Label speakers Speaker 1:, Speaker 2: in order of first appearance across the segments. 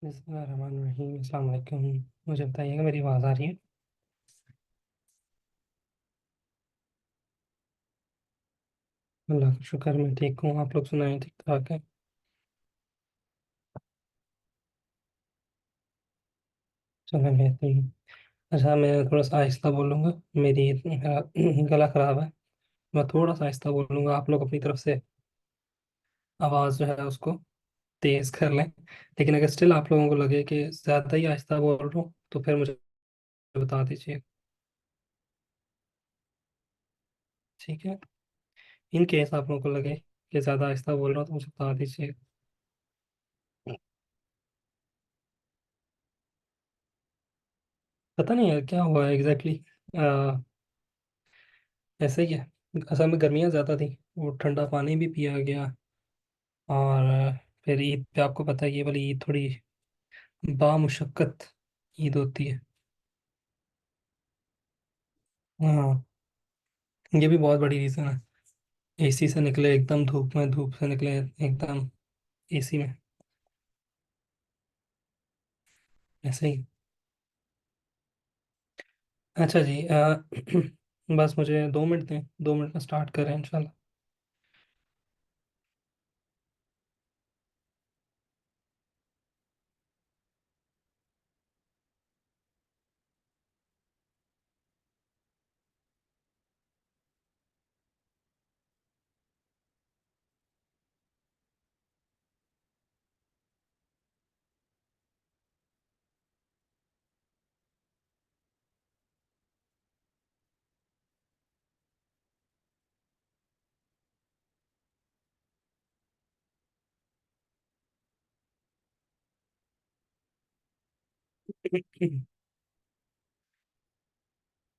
Speaker 1: बिस्मिल्लाहिर्रहमानिर्रहीम। अस्सलाम वालेकुम। मुझे बताइएगा, मेरी आवाज़ आ रही है? अल्लाह का शुक्र, मैं ठीक हूँ। आप लोग सुनाएं, ठीक ठाक है? चलो बेहतरीन। अच्छा, मैं थोड़ा सा आहिस्ता बोलूँगा। मेरा गला ख़राब है। मैं थोड़ा सा आहिस्ता बोलूँगा। आप लोग अपनी तरफ से आवाज़ जो है उसको तेज़ कर लें। लेकिन अगर स्टिल आप लोगों को लगे कि ज़्यादा ही आहिस्ता बोल रहा हूँ तो फिर मुझे बता दीजिए। ठीक है। इन केस आप लोगों को लगे कि ज़्यादा आहिस्ता बोल रहा हूँ तो मुझे बता दीजिए। पता नहीं यार क्या हुआ है एग्जैक्टली। ऐसा ही है। असल में गर्मियाँ ज़्यादा थी। वो ठंडा पानी भी पिया गया। और फिर ईद पे आपको पता है ये वाली ईद थोड़ी बामुशक्कत ईद होती है। हाँ, ये भी बहुत बड़ी रीज़न है। एसी से निकले एकदम धूप में, धूप से निकले एकदम एसी में। ऐसे ही। अच्छा जी, बस मुझे 2 मिनट दें, 2 मिनट में स्टार्ट करें इंशाल्लाह।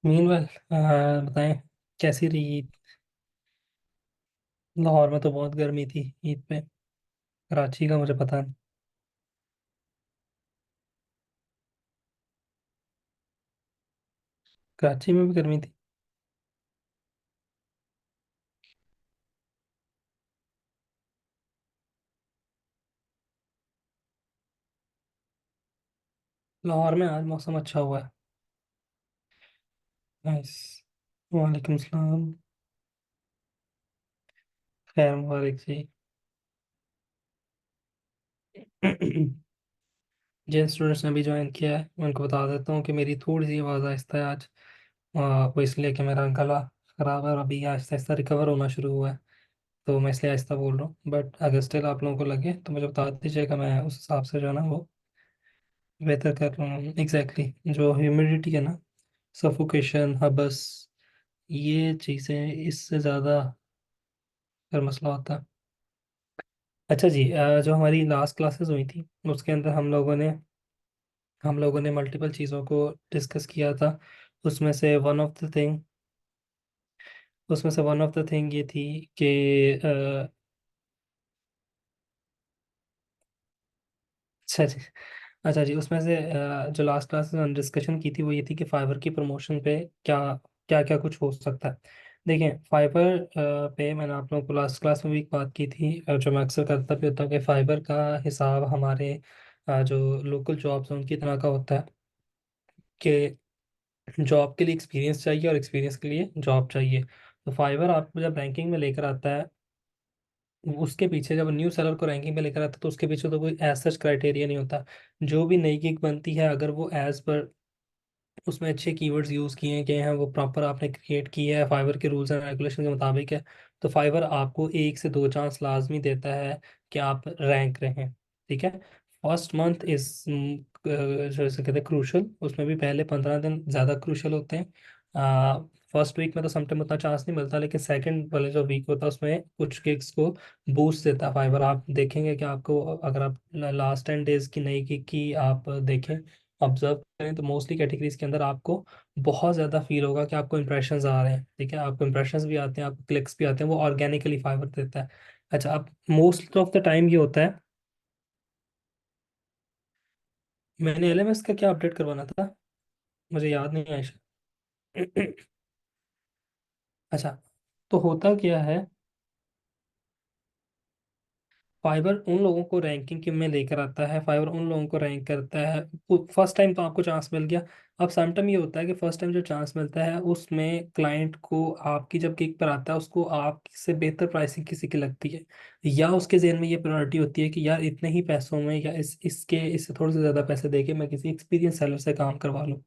Speaker 1: मीनवाइल, बताएं कैसी रही ईद? लाहौर में तो बहुत गर्मी थी ईद पे। कराची का मुझे पता नहीं। कराची में भी गर्मी थी? लाहौर में आज मौसम अच्छा हुआ है। नाइस। वालेकुम सलाम। खैर मुबारक जी। जिन स्टूडेंट्स ने भी ज्वाइन किया है मैं उनको बता देता हूँ कि मेरी थोड़ी सी आवाज़ आहिस्ता है आज। वो इसलिए कि मेरा गला खराब है और अभी आहिस्ता आहिस्ता रिकवर होना शुरू हुआ है। तो मैं इसलिए आहिस्ता बोल रहा हूँ, बट अगर स्टिल आप लोगों को लगे तो मुझे बता दीजिएगा। मैं उस हिसाब से जो है ना वो बेहतर कर रहा हूँ। एग्जैक्टली जो ह्यूमिडिटी है ना, सफोकेशन, हबस, ये चीज़ें इससे ज़्यादा फिर मसला होता है। अच्छा जी, जो हमारी लास्ट क्लासेस हुई थी उसके अंदर हम लोगों ने मल्टीपल चीज़ों को डिस्कस किया था। उसमें से वन ऑफ द थिंग उसमें से वन ऑफ द थिंग ये थी कि अच्छा जी। अच्छा जी, उसमें से जो लास्ट क्लास में डिस्कशन की थी वो ये थी कि फाइवर की प्रमोशन पे क्या क्या क्या कुछ हो सकता है। देखिए फाइवर पे मैंने आप लोगों को लास्ट क्लास में भी एक बात की थी, जो मैं अक्सर करता भी होता हूँ कि फाइवर का हिसाब हमारे जो लोकल जॉब्स हैं उनकी तरह का होता है कि जॉब के लिए एक्सपीरियंस चाहिए और एक्सपीरियंस के लिए जॉब चाहिए। तो फाइवर आपको जब रैंकिंग में लेकर आता है, उसके पीछे जब न्यू सेलर को रैंकिंग में लेकर आता है तो उसके पीछे तो कोई एज सच क्राइटेरिया नहीं होता। जो भी नई गिग बनती है अगर वो एज पर उसमें अच्छे कीवर्ड्स यूज़ किए गए हैं, वो प्रॉपर आपने क्रिएट किया है, फाइवर के रूल्स एंड रेगुलेशन के मुताबिक है, तो फाइवर आपको 1 से 2 चांस लाजमी देता है कि आप रैंक रहें। ठीक है। फर्स्ट मंथ इज जैसे कहते हैं क्रूशल, उसमें भी पहले 15 दिन ज़्यादा क्रूशल होते हैं। फर्स्ट वीक में तो समटाइम उतना चांस नहीं मिलता, लेकिन सेकंड वाले जो वीक होता है उसमें कुछ गिग्स को बूस्ट देता है फाइबर। आप देखेंगे कि आपको अगर आप लास्ट 10 डेज की नई गिग की आप देखें, ऑब्जर्व करें, तो मोस्टली कैटेगरीज के अंदर आपको बहुत ज़्यादा फील होगा कि आपको इंप्रेशंस आ रहे हैं। ठीक है, आपको इंप्रेशंस भी आते हैं, आपको क्लिक्स भी आते हैं, वो ऑर्गेनिकली फाइबर देता है। अच्छा, अब मोस्ट ऑफ द टाइम ये होता है। मैंने एलएमएस का क्या अपडेट करवाना था? मुझे याद नहीं है शायद। अच्छा, तो होता क्या है, फाइवर उन लोगों को रैंकिंग में लेकर आता है, फाइवर उन लोगों को रैंक करता है। फर्स्ट टाइम तो आपको चांस मिल गया। अब समटाइम ये होता है कि फर्स्ट टाइम जो चांस मिलता है उसमें क्लाइंट को आपकी जब गिग पर आता है उसको आपसे बेहतर प्राइसिंग किसी की लगती है, या उसके जहन में ये प्रायोरिटी होती है कि यार इतने ही पैसों में या इससे थोड़े से ज़्यादा पैसे देके मैं किसी एक्सपीरियंस सेलर से काम करवा लूँ।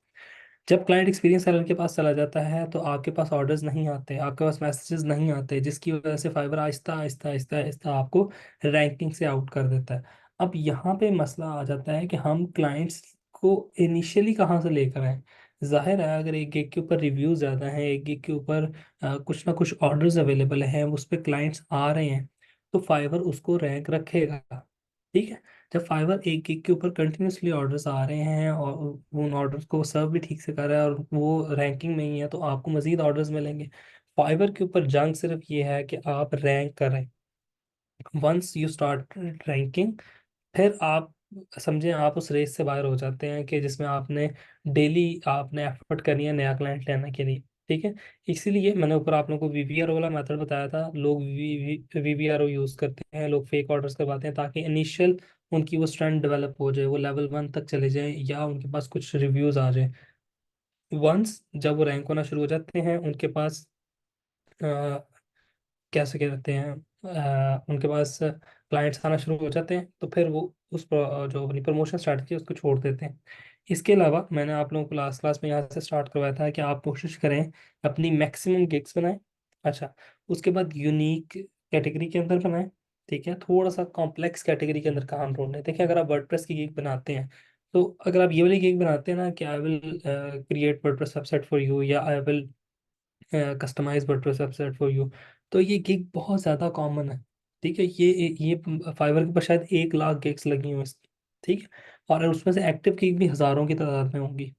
Speaker 1: जब क्लाइंट एक्सपीरियंस सेलर के पास चला जाता है तो आपके पास ऑर्डर्स नहीं आते, आपके पास मैसेजेस नहीं आते, जिसकी वजह से फाइवर आहिस्ता आहिस्ता आहिस्ता आहिस्ता आपको रैंकिंग से आउट कर देता है। अब यहाँ पे मसला आ जाता है कि हम क्लाइंट्स को इनिशियली कहाँ से लेकर आए। जाहिर है अगर एक गिग के ऊपर रिव्यू ज़्यादा है, एक गिग के ऊपर कुछ ना कुछ ऑर्डर्स अवेलेबल हैं, उस पर क्लाइंट्स आ रहे हैं, तो फाइवर उसको रैंक रखेगा। ठीक है। जब फाइवर एक गिग के ऊपर कंटिन्यूसली ऑर्डर्स आ रहे हैं और उन ऑर्डर्स को सर्व भी ठीक से कर रहा है और वो रैंकिंग में ही है, तो आपको मजीद ऑर्डर्स मिलेंगे। फाइवर के ऊपर जंग सिर्फ ये है कि आप रैंक करें। वंस यू स्टार्ट रैंकिंग, फिर आप समझें आप उस रेस से बाहर हो जाते हैं कि जिसमें आपने डेली आपने एफर्ट करनी है नया क्लाइंट लेने के लिए। ठीक है। इसीलिए मैंने ऊपर आप लोगों को वीवीआर वाला मेथड बताया था। लोग वीवीआर यूज़ करते हैं, लोग फेक ऑर्डर्स करवाते हैं ताकि इनिशियल उनकी वो स्ट्रेंथ डेवलप हो जाए, वो लेवल 1 तक चले जाएं या उनके पास कुछ रिव्यूज़ आ जाए। वंस जब वो रैंक होना शुरू हो जाते हैं उनके पास कैसे कहते हैं उनके पास क्लाइंट्स आना शुरू हो जाते हैं, तो फिर वो जो अपनी प्रमोशन स्ट्रैटेजी है उसको छोड़ देते हैं। इसके अलावा मैंने आप लोगों को लास्ट क्लास में यहाँ से स्टार्ट करवाया था कि आप कोशिश करें अपनी मैक्सिमम गिग्स बनाएं। अच्छा, उसके बाद यूनिक कैटेगरी के अंदर बनाएं। ठीक है, थोड़ा सा कॉम्प्लेक्स कैटेगरी के अंदर काम ढूंढें। देखिए अगर आप वर्डप्रेस की गिग बनाते हैं, तो अगर आप ये वाली गिग बनाते हैं ना कि I will create WordPress website for you, या I will customize WordPress website for you, तो ये गिग बहुत ज़्यादा कॉमन है। ठीक है, ये फाइवर के पास शायद 1 लाख गिग्स लगी हुई इसकी। ठीक है, और उसमें से एक्टिव गिग भी हज़ारों की तादाद में होंगी।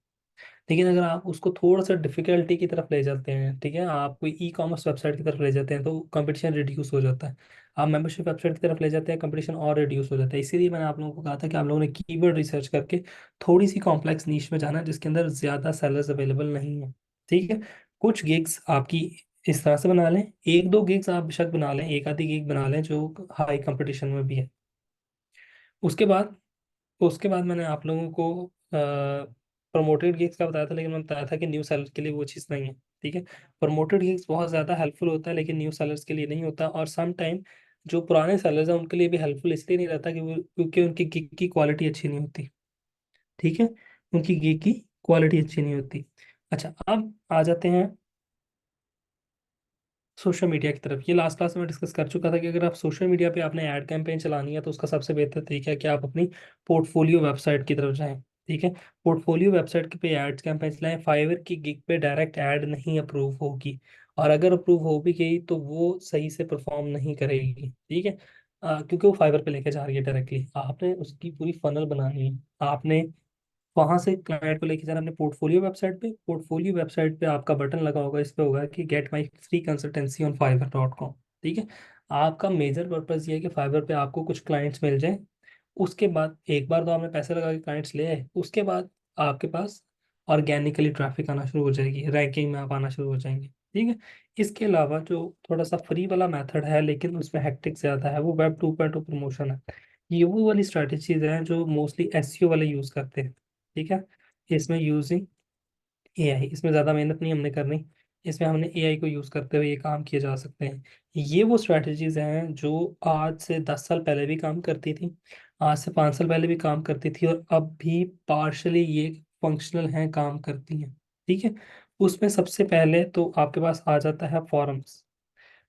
Speaker 1: लेकिन अगर आप उसको थोड़ा सा डिफिकल्टी की तरफ ले जाते हैं, ठीक है, आप कोई ई कॉमर्स वेबसाइट की तरफ ले जाते हैं तो कंपटीशन रिड्यूस हो जाता है। आप मेंबरशिप वेबसाइट की तरफ ले जाते हैं, कंपटीशन और रिड्यूस हो जाता है। इसीलिए मैंने आप लोगों को कहा था कि आप लोगों ने कीवर्ड रिसर्च करके थोड़ी सी कॉम्प्लेक्स नीश में जाना है जिसके अंदर ज़्यादा सेलर्स अवेलेबल नहीं है। ठीक है, कुछ गिग्स आपकी इस तरह से बना लें, एक दो गिग्स आप बेशक बना लें, एक आधी गिग बना लें जो हाई कंपटीशन में भी है। उसके बाद उसके बाद मैंने आप लोगों को प्रमोटेड गिग्स का बताया था, लेकिन मैं बताया था कि न्यू सेलर के लिए वो चीज़ नहीं है। ठीक है, प्रमोटेड गिग्स बहुत ज़्यादा हेल्पफुल होता है लेकिन न्यू सेलर्स के लिए नहीं होता, और सम टाइम जो पुराने सेलर्स हैं उनके लिए भी हेल्पफुल इसलिए नहीं रहता कि वो क्योंकि उनकी गिग की क्वालिटी अच्छी नहीं होती। ठीक है, उनकी गिग की क्वालिटी अच्छी नहीं होती। अच्छा, अब आ जाते हैं सोशल मीडिया की तरफ। ये लास्ट क्लास में डिस्कस कर चुका था कि अगर आप सोशल मीडिया पे आपने ऐड कैंपेन चलानी है तो उसका सबसे बेहतर तरीका है कि आप अपनी पोर्टफोलियो वेबसाइट की तरफ जाएं। ठीक है, पोर्टफोलियो वेबसाइट पे एड्स कैंपेन चलाएं। फाइवर की गिग पे डायरेक्ट ऐड नहीं अप्रूव होगी, और अगर अप्रूव हो भी गई तो वो सही से परफॉर्म नहीं करेगी। ठीक है, क्योंकि वो फाइवर पे लेके जा रही है डायरेक्टली। आपने उसकी पूरी फनल बनानी है, आपने वहां से क्लाइंट को लेके जाना अपने पोर्टफोलियो वेबसाइट पे। पोर्टफोलियो वेबसाइट पे आपका बटन लगा होगा, इस पे होगा कि get my free consultancy on fiverr.com। ठीक है, आपका मेजर पर्पज ये है कि फाइवर पे आपको कुछ क्लाइंट्स मिल जाएं। उसके बाद एक बार तो आपने पैसे लगा के क्लाइंट्स ले आए, उसके बाद आपके पास ऑर्गेनिकली ट्रैफिक आना शुरू हो जाएगी, रैंकिंग में आप आना शुरू हो जाएंगे। ठीक है, इसके अलावा जो थोड़ा सा फ्री वाला मेथड है लेकिन उसमें हेक्टिक ज़्यादा है, वो वेब 2.0 प्रमोशन है। ये वो वाली स्ट्रैटेजीज हैं जो मोस्टली एसईओ वाले यूज़ करते हैं। ठीक है, इसमें यूजिंग एआई, इसमें ज़्यादा मेहनत नहीं हमने करनी, इसमें हमने एआई को यूज़ करते हुए ये काम किए जा सकते हैं। ये वो स्ट्रैटेजीज हैं जो आज से 10 साल पहले भी काम करती थी, आज से 5 साल पहले भी काम करती थी, और अब भी पार्शली ये फंक्शनल हैं, काम करती हैं। ठीक है, उसमें सबसे पहले तो आपके पास आ जाता है फॉरम्स।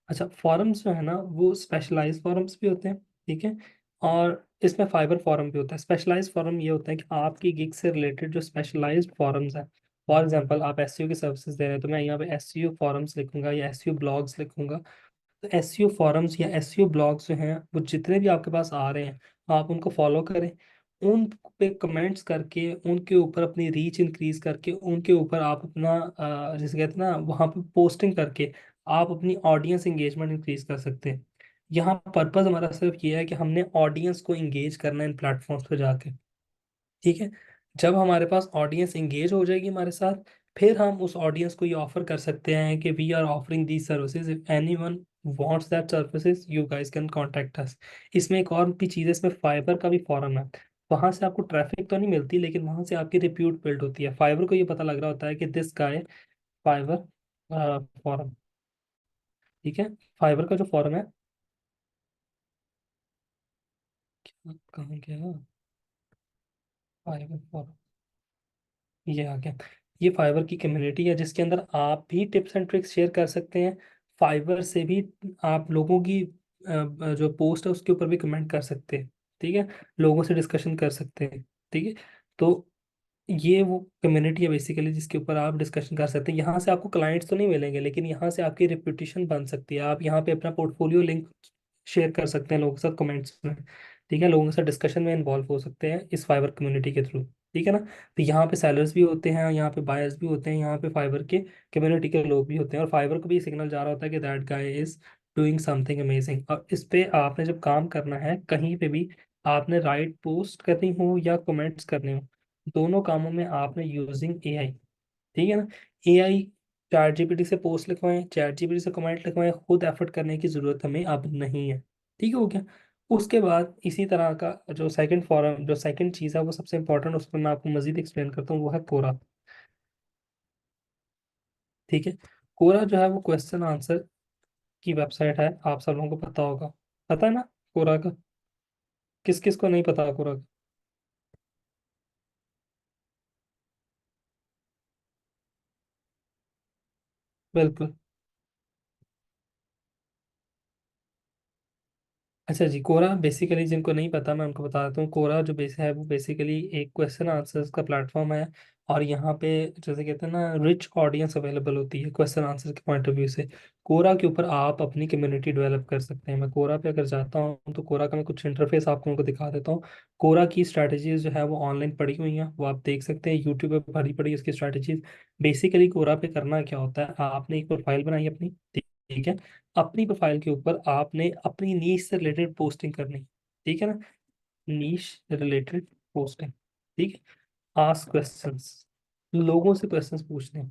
Speaker 1: अच्छा, फॉरम्स जो है ना वो स्पेशलाइज फॉरम्स भी होते हैं। ठीक है, और इसमें फाइबर फॉरम भी होता है। स्पेशलाइज फॉरम ये होता है कि आपकी गिग से रिलेटेड जो स्पेशलाइज्ड फॉरम्स हैं, फॉर एग्जांपल आप एसईओ की सर्विसेज दे रहे हैं तो मैं यहाँ पे एसईओ फॉरम्स लिखूंगा या एसईओ ब्लॉग्स लिखूंगा। तो एसईओ फॉरम्स या एसईओ ब्लॉग्स जो हैं वो जितने भी आपके पास आ रहे हैं आप उनको फॉलो करें। उन पे कमेंट्स करके उनके ऊपर अपनी रीच इंक्रीज करके उनके ऊपर आप अपना जैसे कहते हैं ना वहाँ पे पोस्टिंग करके आप अपनी ऑडियंस इंगेजमेंट इंक्रीज कर सकते हैं। यहाँ पर्पस हमारा सिर्फ ये है कि हमने ऑडियंस को इंगेज करना है इन प्लेटफॉर्म्स पे जाके। ठीक है, जब हमारे पास ऑडियंस इंगेज हो जाएगी हमारे साथ, फिर हम उस ऑडियंस को ये ऑफर कर सकते हैं कि we are offering these services, if anyone wants that services, you guys can contact us। इसमें एक और भी चीज़ है, इसमें फाइबर का भी फॉरम है। वहां से आपको ट्रैफिक तो नहीं मिलती, लेकिन वहां से आपकी रिप्यूट बिल्ड होती है। फाइबर को ये पता लग रहा होता है कि दिस गाय फाइबर फॉरम। ठीक है। फाइबर का जो फॉरम है, कहाँ गया फाइबर फॉरम, ये आ गया। ये फाइबर की कम्युनिटी है जिसके अंदर आप भी टिप्स एंड ट्रिक्स शेयर कर सकते हैं। फाइबर से भी आप लोगों की जो पोस्ट है उसके ऊपर भी कमेंट कर सकते हैं। ठीक है। लोगों से डिस्कशन कर सकते हैं। ठीक है। तो ये वो कम्युनिटी है बेसिकली जिसके ऊपर आप डिस्कशन कर सकते हैं। यहाँ से आपको क्लाइंट्स तो नहीं मिलेंगे, लेकिन यहाँ से आपकी रेपुटेशन बन सकती है। आप यहाँ पे अपना पोर्टफोलियो लिंक शेयर कर सकते हैं लोगों के साथ कमेंट्स में। ठीक है। लोगों के साथ डिस्कशन में इन्वॉल्व हो सकते हैं इस फाइबर कम्युनिटी के थ्रू। ठीक है ना। तो यहाँ पे सेलर्स भी होते हैं, यहाँ पे बायर्स भी होते हैं, यहाँ पे फाइबर के कम्युनिटी के लोग भी होते हैं, और फाइबर को भी सिग्नल जा रहा होता है कि that guy is doing something amazing. और इस पे आपने जब काम करना है कहीं पे भी, आपने राइट पोस्ट करनी हो या कमेंट्स करने हो, दोनों कामों में आपने यूजिंग एआई। ठीक है ना। एआई, चैट जीपीटी से पोस्ट लिखवाएं, चैट जीपीटी से कमेंट लिखवाएं, खुद एफर्ट करने की जरूरत हमें अब नहीं है। ठीक हो गया। उसके बाद इसी तरह का जो सेकंड फॉरम, जो सेकंड चीज़ है वो सबसे इंपॉर्टेंट, उस पर मैं आपको मजीद एक्सप्लेन करता हूँ, वो है कोरा। ठीक है। कोरा जो है वो क्वेश्चन आंसर की वेबसाइट है, आप सब लोगों को पता होगा। पता है ना कोरा का? किस किस को नहीं पता कोरा का? बिल्कुल। अच्छा जी, कोरा बेसिकली जिनको नहीं पता मैं उनको बता देता हूँ। कोरा जो बेस है वो बेसिकली एक क्वेश्चन आंसर्स का प्लेटफॉर्म है। और यहाँ पे जैसे कहते हैं ना, रिच ऑडियंस अवेलेबल होती है क्वेश्चन आंसर के पॉइंट ऑफ व्यू से। कोरा के ऊपर आप अपनी कम्युनिटी डेवलप कर सकते हैं। मैं कोरा पे अगर जाता हूँ तो कोरा का मैं कुछ इंटरफेस आपको उनको दिखा देता हूँ। कोरा की स्ट्रैटेजीज जो है वो ऑनलाइन पड़ी हुई हैं, वो आप देख सकते हैं, यूट्यूब पे भरी पड़ी इसकी स्ट्रैटेजीज। बेसिकली कोरा पे करना क्या होता है, आपने एक प्रोफाइल बनाई अपनी। ठीक है। अपनी प्रोफाइल के ऊपर आपने अपनी नीश से रिलेटेड पोस्टिंग करनी। ठीक है ना। नीश रिलेटेड पोस्टिंग। ठीक है। आस्क क्वेश्चंस, लोगों से क्वेश्चंस पूछने।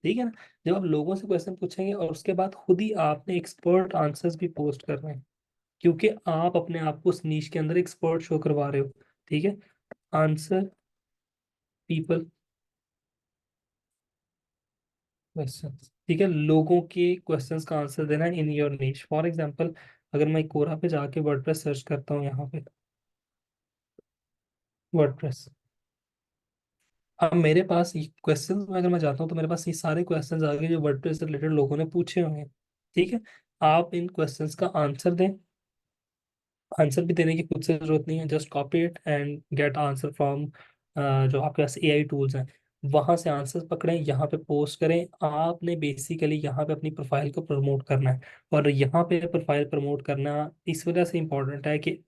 Speaker 1: ठीक है ना। जब आप लोगों से क्वेश्चन पूछेंगे और उसके बाद खुद ही आपने एक्सपर्ट आंसर्स भी पोस्ट करने हैं, क्योंकि आप अपने आप को उस नीश के अंदर एक्सपर्ट शो करवा रहे हो। ठीक है। Answer people questions. ठीक है। लोगों के क्वेश्चंस का आंसर देना in your niche. For example, अगर मैं कोरा पे जाके वर्डप्रेस सर्च करता हूँ यहाँ पे, वर्डप्रेस, अब मेरे पास क्वेश्चन में अगर मैं जाता हूँ तो मेरे पास ये सारे क्वेश्चंस आ गए जो वर्डप्रेस से रिलेटेड लोगों ने पूछे हुए हैं। ठीक है। आप इन क्वेश्चंस का आंसर दें। आंसर भी देने की खुद से जरूरत नहीं है, just copy it and get answer from जो आपके पास एआई टूल्स हैं, वहां से आंसर पकड़ें, यहाँ पे पोस्ट करें। आपने बेसिकली यहाँ पे अपनी प्रोफाइल को प्रमोट करना है। और यहाँ पे प्रोफाइल प्रमोट करना इस वजह से इम्पोर्टेंट है कि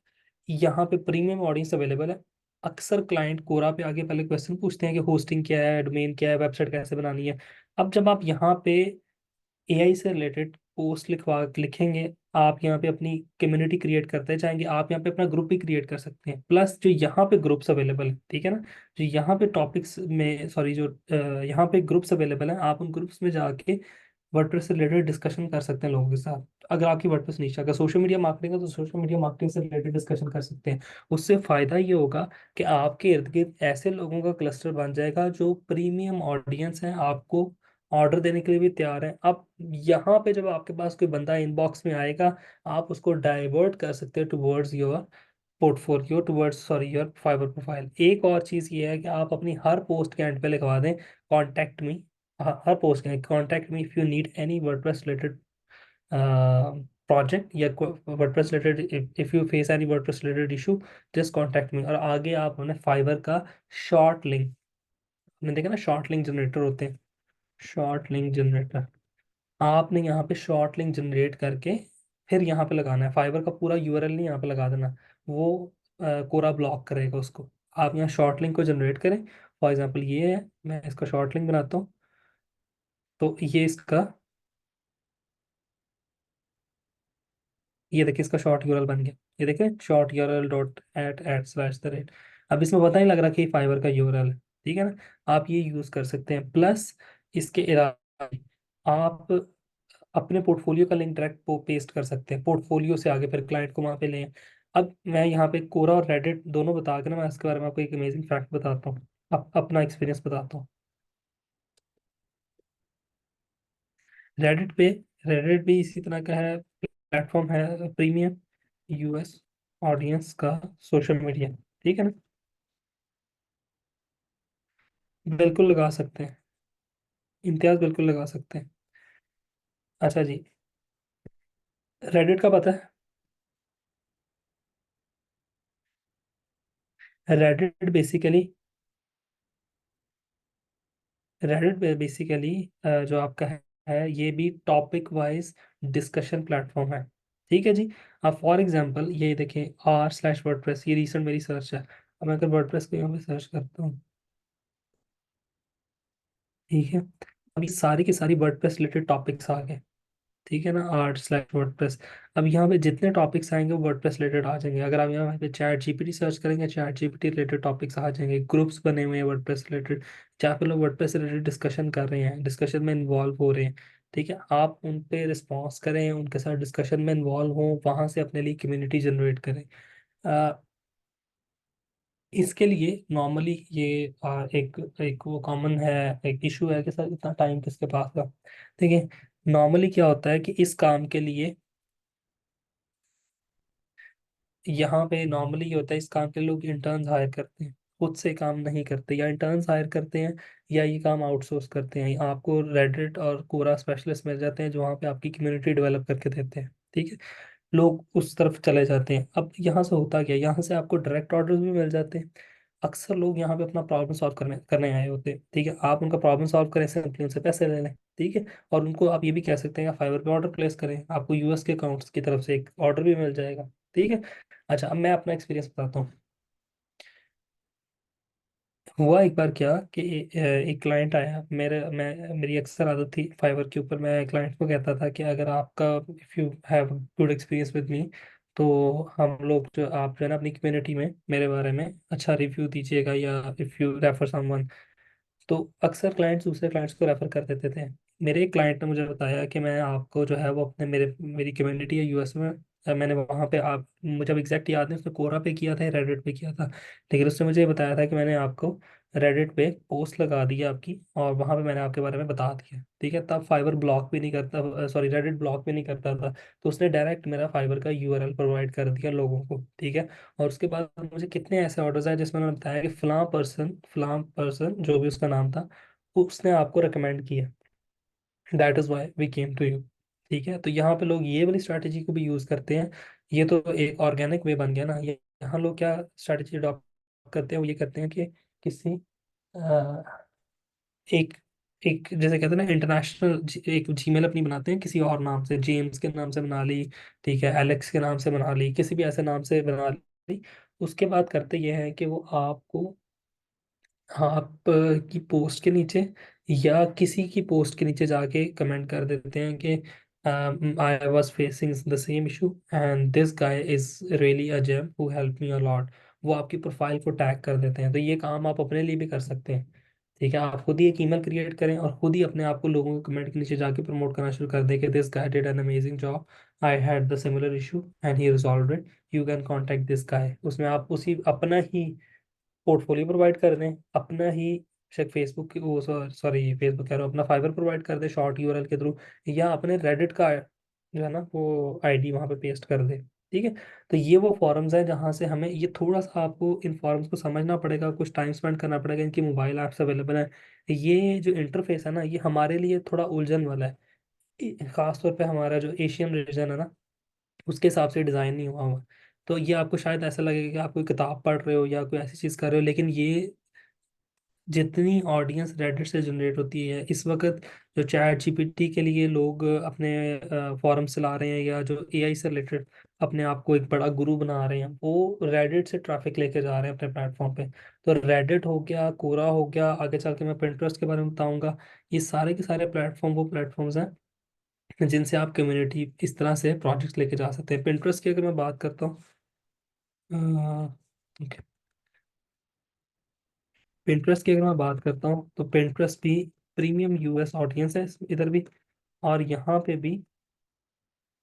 Speaker 1: यहाँ पे प्रीमियम ऑडियंस अवेलेबल है। अक्सर क्लाइंट कोरा पे आगे पहले क्वेश्चन पूछते हैं कि होस्टिंग क्या है, डोमेन क्या है, वेबसाइट कैसे बनानी है। अब जब आप यहाँ पे एआई से रिलेटेड पोस्ट लिखवा लिखेंगे, आप यहाँ पे अपनी कम्युनिटी क्रिएट करते जाएंगे, आप यहाँ पे अपना ग्रुप भी क्रिएट कर सकते हैं। प्लस जो यहाँ पे ग्रुप्स अवेलेबल है, ठीक है ना, जो यहाँ पे टॉपिक्स में, सॉरी, जो यहाँ पे ग्रुप्स अवेलेबल हैं, आप उन ग्रुप्स में जाके वर्डप्रेस से रिलेटेड डिस्कशन कर सकते हैं लोगों के साथ। अगर आपकी वर्डप्रेस नीचे, अगर सोशल मीडिया मार्केटिंग है तो सोशल मीडिया मार्केटिंग से रिलेटेड डिस्कशन कर सकते हैं। उससे फायदा ये होगा कि आपके इर्द गिर्द ऐसे लोगों का क्लस्टर बन जाएगा जो प्रीमियम ऑडियंस हैं, आपको ऑर्डर देने के लिए भी तैयार हैं। अब यहाँ पे जब आपके पास कोई बंदा इनबॉक्स में आएगा, आप उसको डाइवर्ट कर सकते हैं towards your portfolio, towards, sorry, your fibre profile. एक और चीज़ ये है कि आप अपनी हर पोस्ट के एंड पे लिखवा दें कॉन्टैक्ट मी। हर पोस्ट के contact me if you need any WordPress related project, या WordPress related, if you face any WordPress related issue, just contact me. और आगे आप उन्हें फाइबर का शॉर्ट लिंक, आपने देखा ना शॉर्ट लिंक जनरेटर होते हैं, शॉर्ट लिंक जनरेटर, आपने यहाँ पे शॉर्ट लिंक जनरेट करके फिर यहाँ पे लगाना है। फाइबर का पूरा यूआरएल नहीं यहाँ पे लगा देना, वो कोरा ब्लॉक करेगा उसको। आप यहाँ शॉर्ट लिंक को जनरेट करें। फॉर एग्जांपल ये है, मैं इसका शॉर्ट लिंक बनाता हूँ। तो ये इसका, ये देखिए इसका शॉर्ट यूआरएल बन गया। ये देखिए शॉर्ट यूआरएल डॉट @@/। अब इसमें पता नहीं लग रहा कि फाइबर का यूआरएल है। ठीक है ना। आप ये यूज़ कर सकते हैं। प्लस इसके अलावा आप अपने पोर्टफोलियो का लिंक डायरेक्ट पेस्ट कर सकते हैं, पोर्टफोलियो से आगे फिर क्लाइंट को वहां पे लें। अब मैं यहाँ पे कोरा और रेडिट दोनों बता के ना, मैं इसके बारे में आपको एक अमेजिंग फैक्ट बताता हूँ, अपना एक्सपीरियंस बताता हूँ। रेडिट पे रेडिट भी इसी तरह का है, प्लेटफॉर्म है, प्रीमियम यूएस ऑडियंस का सोशल मीडिया, ठीक है ना। बिल्कुल लगा सकते हैं, इम्तियाज बिल्कुल लगा सकते हैं। अच्छा जी, रेडिट का पता है? रेडिट बेसिकली, रेडिट बेसिकली जो आपका है ये भी टॉपिक वाइज डिस्कशन प्लेटफॉर्म है, ठीक है जी। अब फॉर एग्जांपल ये देखिए, r/wordpress, ये रिसेंट मेरी सर्च है। अब मैं अगर वर्डप्रेस को यहाँ पे सर्च करता हूँ, ठीक है, अभी सारी की सारी वर्डप्रेस रिलेटेड टॉपिक्स आ गए, ठीक है ना, r/wordpress। अब यहाँ पे जितने टॉपिक्स आएंगे वो वर्डप्रेस रिलेटेड आ जाएंगे। अगर आप यहाँ पे चैट जीपीटी सर्च करेंगे, चैट जीपीटी रिलेटेड टॉपिक्स आ जाएंगे, ग्रुप्स बने हुए हैं वर्डप्रेस रिलेटेड, जहाँ पे लोग वर्डप्रेस रिलेटेड डिस्कशन कर रहे हैं, डिस्कशन में इन्वॉल्व हो रहे हैं, ठीक है। आप उन पे रिस्पॉन्स करें, उनके साथ डिस्कशन में इन्वॉल्व हों, वहाँ से अपने लिए कम्युनिटी जनरेट करें। इसके लिए नॉर्मली ये एक एक वो कॉमन है, एक इशू है कि सर इतना टाइम किसके पास था। देखिए, नॉर्मली क्या होता है कि इस काम के लिए, यहाँ पे नॉर्मली ये होता है, इस काम के लिए लोग इंटर्न्स हायर करते हैं, खुद से काम नहीं करते, या इंटर्न्स हायर करते हैं या ये काम आउटसोर्स करते हैं। आपको रेडिट और कोरा स्पेशलिस्ट मिल जाते हैं जो वहाँ पे आपकी कम्युनिटी डेवलप करके देते हैं, ठीक है। लोग उस तरफ चले जाते हैं। अब यहाँ से होता क्या है, यहाँ से आपको डायरेक्ट ऑर्डर्स भी मिल जाते हैं। अक्सर लोग यहाँ पे अपना प्रॉब्लम सॉल्व करने करने आए होते हैं, ठीक है। आप उनका प्रॉब्लम सॉल्व करें, सिंपली उनसे पैसे ले लें, ठीक है। और उनको आप ये भी कह सकते हैं कि फाइवर पे ऑर्डर प्लेस करें, आपको यूएस के अकाउंट्स की तरफ से एक ऑर्डर भी मिल जाएगा, ठीक है। अच्छा, अब मैं अपना एक्सपीरियंस बताता हूँ। हुआ एक बार क्या कि एक क्लाइंट आया मेरी अक्सर आदत थी फाइवर के ऊपर, मैं क्लाइंट को कहता था कि अगर आपका, if you have good experience with me, तो हम लोग जो आप जो है ना अपनी कम्युनिटी में मेरे बारे में अच्छा रिव्यू दीजिएगा, या इफ़ यू रेफर समवन। तो अक्सर क्लाइंट्स दूसरे क्लाइंट्स को रेफर कर देते थे। मेरे एक क्लाइंट ने मुझे बताया कि मैं आपको जो है वो अपने मेरी कम्युनिटी है यूएस में, मैंने वहाँ पे, आप मुझे अब एग्जैक्ट याद नहीं उसने कोरा पे किया था या रेडिट पे किया था, लेकिन उसने मुझे ये बताया था कि मैंने आपको रेडिट पे पोस्ट लगा दी है आपकी, और वहाँ पे मैंने आपके बारे में बता दिया, ठीक है। तब फाइवर ब्लॉक भी नहीं करता, सॉरी, रेडिट ब्लॉक भी नहीं करता था। तो उसने डायरेक्ट मेरा फाइवर का यूआरएल प्रोवाइड कर दिया लोगों को, ठीक है। और उसके बाद मुझे कितने ऐसे ऑर्डर्स आए जिसमें उन्होंने बताया कि फलां पर्सन जो भी उसका नाम था, उसने आपको रिकमेंड किया, that is why we came to you, ठीक है। तो यहाँ पे लोग ये वाली स्ट्रैटेजी को भी यूज करते हैं। ये तो एक ऑर्गेनिक वे बन गया ना। ये यहाँ लोग क्या स्ट्रैटेजी अडॉप्ट करते हैं, वो ये करते हैं कि किसी अ, एक एक जैसे कहते हैं ना, इंटरनेशनल एक जीमेल अपनी बनाते हैं किसी और नाम से, जेम्स के नाम से बना ली, ठीक है, एलेक्स के नाम से बना ली, किसी भी ऐसे नाम से बना ली। उसके बाद करते ये हैं कि वो आपको, हाँ, आप की पोस्ट के नीचे या किसी की पोस्ट के नीचे जाके कमेंट कर देते हैं कि I was facing the same issue and this guy is really a gem who help me a lot. वो आपकी प्रोफाइल को टैग कर देते हैं। तो ये काम आप अपने लिए भी कर सकते हैं, ठीक है। आप खुद ही एक ईमेल क्रिएट करें और खुद ही अपने आप को लोगों के कमेंट के नीचे जाके प्रमोट करना शुरू कर दें कि this guy did an amazing job, I had the similar issue and he resolved it, you can contact this guy. उसमें आप उसी अपना ही पोर्टफोलियो प्रोवाइड कर दें, अपना ही शायद फेसबुक की वो, सॉरी फेसबुक कह रहा हूँ, अपना फाइबर प्रोवाइड कर दे शॉर्ट यूआरएल के थ्रू, या अपने रेडिट का जो है ना वो आईडी वहाँ पे पेस्ट कर दे, ठीक है। तो ये वो फॉरम्स हैं जहाँ से हमें ये थोड़ा सा आपको इन फॉरम्स को समझना पड़ेगा, कुछ टाइम स्पेंड करना पड़ेगा, इनकी मोबाइल ऐप्स अवेलेबल है। ये जो इंटरफेस है ना, ये हमारे लिए थोड़ा उलझन वाला है, खासतौर पे हमारा जो एशियन रीजन है ना, उसके हिसाब से डिज़ाइन नहीं हुआ हुआ। तो ये आपको शायद ऐसा लगेगा कि आप कोई किताब पढ़ रहे हो या कोई ऐसी चीज़ कर रहे हो, लेकिन ये जितनी ऑडियंस रेडिट से जनरेट होती है इस वक्त, जो चैट जीपीटी के लिए लोग अपने फॉरम चला रहे हैं, या जो एआई से रिलेटेड अपने आप को एक बड़ा गुरु बना रहे हैं, वो रेडिट से ट्रैफिक लेके जा रहे हैं अपने प्लेटफॉर्म पे। तो रेडिट हो गया, कोरा हो गया, आगे चल के मैं पिंटरेस्ट के बारे में बताऊंगा। ये सारे के सारे प्लेटफॉर्म वो प्लेटफॉर्म्स हैं जिनसे आप कम्युनिटी इस तरह से प्रोजेक्ट्स लेके जा सकते हैं। पिंटरेस्ट की अगर मैं बात करता हूँ, पिंटरेस्ट की अगर मैं बात करता हूँ तो पिंटरेस्ट भी प्रीमियम यूएस ऑडियंस है इधर भी, और यहाँ पे भी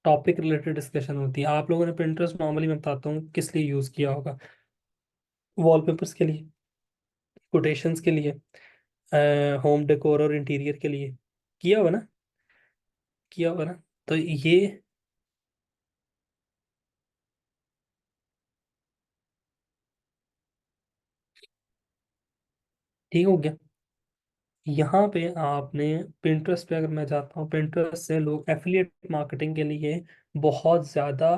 Speaker 1: टॉपिक रिलेटेड डिस्कशन होती है। आप लोगों ने Pinterest नॉर्मली, मैं बताता हूँ किस लिए यूज़ किया होगा। वॉलपेपर्स के लिए, कोटेशंस के लिए, होम डेकोर और इंटीरियर के लिए। किया हुआ ना? किया हुआ ना? तो ये ठीक हो गया। यहाँ पे आपने Pinterest पे, अगर मैं जाता हूँ Pinterest से, लोग एफिलिएट मार्केटिंग के लिए बहुत ज़्यादा,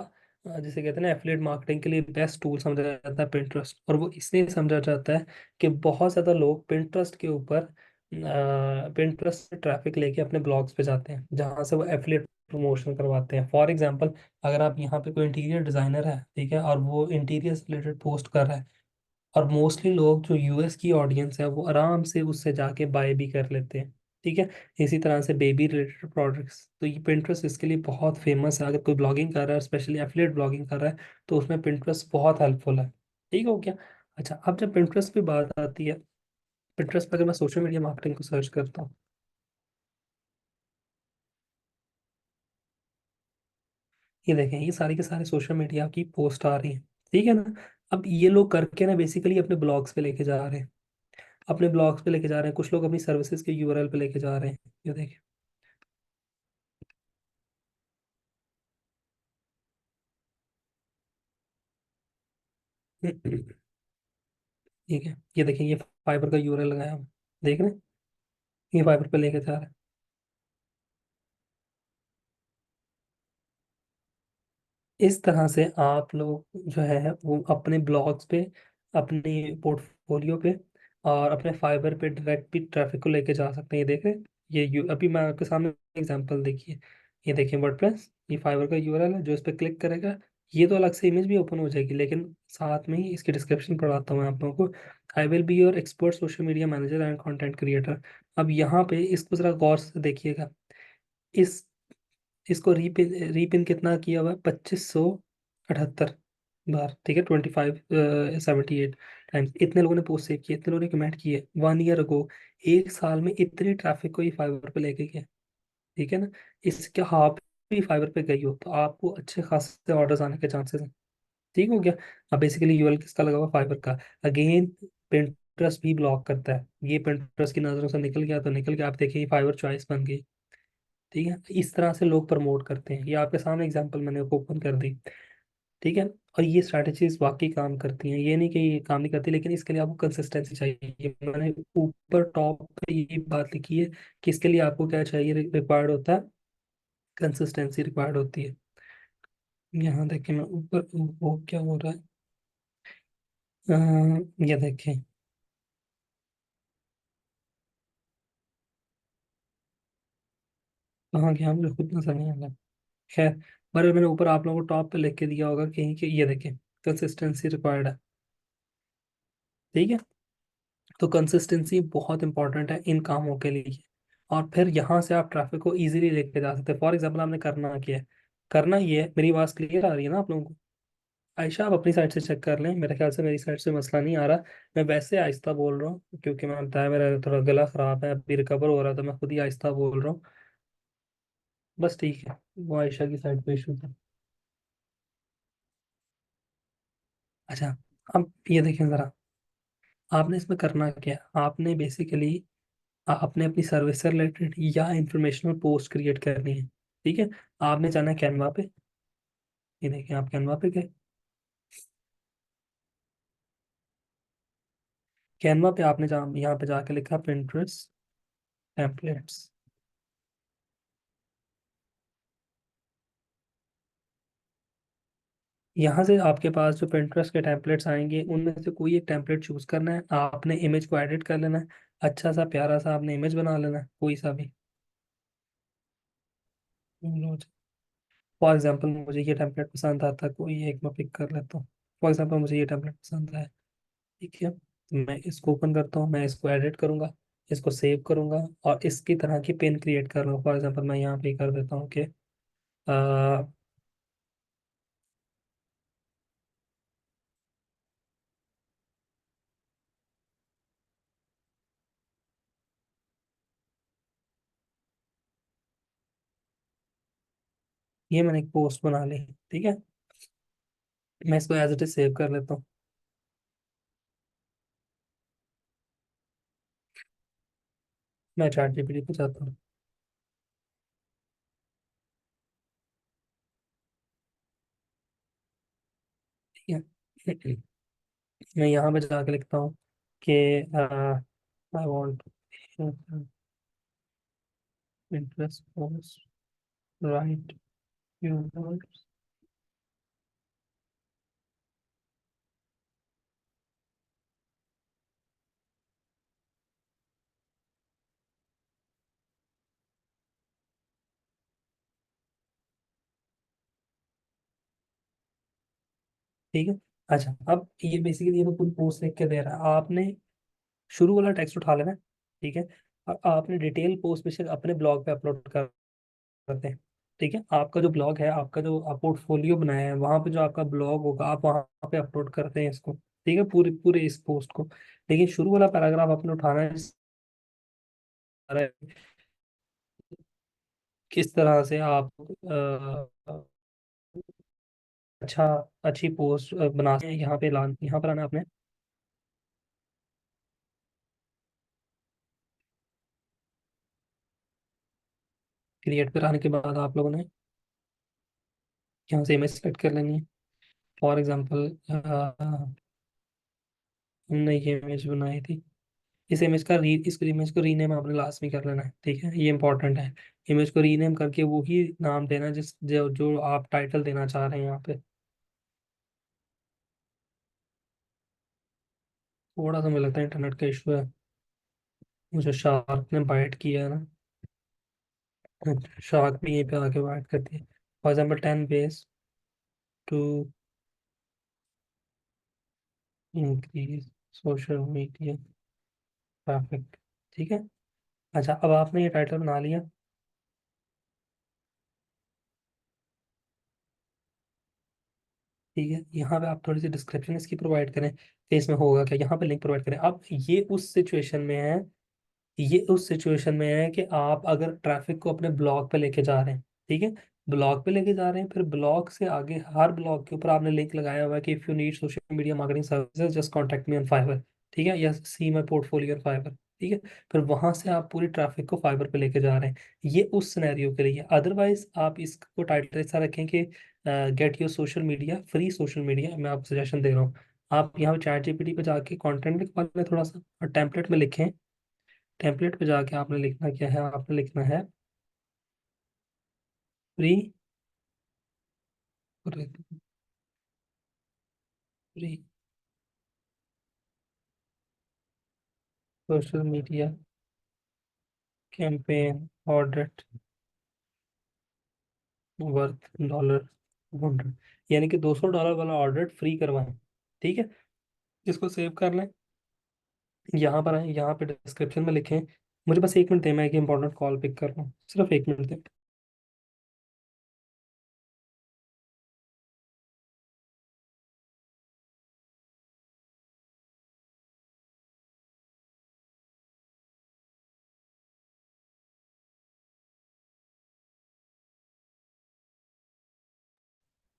Speaker 1: जिसे कहते हैं ना, एफिलिएट मार्केटिंग के लिए बेस्ट टूल समझा जाता है Pinterest। और वो इसलिए समझा जाता है कि बहुत ज़्यादा लोग Pinterest के ऊपर, Pinterest से ट्रैफिक लेके अपने ब्लॉग्स पे जाते हैं, जहाँ से वो एफिलिएट प्रमोशन करवाते हैं। फॉर एग्जांपल, अगर आप यहाँ पे कोई इंटीरियर डिज़ाइनर है, ठीक है, और वो इंटीरियर से रिलेटेड पोस्ट कर रहा है, और मोस्टली लोग जो यूएस की ऑडियंस है, वो आराम से उससे जाके बाय भी कर लेते हैं। ठीक है। इसी तरह से बेबी रिलेटेड प्रोडक्ट्स, तो ये Pinterest इसके लिए बहुत फेमस है। अगर कोई ब्लॉगिंग कर रहा है, स्पेशली एफिलिएट ब्लॉगिंग कर रहा है, तो उसमें Pinterest बहुत हेल्पफुल है। ठीक हो गया। अच्छा, अब जब Pinterest पे बात आती है, Pinterest पे अगर मैं सोशल मीडिया मार्केटिंग को सर्च करता हूँ, ये देखें, ये सारी के सारे सोशल मीडिया की पोस्ट आ रही हैं। ठीक है ना? अब ये लोग करके ना बेसिकली अपने ब्लॉग्स पे लेके जा रहे हैं, अपने ब्लॉग्स पे लेके जा रहे हैं। कुछ लोग अपनी सर्विसेज के यूआरएल पे लेके जा रहे हैं। ये देखें। ठीक है, ये देखिए, ये फाइबर का यूआरएल लगाया हम, देख रहे हैं? ये फाइबर पे लेके जा रहा है। इस तरह से आप लोग जो है वो अपने ब्लॉग्स पे, अपने पोर्टफोलियो पे, और अपने फाइबर पे डायरेक्ट भी ट्रैफिक को लेके जा सकते हैं। ये देख रहे हैं? अभी मैं आपके सामने एग्जांपल देखिए। ये देखिए वर्डप्रेस, ये फाइबर का यूआरएल है। जो इस पर क्लिक करेगा, ये तो अलग से इमेज भी ओपन हो जाएगी, लेकिन साथ में ही इसकी डिस्क्रिप्शन पढ़ाता हूँ मैं आप लोगों को। I will be your expert social media manager and content creator. अब यहाँ पे इसको जरा गौर से देखिएगा। इस इसको रीपिन रीपिन कितना किया हुआ है? 2578 बार। ठीक है, 2578 टाइम्स। इतने लोगों ने पोस्ट सेव किए, इतने लोगों ने कमेंट किए 1 ईयर अगो। एक साल में इतनी ट्रैफिक को ये फाइबर पे लेके गया। ठीक है ना? इसके आप भी फाइबर पे गई हो, तो आपको अच्छे खासे ऑर्डर्स आने के चांसेस हैं। ठीक हो गया। अब बेसिकली यूएल किसका लगा हुआ? फाइबर का। अगेन, Pinterest भी ब्लॉक करता है। ये Pinterest की नज़रों से निकल गया तो निकल गया। आप देखिए, फाइबर चॉइस बन गई। ठीक है, इस तरह से लोग प्रमोट करते हैं। ये आपके सामने एग्जांपल मैंने ओपन कर दी। ठीक है। और ये स्ट्रैटेजीज वाकई काम करती हैं, ये नहीं कि ये काम नहीं करती, लेकिन इसके लिए आपको कंसिस्टेंसी चाहिए। मैंने ऊपर टॉप पे ये बात लिखी है कि इसके लिए आपको क्या चाहिए, रिक्वायर्ड होता है, कंसिस्टेंसी रिक्वायर्ड होती है। यहाँ देखें, मैं ऊपर, वो क्या हो रहा है, ये देखें, कहाँ गया, मुझे खुद नजर नहीं आ रहा। खैर, पर मैंने ऊपर आप लोगों को टॉप पे लिख के दिया होगा कहीं कि ये देखें, कंसिस्टेंसी रिक्वायर्ड है। ठीक है। तो कंसिस्टेंसी बहुत इंपॉर्टेंट है इन कामों के लिए। और फिर यहाँ से आप ट्रैफिक को इजीली लेके जा सकते हैं। फॉर एग्जाम्पल, आपने करना क्या है? करना ये है, मेरी आवाज़ क्लियर आ रही है ना आप लोगों को? आयशा, आप अपनी साइड से चेक कर लें, मेरे ख्याल से मेरी साइड से मसला नहीं आ रहा। मैं वैसे आहिस्ता बोल रहा हूँ, क्योंकि मैं बताया मेरा थोड़ा गला खराब है, अभी रिकवर हो रहा है, तो मैं खुद ही आहिस्ता बोल रहा हूँ। बस ठीक है, वो आयशा की साइड पे इशू था। अच्छा, अब ये देखें ज़रा, आपने इसमें करना क्या है? आपने बेसिकली, आपने अपनी सर्विस से रिलेटेड या इंफॉर्मेशनल पोस्ट क्रिएट करनी है। ठीक है। आपने जाना है कैनवा पे। ये देखिए, आप कैनवा पे गए। कैनवा पे आपने यहाँ पे जाके लिखा Pinterest टेम्पलेट्स। यहाँ से आपके पास जो Pinterest के टेम्पलेट्स आएंगे, उनमें से कोई एक टेम्पलेट चूज करना है। आपने इमेज को एडिट कर लेना है। अच्छा सा प्यारा सा आपने इमेज बना लेना है, कोई सा भी। फॉर एग्जाम्पल, मुझे ये टेम्पलेट पसंद आता है, कोई एक मैं पिक कर लेता हूँ। फॉर एग्जाम्पल, मुझे ये टेम्पलेट पसंद है। ठीक है। मैं इसको ओपन करता हूँ, मैं इसको एडिट करूंगा, इसको सेव करूंगा, और इसकी तरह की पिन क्रिएट कर लूँगा। फॉर एग्जांपल, मैं यहाँ पे कर देता हूँ कि ये मैंने एक पोस्ट बना ली, ठीक है। मैं इसको एज इट इज सेव कर लेता हूँ। मैं चैट जीपीटी पे जाता हूँ। ठीक है। मैं यहाँ पे जाके लिखता हूँ कि I want interest post, right few words. ठीक है। अच्छा, अब ये बेसिकली ये तो पूरी पोस्ट लिख के दे रहा है आपने। शुरू वाला टेक्स्ट उठा लेना है, ठीक है। और आपने डिटेल पोस्ट पे से अपने ब्लॉग पे अपलोड करते हैं। ठीक है, आपका जो ब्लॉग है, आपका जो आप पोर्टफोलियो बनाया है, वहां पे जो आपका ब्लॉग होगा आप वहां पे अपलोड करते हैं इसको। ठीक है, पूरे पूरे इस पोस्ट को। लेकिन शुरू वाला पैराग्राफ आपने उठाना है किस तरह से आप अच्छा अच्छी पोस्ट बनाते हैं। यहाँ पर आना आपने। क्रिएट पर आने के बाद आप लोगों ने यहाँ से इमेज सेलेक्ट कर लेनी है। फॉर एग्जांपल हमने ये इमेज बनाई थी। इस इमेज को रीनेम आपने लास्ट में कर लेना है, ठीक है, ये इंपॉर्टेंट है। इमेज को रीनेम करके वो ही नाम देना जो आप टाइटल देना चाह रहे हैं यहाँ पे। थोड़ा सा मुझे लगता है इंटरनेट का इशू है। मुझे शार्क ने बाइट किया है ना। शार्क भी यहीं पे आके बाइट करती है। For example 10 ways to increase social media traffic. ठीक है। अच्छा, अब आपने ये टाइटल बना लिया। ठीक है, यहाँ पे आप थोड़ी सी डिस्क्रिप्शन इसकी प्रोवाइड करें कि इसमें होगा क्या। यहाँ पे लिंक प्रोवाइड करें। अब ये उस सिचुएशन में है, ये उस सिचुएशन में है कि आप अगर ट्रैफिक को अपने ब्लॉग पे लेके जा रहे हैं। ठीक है, ब्लॉग पे लेके जा रहे हैं, फिर ब्लॉग से आगे हर ब्लॉग के ऊपर आपने लिंक लगाया हुआ है कि if you need social media marketing services just contact me on Fiverr. ठीक है, या सी माई पोर्टफोलियो ऑन फाइवर। ठीक है, फिर वहां से आप पूरी ट्रैफिक को फाइबर पे लेके जा रहे हैं। ये उस सिनेरियो के लिए। अदरवाइज आप इसको टाइटल ऐसा रखें कि get your social media free social media. मैं आपको सजेशन दे रहा हूँ, आप यहाँ चैट जीपीटी पे जाके कंटेंट लिखवा लें थोड़ा सा और टेम्पलेट में लिखें। टेम्पलेट पे जाके आपने लिखना क्या है, आपने लिखना है free free social media campaign audit worth $100। यानी कि $200 वाला ऑर्डर फ्री करवाएं। ठीक है, इसको सेव कर लें। यहाँ पर आए, यहाँ पे डिस्क्रिप्शन में लिखें। मुझे बस 1 मिनट दें, मैं एक इंपॉर्टेंट कॉल पिक कर रहा हूँ, सिर्फ 1 मिनट दें।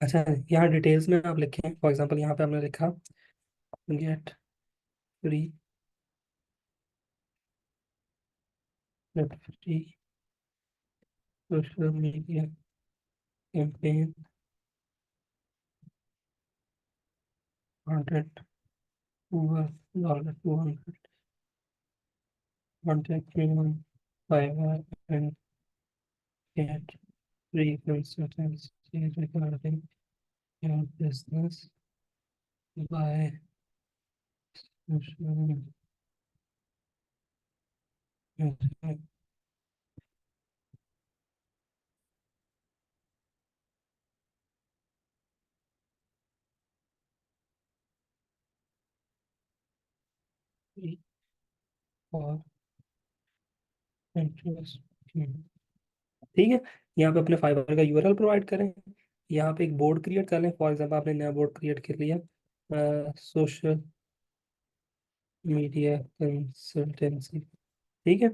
Speaker 1: अच्छा, यहाँ डिटेल्स में आप लिखें। फॉर एग्जांपल यहाँ पे हमने लिखा get free free social media campaign $100 contact me on Fiverr and get free consultancy regarding your business by social media for interest। ठीक है, यहाँ पे अपने फाइवर का यूआरएल प्रोवाइड करें। यहाँ पे एक बोर्ड क्रिएट कर लें। फॉर एग्जाम्पल आपने नया बोर्ड क्रिएट कर लिया, सोशल मीडिया कंसल्टेंसी। ठीक है,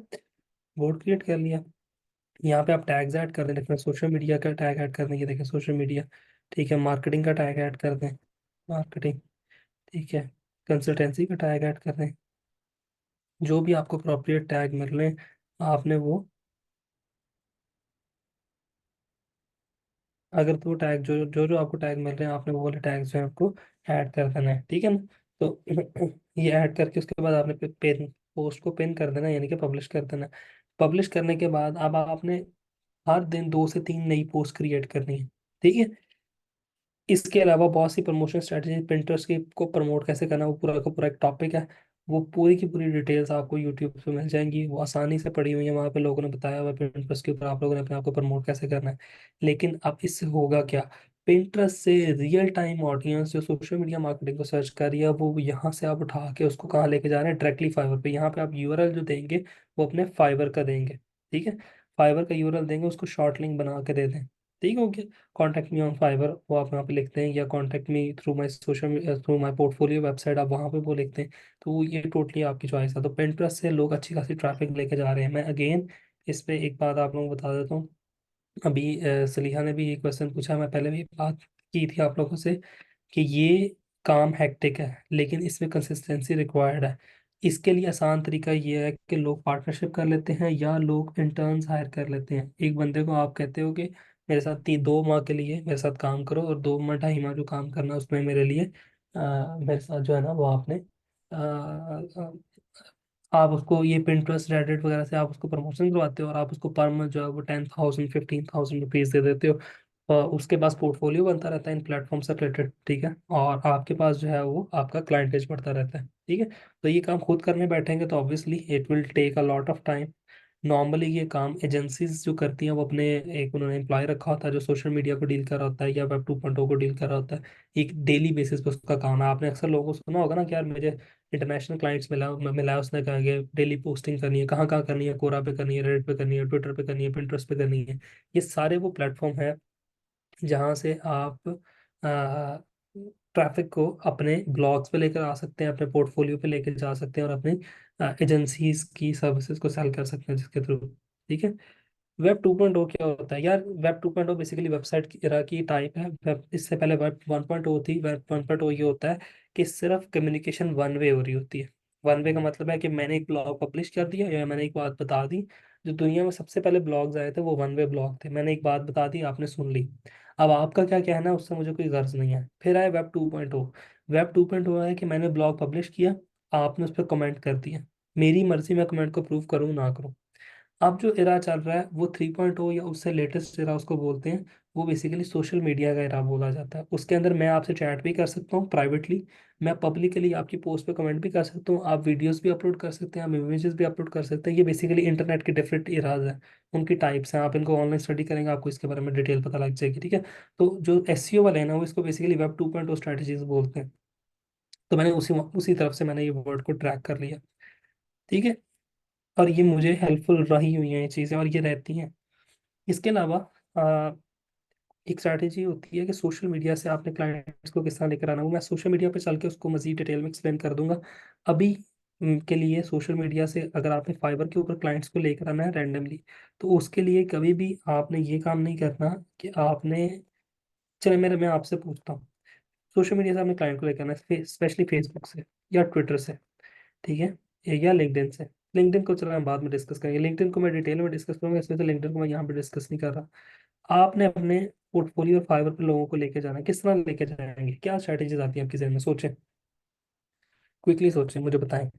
Speaker 1: बोर्ड क्रिएट कर लिया। यहाँ पे आप टैग्स ऐड कर दें, देखिए सोशल मीडिया का टैग ऐड करने की, देखिए सोशल मीडिया, ठीक है, मार्केटिंग का टैग ऐड कर दें, मार्केटिंग, ठीक है, कंसल्टेंसी का टैग ऐड कर दें, जो भी आपको अप्रोप्रिएट टैग मिल रहे हैं आपने वो, अगर तो टैग जो जो जो आपको टैग मिल रहे हैं आपने वो वाले टैग जो है आपको ऐड कर देना है, ठीक है ना। तो ये ऐड करके उसके बाद आपने पेन पोस्ट को पिन कर देना, यानी कि पब्लिश कर देना। पब्लिश करने के बाद अब आपने हर दिन 2 से 3 नई पोस्ट क्रिएट करनी है, ठीक है। इसके अलावा बहुत सी प्रमोशन स्ट्रेटजी, प्रिंटर्स की को प्रमोट कैसे करना, वो पूरा का पूरा एक टॉपिक है। वो पूरी की पूरी डिटेल्स आपको यूट्यूब पे मिल जाएंगी, वो आसानी से पड़ी हुई है, वहाँ पे लोगों ने बताया हुआ है प्रिंटर्स के ऊपर आप लोगों ने अपने आप को प्रमोट कैसे करना है। लेकिन अब इससे होगा क्या, Pinterest से रियल टाइम ऑडियंस जो सोशल मीडिया मार्केटिंग को सर्च कर रही है, वो यहाँ से आप उठा के उसको कहाँ लेके जा रहे हैं, डायरेक्टली फाइवर पे। यहाँ पे आप यूआरएल जो देंगे वो अपने फाइवर का देंगे, ठीक है। फाइवर का यूआरएल देंगे, उसको शॉर्ट लिंक बना के दे दें, ठीक हो गया। कॉन्टैक्ट मी ऑन फाइवर वो आप वहाँ पे लिखते हैं, या contact me through my social through my portfolio website, आप वहाँ पे वो लिखते हैं। तो ये टोटली आपकी चॉइस है। तो Pinterest से लोग अच्छी खासी ट्रैफिक लेके जा रहे हैं। मैं अगेन इस पे एक बात आप लोगों को बता देता हूँ। अभी सलीहा ने भी एक क्वेश्चन पूछा, मैं पहले भी बात की थी आप लोगों से कि ये काम हेक्टिक है लेकिन इसमें कंसिस्टेंसी रिक्वायर्ड है। इसके लिए आसान तरीका ये है कि लोग पार्टनरशिप कर लेते हैं या लोग इंटर्न्स हायर कर लेते हैं। एक बंदे को आप कहते हो कि मेरे साथ 2 माह के लिए मेरे साथ काम करो, और 2 माह 2.5 माह जो काम करना है उसमें मेरे लिए मेरे साथ जो है ना वो आपने आप उसको ये Pinterest रेडिट वगैरह से आप उसको प्रमोशन करवाते हो, और आप उसको पर मंथ जो है वो 10,000 15,000 रुपीज दे देते हो। और उसके पास पोर्टफोलियो बनता रहता है इन प्लेटफॉर्म से रिलेटेड, ठीक है, और आपके पास जो है वो आपका क्लाइंटेज बढ़ता रहता है, ठीक है। तो ये काम खुद करने बैठेंगे तो obviously it will take a lot of time. Normally ये काम एजेंसीज जो करती हैं वो अपने एक उन्होंने एम्प्लॉय रखा होता है जो सोशल मीडिया को डील कर रहा होता है या वेब 2.0 को डील कर रहा होता है। एक डेली बेसिस पे उसका काम है। आपने अक्सर लोगों को सुना होगा ना कि यार मुझे इंटरनेशनल क्लाइंट्स मिला है, उसने कहा कि डेली पोस्टिंग करनी है, कहाँ कहाँ करनी है, कोरा पे करनी है, रेडिट पे करनी है, ट्विटर पे करनी है, Pinterest पे करनी है। ये सारे वो प्लेटफॉर्म है जहाँ से आप ट्रैफिक को अपने ब्लॉग्स पे लेकर आ सकते हैं, अपने पोर्टफोलियो पे लेकर जा सकते हैं, और अपनी एजेंसीज की सर्विसेज को सेल कर सकते हैं जिसके थ्रू, ठीक है। वेब 2.0 क्या होता है यार, वेब 2.0 बेसिकली वेबसाइट की तरह की टाइप है। वेब इससे पहले वेब 1.0 थी। वेब 1.0 ये होता है कि सिर्फ कम्युनिकेशन वन वे हो रही होती है। वन वे का मतलब है कि मैंने एक ब्लॉग पब्लिश कर दिया या मैंने एक बात बता दी। जो दुनिया में सबसे पहले ब्लॉग्स आए थे वो वन वे ब्लॉग थे, मैंने एक बात बता दी आपने सुन ली। अब आपका क्या कहना है उससे मुझे कोई गर्ज नहीं है। फिर आए वेब 2.0। वेब 2.0 है कि मैंने ब्लॉग पब्लिश किया, आपने उस पर कमेंट कर दिया, मेरी मर्जी मैं कमेंट को प्रूव करूँ ना करूँ। अब जो इरा चल रहा है वो 3.0 या उससे लेटेस्ट इरा उसको बोलते हैं। वो बेसिकली सोशल मीडिया का इरा बोला जाता है। उसके अंदर मैं आपसे चैट भी कर सकता हूँ प्राइवेटली, मैं पब्लिकली आपकी पोस्ट पे कमेंट भी कर सकता हूँ, आप वीडियोस भी अपलोड कर सकते हैं, आप इमेजेस भी अपलोड कर सकते हैं। ये बेसिकली इंटरनेट के डिफरेंट इराज हैं, उनकी टाइप्स हैं। आप इनको ऑनलाइन स्टडी करेंगे आपको इसके बारे में डिटेल पता लग जाएगी, ठीक है। तो जो एसईओ वाले हैं ना वो इसको बेसिकली वेब 2.0 स्ट्रेटजीज बोलते हैं। तो मैंने उसी उसी तरफ से मैंने ये वर्ड को ट्रैक कर लिया, ठीक है। और ये मुझे हेल्पफुल रही हुई हैं ये चीज़ें, और ये रहती हैं। इसके अलावा आ, एक स्ट्रैटेजी होती है कि सोशल मीडिया से आपने क्लाइंट्स को किस तरह लेकर आना। वो मैं सोशल मीडिया पे चल के उसको मजीद डिटेल में एक्सप्लेन कर दूंगा। अभी के लिए सोशल मीडिया से अगर आपने फाइबर के ऊपर क्लाइंट्स को लेकर आना है रैंडमली, तो उसके लिए कभी भी आपने ये काम नहीं करना कि आपने, चले मेरे मैं आपसे पूछता हूँ, सोशल मीडिया से आपने क्लाइंट को लेकर आना है स्पेशली फेसबुक से या ट्विटर से, ठीक है, या लिंक्डइन से। लिंक्डइन को चलो हम बाद में डिस्कस करेंगे, लिंक्डइन को मैं डिटेल में डिस्कस करूंगा, इसमें से लिंक्डइन को मैं यहाँ पे डिस्कस नहीं कर रहा। आपने अपने पोर्टफोलियो और फाइवर पे लोगों को लेके जाना है, किस तरह लेके जाएंगे, क्या स्ट्रैटेजीज आती हैं आपके जहन में, सोचें, क्विकली सोचें, मुझे बताएं।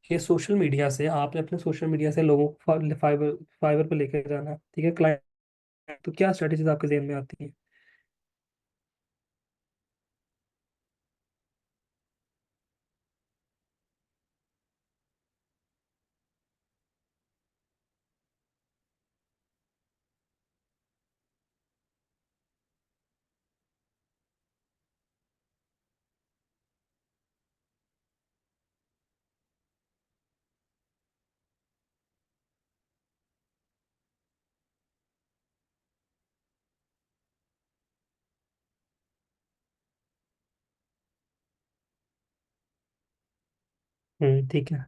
Speaker 1: ये सोशल मीडिया से आपने अपने सोशल मीडिया से लोगों को फाइवर फाइवर पे लेके जाना है, ठीक है, क्लाइंट। तो क्या स्ट्रैटेजीज आपके जहन में आती हैं। ठीक है,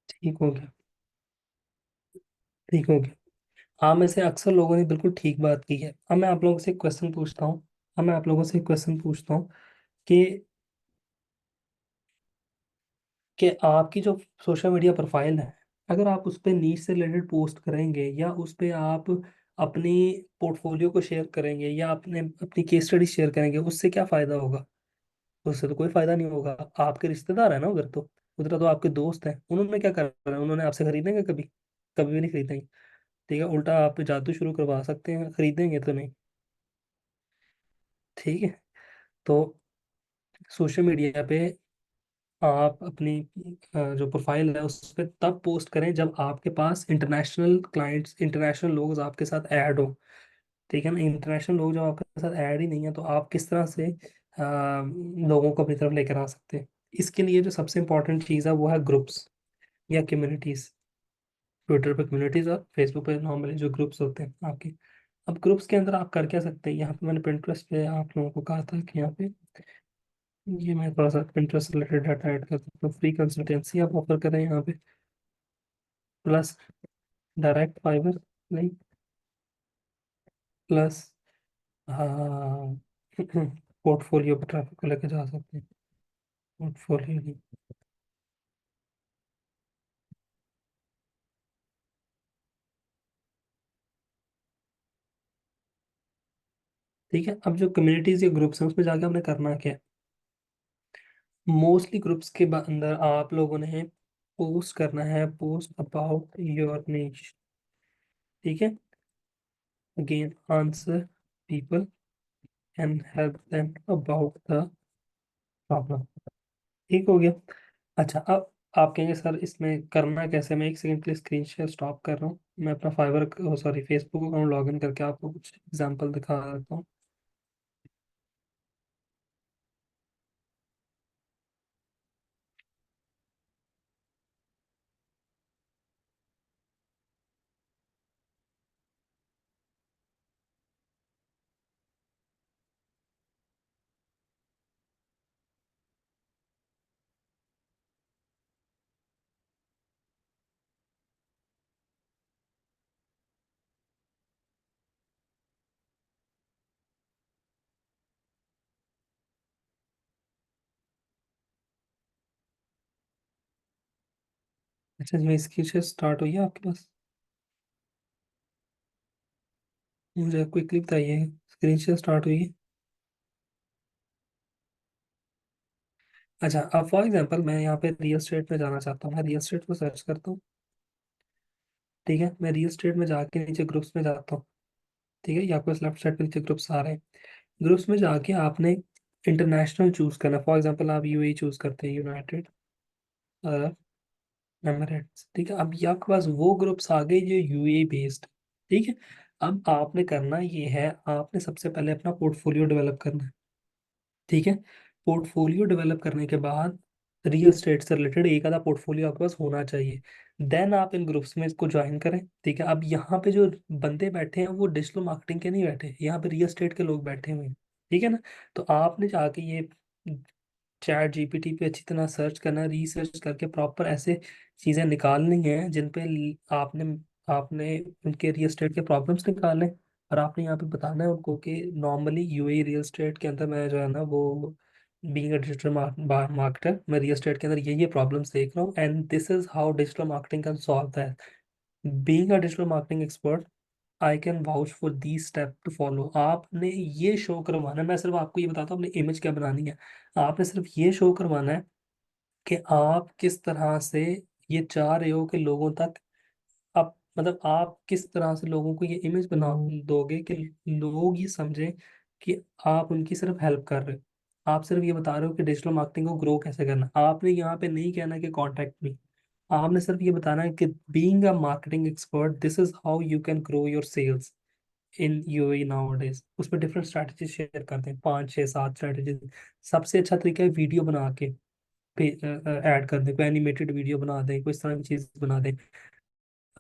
Speaker 1: ठीक हो गया। ठीक हो गया। हाँ में से अक्सर लोगों ने बिल्कुल ठीक बात की है। अब मैं आप लोगों से एक क्वेश्चन पूछता हूँ। अब मैं आप लोगों से एक क्वेश्चन पूछता हूँ कि आपकी जो सोशल मीडिया प्रोफाइल है, अगर आप उस पर नीच से रिलेटेड पोस्ट करेंगे या उस पर आप अपनी पोर्टफोलियो को शेयर करेंगे या अपने अपनी केस स्टडी शेयर करेंगे, उससे क्या फ़ायदा होगा? उससे तो कोई फ़ायदा नहीं होगा। आपके रिश्तेदार है ना उधर, तो उधर तो आपके दोस्त हैं, उन्होंने क्या करना है? उन्होंने आपसे खरीदेंगे कभी? कभी भी नहीं खरीदेंगे। ठीक है, उल्टा आप पे जादू शुरू करवा सकते हैं, खरीदेंगे तो नहीं। ठीक है। तो सोशल मीडिया पे आप अपनी जो प्रोफाइल है उस पर तब पोस्ट करें जब आपके पास इंटरनेशनल क्लाइंट्स, इंटरनेशनल लोग आपके साथ ऐड हो। ठीक है ना? इंटरनेशनल लोग जब आपके साथ ऐड ही नहीं है तो आप किस तरह से लोगों को अपनी तरफ लेकर आ सकते हैं? इसके लिए जो सबसे इंपॉर्टेंट चीज़ है वो है ग्रुप्स या कम्युनिटीज़। ट्विटर पे कम्युनिटीज़ और फेसबुक पे नॉर्मली जो ग्रुप्स होते हैं आपके। अब ग्रुप्स के अंदर आप कर क्या सकते हैं? यहाँ पे मैंने Pinterest पे आप लोगों को कहा था कि यहाँ पे ये मैं थोड़ा सा Pinterest रिलेटेड डाटा ऐड कर सकता हूँ। फ्री कंसल्टेंसी आप ऑफर करें यहाँ पे, plus direct fibre link, plus हाँ पोर्टफोलियो पर ट्रैफिक को लेकर जा सकते हैं। Portfolio link. ठीक है। अब जो कम्युनिटीज या ग्रुप्स हैं उसमें जाके आपने करना क्या है? मोस्टली ग्रुप्स के अंदर आप लोगों ने पोस्ट करना है, पोस्ट अबाउट योर निश। ठीक है। Again answer people and help them about the problem. ठीक हो गया। अच्छा, अब आप कहेंगे सर इसमें करना कैसे? मैं एक सेकंड के लिए स्क्रीन शेयर स्टॉप कर रहा हूँ। मैं अपना Fiverr, sorry, Facebook account log in करके आपको कुछ एग्जांपल दिखा देता हूँ। अच्छा जी, स्क्रीन शेयर स्टार्ट हुई है आपके पास? मुझे क्विकली बताइए, स्क्रीन शेयर स्टार्ट हुई है? अच्छा, अब फॉर एग्जांपल मैं यहाँ पे रियल स्टेट में जाना चाहता हूँ। मैं रियल स्टेट को सर्च करता हूँ। ठीक है, मैं रियल स्टेट में जाके नीचे ग्रुप्स में जाता हूँ। ठीक है, या आपको लेफ्ट साइड पे नीचे ग्रुप्स आ रहे हैं। ग्रुप्स में जाके आपने इंटरनेशनल चूज करना। फॉर एग्जांपल आप यूएई चूज करते हैं, यूनाइटेड अरब एमिरेट्स। ठीक है, अब ये आपके पास वो ग्रुप्स आ गए जो यूएई बेस्ड। ठीक है। अब आपने करना ये है, आपने सबसे पहले अपना पोर्टफोलियो डेवलप करना है। ठीक है। पोर्टफोलियो डेवलप करने के बाद रियल एस्टेट से रिलेटेड एक आधा पोर्टफोलियो आपके पास होना चाहिए। देन आप इन ग्रुप्स में इसको ज्वाइन करें। ठीक है। अब यहाँ पे जो बंदे बैठे हैं वो डिजिटल मार्केटिंग के नहीं बैठे, यहाँ पे रियल एस्टेट के लोग बैठे हुए हैं। ठीक है ना? तो आपने जाके ये चैट जीपीटी पे अच्छी तरह सर्च करना, रिसर्च करके प्रॉपर ऐसे चीज़ें निकालनी हैं जिन पे आपने आपने उनके रियल एस्टेट के प्रॉब्लम्स निकालने। और आपने यहाँ पे बताना है उनको कि नॉर्मली यूएई रियल एस्टेट के अंदर मैं जो है ना वो बीइंग अ डिजिटल मार्केटर, मैं रियल एस्टेट के अंदर ये प्रॉब्लम्स देख रहा हूँ and this is how digital marketing can solve that. Being a digital marketing expert, I can vouch for the step to follow. आपने ये शो करवाना है, मैं सिर्फ आपको ये बताता हूँ अपनी इमेज क्या बनानी है। आपने सिर्फ ये शो करवाना है कि आप किस तरह से ये चाह रहे हो कि लोगों तक, आप मतलब आप किस तरह से लोगों को ये इमेज बना दोगे कि लोग ये समझें कि आप उनकी सिर्फ हेल्प कर रहे हो। आप सिर्फ ये बता रहे हो कि डिजिटल मार्केटिंग को ग्रो कैसे करना। आपने यहाँ पे नहीं कहना कि कॉन्टैक्ट मी। आपने सिर्फ ये बताना है कि being a marketing expert, this is how you can grow your sales in UAE nowadays. उसमें डिफरेंट स्ट्रैटेजी शेयर करते हैं, 5 6 7 स्ट्रैटेजी। सबसे अच्छा तरीका है वीडियो बना के ऐड कर दें, कोई एनिमेटेड वीडियो बना दें, कोई इस तरह की चीज़ बना दें।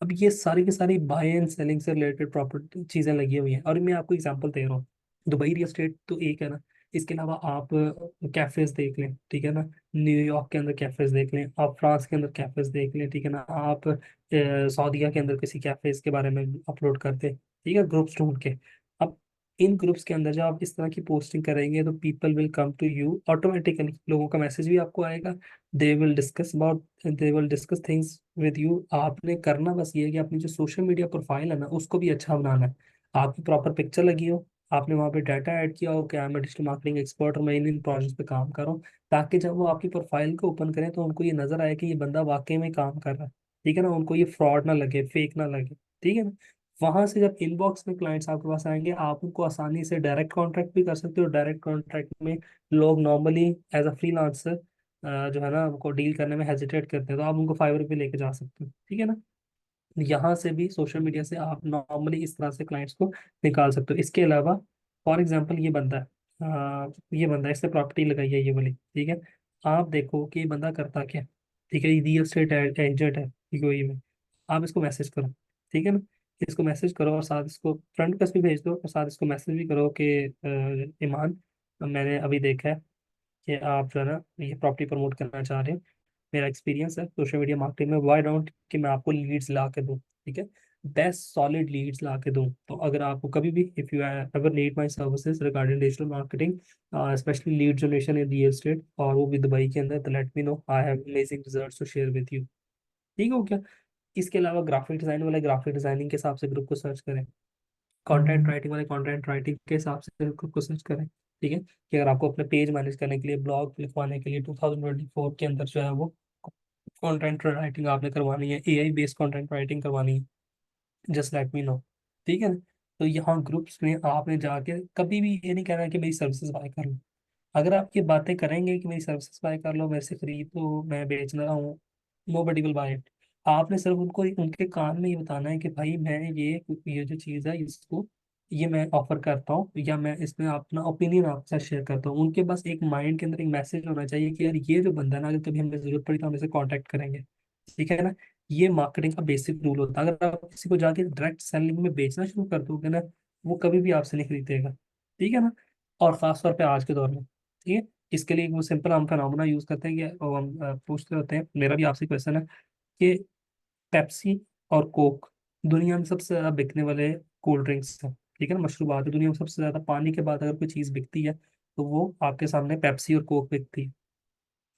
Speaker 1: अब ये सारी की सारी बाय एंड सेलिंग से रिलेटेड प्रॉपर्टी चीज़ें लगी हुई हैं और मैं आपको एग्जांपल दे रहा हूँ। दुबई रियल एस्टेट तो एक है ना, इसके अलावा आप कैफेज देख लें, ठीक है ना। न्यूयॉर्क के अंदर कैफेज देख लें, आप फ्रांस के अंदर कैफेज देख लें, ठीक है ना। आप सऊदीया के अंदर किसी कैफेज के बारे में अपलोड कर दें, ठीक है, ग्रुप्स ढूंढ के। अब इन ग्रुप्स के अंदर जब आप इस तरह की पोस्टिंग करेंगे तो people will come to you automatically, लोगों का मैसेज भी आपको आएगा। They will discuss things with you. आपने करना बस ये है कि अपनी जो सोशल मीडिया प्रोफाइल है ना उसको भी अच्छा बनाना है। आपकी प्रॉपर पिक्चर लगी हो, आपने वहाँ पे डाटा ऐड किया हो कि I am digital marketing expert और मैं इन प्रोजेक्ट्स पे काम कर रहा हूँ, ताकि जब वो आपकी प्रोफाइल को ओपन करें तो उनको ये नजर आए कि ये बंदा वाकई में काम कर रहा है, ठीक है ना। उनको ये फ्रॉड ना लगे, फेक ना लगे, ठीक है ना। वहां से जब इनबॉक्स में क्लाइंट्स आपके पास आएंगे, आप उनको आसानी से डायरेक्ट कॉन्ट्रैक्ट भी कर सकते हो। डायरेक्ट कॉन्ट्रैक्ट में लोग नॉर्मली एज अ फ्रीलांसर जो है ना उनको डील करने में हेजिटेट करते हैं, तो आप उनको फाइवर पे लेके जा सकते हो, ठीक है ना। यहाँ से भी सोशल मीडिया से आप नॉर्मली इस तरह से क्लाइंट्स को निकाल सकते हो। इसके अलावा फॉर एग्जांपल ये बंदा है, इसने प्रॉपर्टी लगाई है ये वाली, ठीक है। आप देखो कि ये बंदा करता क्या है, ठीक है, रियल एस्टेट एजेंट है यूएई में। आप इसको मैसेज करो, ठीक है ना। इसको मैसेज करो और साथ इसको फ्रंट रिक्वेस्ट भी भेज दो, और साथ इसको मैसेज भी करो कि ईमान, मैंने अभी देखा है कि आप जो है ना ये प्रॉपर्टी प्रमोट करना चाह रहे हैं। मेरा एक्सपीरियंस है सोशल मीडिया मार्केटिंग में, वाई डोंट कि मैं आपको लीड्स ला के दूँ, ठीक है, बेस्ट सॉलिड लीड्स ला के दूँ। तो अगर आपको कभी भी if you ever need my services regarding digital marketing, specially lead generation in real estate और वो भी दुबई के अंदर, तो let me know, I have amazing results to share with you. ठीक हो क्या। इसके अलावा ग्राफिक डिजाइन वाले ग्राफिक डिजाइनिंग के हिसाब से ग्रुप को सर्च करें, कंटेंट राइटिंग वाले कंटेंट राइटिंग के हिसाब से ग्रुप को सर्च करें, ठीक है। कि अगर आपको अपने पेज मैनेज करने के लिए, ब्लॉग लिखवाने के लिए 2024 के अंदर जो है वो कंटेंट राइटिंग आपने करवानी है, एआई बेस्ड कंटेंट राइटिंग करवानी है, जस्ट लेट मी नो, ठीक है ना। तो यहाँ ग्रुप्स में आपने जाके कभी भी ये नहीं कहना कि मेरी सर्विसेज बाय कर लो। अगर आप ये बातें करेंगे कि मेरी सर्विसेज बाय कर लो, मेरे से खरीद लो, मैं बेच रहा हूँ, nobody will buy it. आपने सिर्फ उनको उनके कान में ये बताना है कि भाई मैं ये जो चीज़ है इसको, ये मैं ऑफर करता हूँ, या मैं इसमें अपना ओपिनियन आपके साथ शेयर करता हूँ। उनके बस एक माइंड के अंदर एक मैसेज होना चाहिए कि यार ये जो बंदा है ना, अगर कभी हमें जरूरत पड़ी तो हम इसे कॉन्टैक्ट करेंगे, ठीक है ना। ये मार्केटिंग का बेसिक रूल होता है। अगर आप किसी को जाके डायरेक्ट सेलिंग में बेचना शुरू कर दोगे ना, वो कभी भी आपसे नहीं खरीदेगा, ठीक है ना। और खास तौर पे आज के दौर में, ठीक है। इसके लिए एक वो सिंपल हम फिनोमेना यूज करते हैं कि हम पूछते होते हैं, मेरा भी आपसे क्वेश्चन है कि पेप्सी और कोक दुनिया में सबसे ज्यादा बिकने वाले कोल्ड ड्रिंक्स हैं, ठीक है ना, मशरूबात है। दुनिया में सबसे ज्यादा पानी के बाद अगर कोई चीज बिकती है तो वो आपके सामने पेप्सी और कोक बिकती है,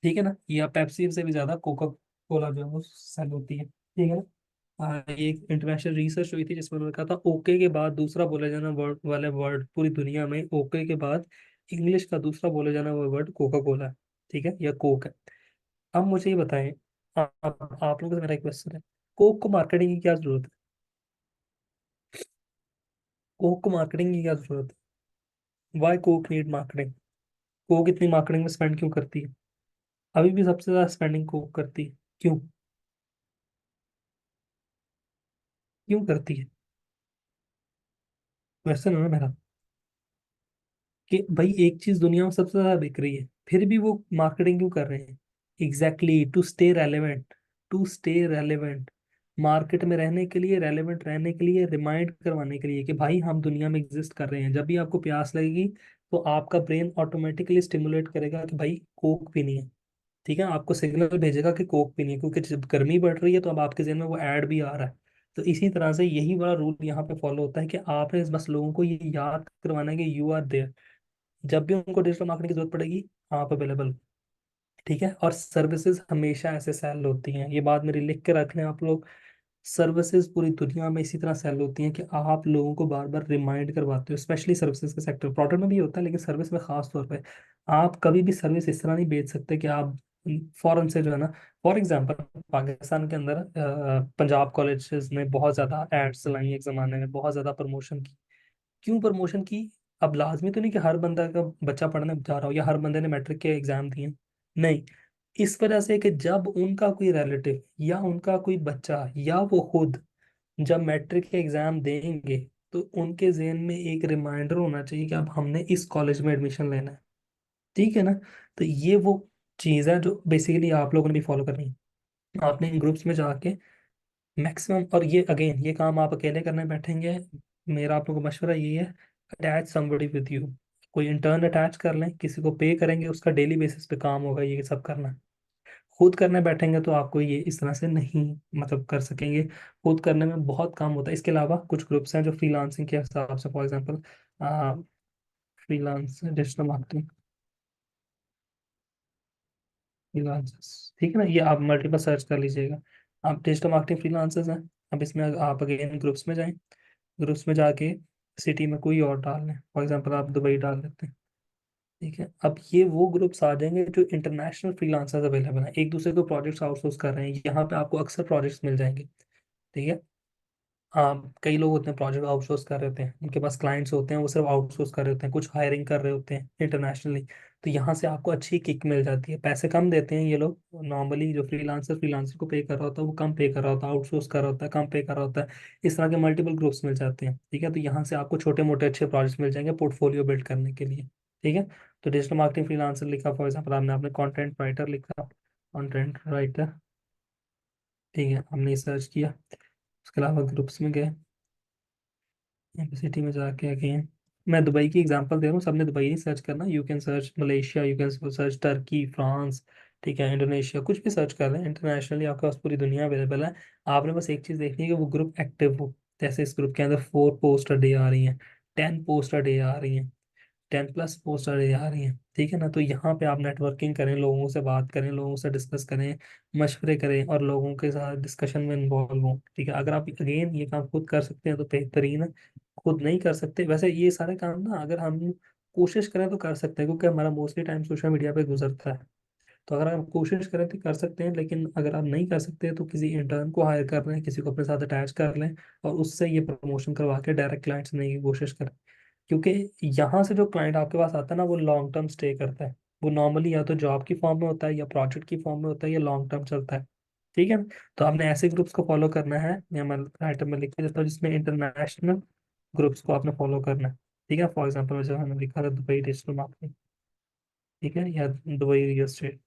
Speaker 1: ठीक है ना। या पेप्सी से भी ज्यादा कोका कोला जो है वो सेल होती है, ठीक है ना। ये एक इंटरनेशनल रिसर्च हुई थी जिसमें उन्होंने कहा था ओके के बाद दूसरा बोला जाना वर्ड वाले वर्ड पूरी दुनिया में, ओके के बाद इंग्लिश का दूसरा बोला जाना वो वर्ड कोका कोला है, ठीक है, या कोक है। अब मुझे ये बताएं, आप लोगों से मेरा एक क्वेश्चन है, कोक को मार्केटिंग की क्या जरूरत है। कोक को मार्केटिंग की क्या जरूरत है, why Coke need marketing. Coke इतनी मार्केटिंग में स्पेंड क्यों करती है, अभी भी सबसे ज्यादा स्पेंडिंग कोक करती है, क्यों, क्यों करती है। क्वेश्चन है ना मेरा, कि भाई एक चीज दुनिया में सबसे ज्यादा बिक रही है फिर भी वो मार्केटिंग क्यों कर रहे हैं। Exactly to stay relevant, to stay relevant, market में रहने के लिए, रेलेवेंट रहने के लिए, रिमाइंड करवाने के लिए कि भाई हम दुनिया में एग्जिस्ट कर रहे हैं। जब भी आपको प्यास लगेगी तो आपका ब्रेन ऑटोमेटिकली स्टिमुलेट करेगा कि भाई कोक पीनी है, ठीक है, आपको सिग्नल भेजेगा कि कोक पीनी है, क्योंकि जब गर्मी बढ़ रही है तो अब आपके जहन में वो ऐड भी आ रहा है। तो इसी तरह से यही वाला रूल यहाँ पे फॉलो होता है कि आपने बस लोगों को ये याद करवाना है कि यू आर देयर, जब भी उनको डिजिटल मार्केटिंग की जरूरत पड़ेगी आप अवेलेबल, ठीक है। और सर्विसेज हमेशा ऐसे सेल होती हैं, ये बात मेरी लिख के रख लें आप लोग। सर्विसेज पूरी दुनिया में इसी तरह सेल होती हैं कि आप लोगों को बार बार रिमाइंड करवाते हो, स्पेशली सर्विसेज के सेक्टर, प्रोडक्ट में भी होता है लेकिन सर्विस में खास तौर पे। आप कभी भी सर्विस इस तरह नहीं बेच सकते कि आप फॉरेन से जो है ना, फॉर एग्जांपल पाकिस्तान के अंदर पंजाब कॉलेजेस ने बहुत ज़्यादा एड्स चलाई एक ज़माने में, बहुत ज़्यादा प्रमोशन की। क्यों प्रमोशन की, अब लाजमी तो नहीं कि हर बंदा का बच्चा पढ़ने जा रहा हो या हर बंदे ने मैट्रिक के एग्जाम दिए, नहीं। इस वजह से कि जब उनका कोई रिलेटिव या उनका कोई बच्चा या वो खुद जब मैट्रिक के एग्जाम देंगे तो उनके जहन में एक रिमाइंडर होना चाहिए कि अब हमने इस कॉलेज में एडमिशन लेना है, ठीक है ना। तो ये वो चीज़ है जो बेसिकली आप लोगों ने भी फॉलो करनी है। आपने इन ग्रुप्स में जाके मैक्सिमम, और ये अगेन ये काम आप अकेले करने बैठेंगे, मेरा आप लोगों को मशवरा यही है, अटैच समबडी विद यू। कोई इंटर्न अटैच कर लें, किसी को पे करेंगे, उसका डेली बेसिस पे काम होगा ये सब करना। खुद करने बैठेंगे तो आपको ये इस तरह से नहीं मतलब कर सकेंगे। खुद करने में बहुत काम होता है। इसके अलावा कुछ ग्रुप्स हैं जो फ्रीलांसिंग के हिसाब से, for example freelance digital marketing freelancers, ठीक है ना, ये आप मल्टीपल सर्च कर लीजिएगा। आप डिजिटल मार्केटिंग फ्रीलांसर्स हैं। अब इसमें आप अगेन ग्रुप्स में जाएं। ग्रुप्स में जाके सिटी में कोई और डाल लें, फॉर एग्जांपल आप दुबई डाल लेते हैं। ठीक है, अब ये वो ग्रुप्स आ जाएंगे जो इंटरनेशनल फ्रीलांसर्स अवेलेबल हैं, एक दूसरे को प्रोजेक्ट्स आउटसोर्स कर रहे हैं, यहाँ पे आपको अक्सर प्रोजेक्ट्स मिल जाएंगे। ठीक है। हाँ, कई लोग होते हैं प्रोजेक्ट आउटसोर्स कर रहे होते हैं, उनके पास क्लाइंट्स होते हैं, वो सिर्फ आउटसोर्स कर रहे होते हैं, कुछ हायरिंग कर रहे होते हैं इंटरनेशनली। तो यहाँ से आपको अच्छी किक मिल जाती है। पैसे कम देते हैं ये लोग नॉर्मली, जो फ्रीलांसर को पे कर रहा होता है वो कम पे कर रहा होता है, आउटसोर्स कर रहा होता है कम पे कर रहा होता है। इस तरह के मल्टीपल ग्रुप्स मिल जाते हैं। ठीक है, तो यहाँ से आपको छोटे मोटे अच्छे प्रोजेक्ट्स मिल जाएंगे पोर्टफोलियो बिल्ड करने के लिए। ठीक है, तो डिजिटल मार्केटिंग फ्रीलांसर लिखा, फॉर एग्जाम्पल आपने आपने कॉन्टेंट राइटर लिखा, कॉन्टेंट राइटर। ठीक है, हमने सर्च किया। उसके अलावा ग्रुप्स में गए, सिटी में जाके अगेन मैं दुबई की एग्जांपल दे रहा हूँ, सबने दुबई ही सर्च करना। You can search Malaysia, you can search Turkey, France, ठीक है, इंडोनेशिया, कुछ भी सर्च कर लें, इंटरनेशनली आपके पास पूरी दुनिया अवेलेबल है। आपने बस एक चीज़ देखनी है कि वो ग्रुप एक्टिव हो। जैसे इस ग्रुप के अंदर 4 पोस्ट अ डे आ रही हैं, 10 पोस्ट अ डे आ रही हैं, 10+ पोस्ट आ रही हैं। ठीक है ना, तो यहाँ पे आप नेटवर्किंग करें, लोगों से बात करें, लोगों से डिस्कस करें, मशवरे करें और लोगों के साथ डिस्कशन में इन्वॉल्व हों। ठीक है, अगर आप अगेन ये काम खुद कर सकते हैं तो बेहतरीन है। खुद नहीं कर सकते, वैसे ये सारे काम ना अगर हम कोशिश करें तो कर सकते हैं, क्योंकि हमारा मोस्टली टाइम सोशल मीडिया पे गुजरता है। तो अगर आप कोशिश करें तो कर सकते हैं, लेकिन अगर आप नहीं कर सकते तो किसी इंटर्न को हायर कर लें, किसी को अपने साथ अटैच कर लें और उससे ये प्रमोशन करवा के डायरेक्ट क्लाइंट्स लेने की कोशिश करें। क्योंकि यहाँ से जो क्लाइंट आपके पास आता है ना, वो लॉन्ग टर्म स्टे करता है। वो नॉर्मली या तो जॉब की फॉर्म में होता है, या प्रोजेक्ट की फॉर्म में होता है, या लॉन्ग टर्म चलता है। ठीक है, तो आपने ऐसे ग्रुप्स को फॉलो करना है, या मैं आइटम में लिख के देता हूँ जिसमें इंटरनेशनल ग्रुप्स को आपने फॉलो करना है। ठीक है, फॉर एग्जाम्पल जो हमने लिखा था दुबई डिजिटल मार्केटिंग, ठीक है, या दुबई रियल एस्टेट।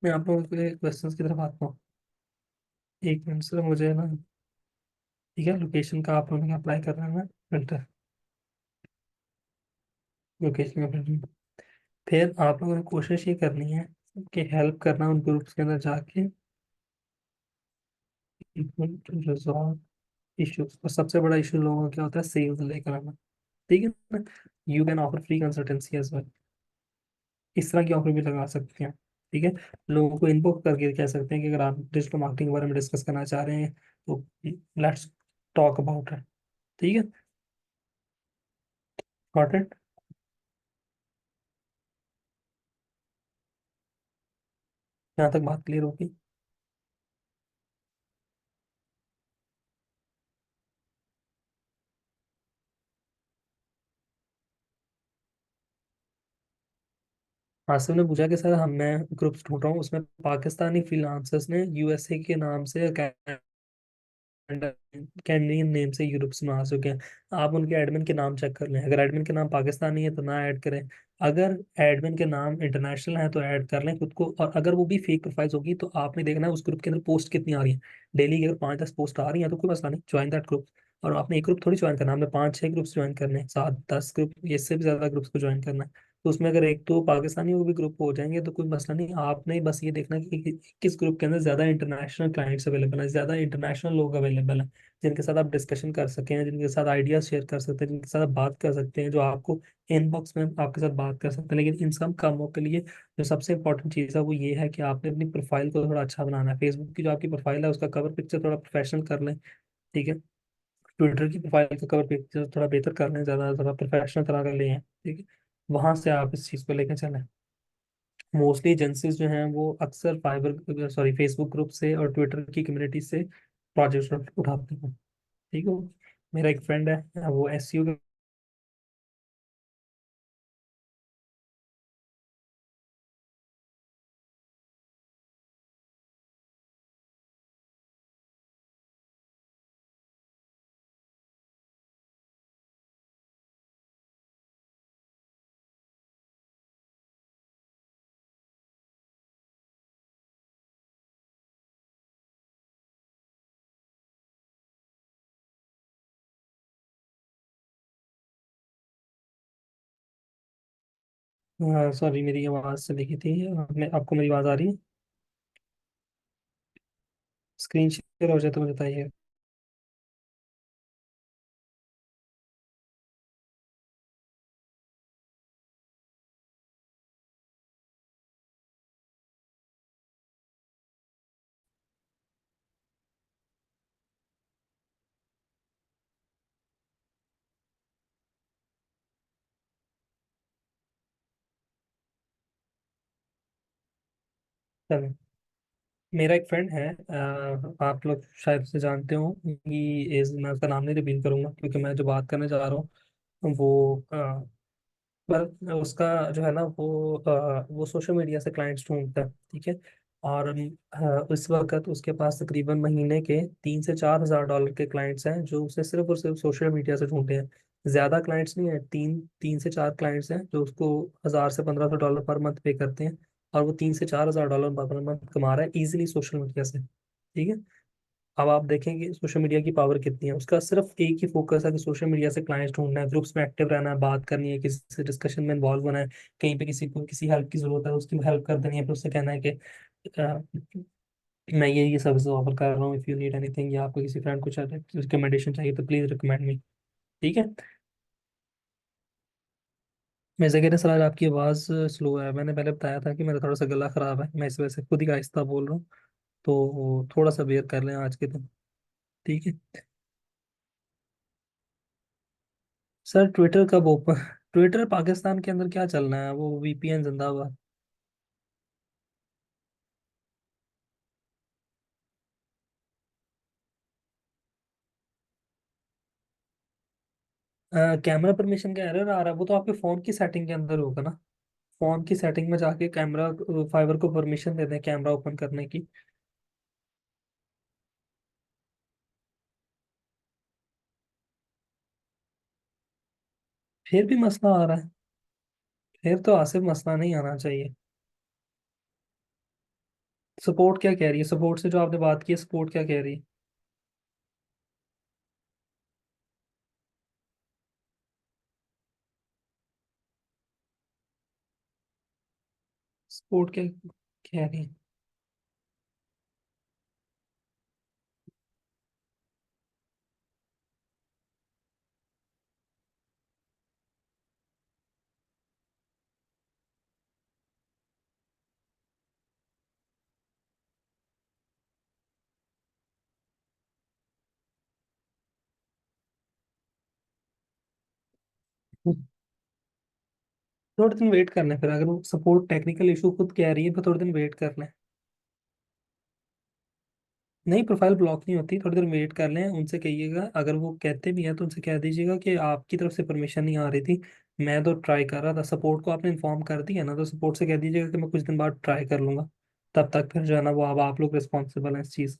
Speaker 1: मैं आप लोगों के क्वेश्चंस की तरफ आता हूँ। एक मिनट से मुझे ना, ठीक है, लोकेशन का आप लोगों ने अप्लाई करना है ना, फिल्टर, लोकेशन का फिल्टर। फिर आप लोगों ने कोशिश ये करनी है कि हेल्प करना उन ग्रुप्स के अंदर जाके रिजॉल्व इश्यूज। और सबसे बड़ा इशू लोगों का क्या होता है, सेल्स लेकर आना। ठीक है ना, you can offer free consultancy as well, इस तरह की ऑफर भी लगा सकते हैं। ठीक है, लोगों को इनबॉक्स करके कह सकते हैं कि अगर आप डिजिटल मार्केटिंग के बारे में डिस्कस करना चाह रहे हैं तो लेट्स टॉक अबाउट इट। ठीक है, गॉट इट। यहाँ तक बात क्लियर होगी। हाँ, से उन्होंने पूछा कि सर हम मैं ग्रुप्स ढूंढ रहा हूँ, उसमें पाकिस्तानी फ्रीलांसर्स ने यूएसए के नाम से कैनेडियन नेम से यूरोप्स में आ चुके हैं। आप उनके एडमिन के नाम चेक कर लें, अगर एडमिन के नाम पाकिस्तानी है तो ना ऐड करें। अगर एडमिन के नाम इंटरनेशनल है तो ऐड कर लें खुद को। और अगर वो भी फेक प्रोफाइल्स होगी तो आपने देखना है उस ग्रुप के अंदर पोस्ट कितनी आ रही है। डेली की अगर 5-10 पोस्ट आ रही है तो कोई मसला नहीं, ज्वाइन दैट ग्रुप। और आपने एक ग्रुप थोड़ी ज्वाइन करना है, आपने 5-6 ग्रुप्स ज्वाइन करने हैं, 7-10 ग्रुप, इससे भी ज्यादा ग्रुप्स को ज्वाइन करना है। तो उसमें अगर एक दो पाकिस्तानियों के भी ग्रुप हो जाएंगे तो कोई मसला नहीं। आपने बस ये देखना कि किस ग्रुप के अंदर ज्यादा इंटरनेशनल क्लाइंट्स अवेलेबल है, ज्यादा इंटरनेशनल लोग अवेलेबल हैं, जिनके साथ आप डिस्कशन कर सकें, जिनके साथ आइडियाज शेयर कर सकते हैं, जिनके साथ आप बात कर सकते हैं, जो आपको इनबॉक्स में आपके साथ बात कर सकते हैं। लेकिन इन सब कामों के लिए जो सबसे इंपॉर्टेंट चीज़ है वो ये है कि आपने अपनी प्रोफाइल को थोड़ा अच्छा बनाना है। फेसबुक की जो आपकी प्रोफाइल है उसका कवर पिक्चर थोड़ा प्रोफेशनल कर लें। ठीक है, ट्विटर की प्रोफाइल का कवर पिक्चर थोड़ा बेहतर कर लें, ज़्यादा थोड़ा प्रोफेशनल तरह का लें। ठीक है, वहां से आप इस चीज़ को लेकर चलें। मोस्टली एजेंसीज जो हैं वो अक्सर फाइबर सॉरी फेसबुक ग्रुप से और ट्विटर की कम्युनिटी से प्रोजेक्ट उठाते हैं। ठीक है, मेरा एक फ्रेंड है वो एसईओ हाँ सॉरी, मेरी आवाज़ से देखी थी। आपको मेरी आवाज़ आ रही है? स्क्रीन शेयर हो जाए तो मुझे बताइए। चलो, मेरा एक फ्रेंड है, आप लोग शायद उसे जानते हो। कि इज मैं उसका नाम नहीं रिवील करूंगा क्योंकि मैं जो बात करने जा रहा हूँ वो पर उसका जो है ना वो सोशल मीडिया से क्लाइंट्स ढूंढता है, ठीक है। और इस वक्त उसके पास तकरीबन महीने के 3 से 4 हज़ार डॉलर के क्लाइंट्स हैं जो उसे सिर्फ और सिर्फ सोशल मीडिया से ढूंढते हैं। ज्यादा क्लाइंट्स नहीं है, तीन तीन से चार क्लाइंट्स हैं जो उसको 1000 से 1500 डॉलर पर मंथ पे करते हैं। और वो 3 से 4 हज़ार डॉलर पर मंथ कमा रहा है इजीली सोशल मीडिया से, ठीक है। अब आप देखेंगे सोशल मीडिया की पावर कितनी है। उसका सिर्फ एक ही फोकस है कि सोशल मीडिया से क्लाइंट्स ढूंढना है, ग्रुप्स में एक्टिव रहना है, बात करनी है, किसी से डिस्कशन में इन्वॉल्व होना है। कहीं पे किसी को किसी हेल्प की जरूरत है, उसकी हेल्प कर देनी है। फिर उससे कहना है कि अ, मैं ये सर्विस ऑफर कर रहा हूँ, इफ़ यू नीड एनीथिंग, या आपको किसी फ्रेंड को रिकमेंडेशन चाहिए तो प्लीज रिकमेंड मी, ठीक है। मैं जगह सर, आज आपकी आवाज़ स्लो है। मैंने पहले बताया था कि मेरा थोड़ा सा गला खराब है, मैं इस वजह से खुद ही आहिस्ता बोल रहा हूँ। तो थोड़ा सा बेयर कर लें आज के दिन, ठीक है। सर ट्विटर कब ओपन ट्विटर पाकिस्तान के अंदर क्या चलना है, वो वीपीएन जिंदाबाद। कैमरा परमिशन का एरर आ रहा है, वो तो आपके फ़ोन की सेटिंग के अंदर होगा ना। फ़ोन की सेटिंग में जाके कैमरा फाइबर को परमिशन दे दें कैमरा ओपन करने की। फिर भी मसला आ रहा है। फिर तो आसिफ मसला नहीं आना चाहिए। सपोर्ट क्या कह रही है? सपोर्ट से जो आपने बात की है, सपोर्ट क्या कह रही है? सपोर्ट क्या कह रही है? थोड़े दिन वेट करना है फिर, अगर वो सपोर्ट टेक्निकल इशू खुद कह रही है तो थोड़े दिन वेट करना है। नहीं, प्रोफाइल ब्लॉक नहीं होती, थोड़ी देर वेट कर लें, उनसे कहिएगा। अगर वो कहते भी हैं तो उनसे कह दीजिएगा कि आपकी तरफ से परमिशन नहीं आ रही थी, मैं तो ट्राई कर रहा था। सपोर्ट को आपने इन्फॉर्म कर दिया ना, तो सपोर्ट से कह दीजिएगा कि मैं कुछ दिन बाद ट्राई कर लूंगा। तब तक फिर जो है ना वो अब आप लोग रिस्पॉन्सिबल हैं इस चीज़।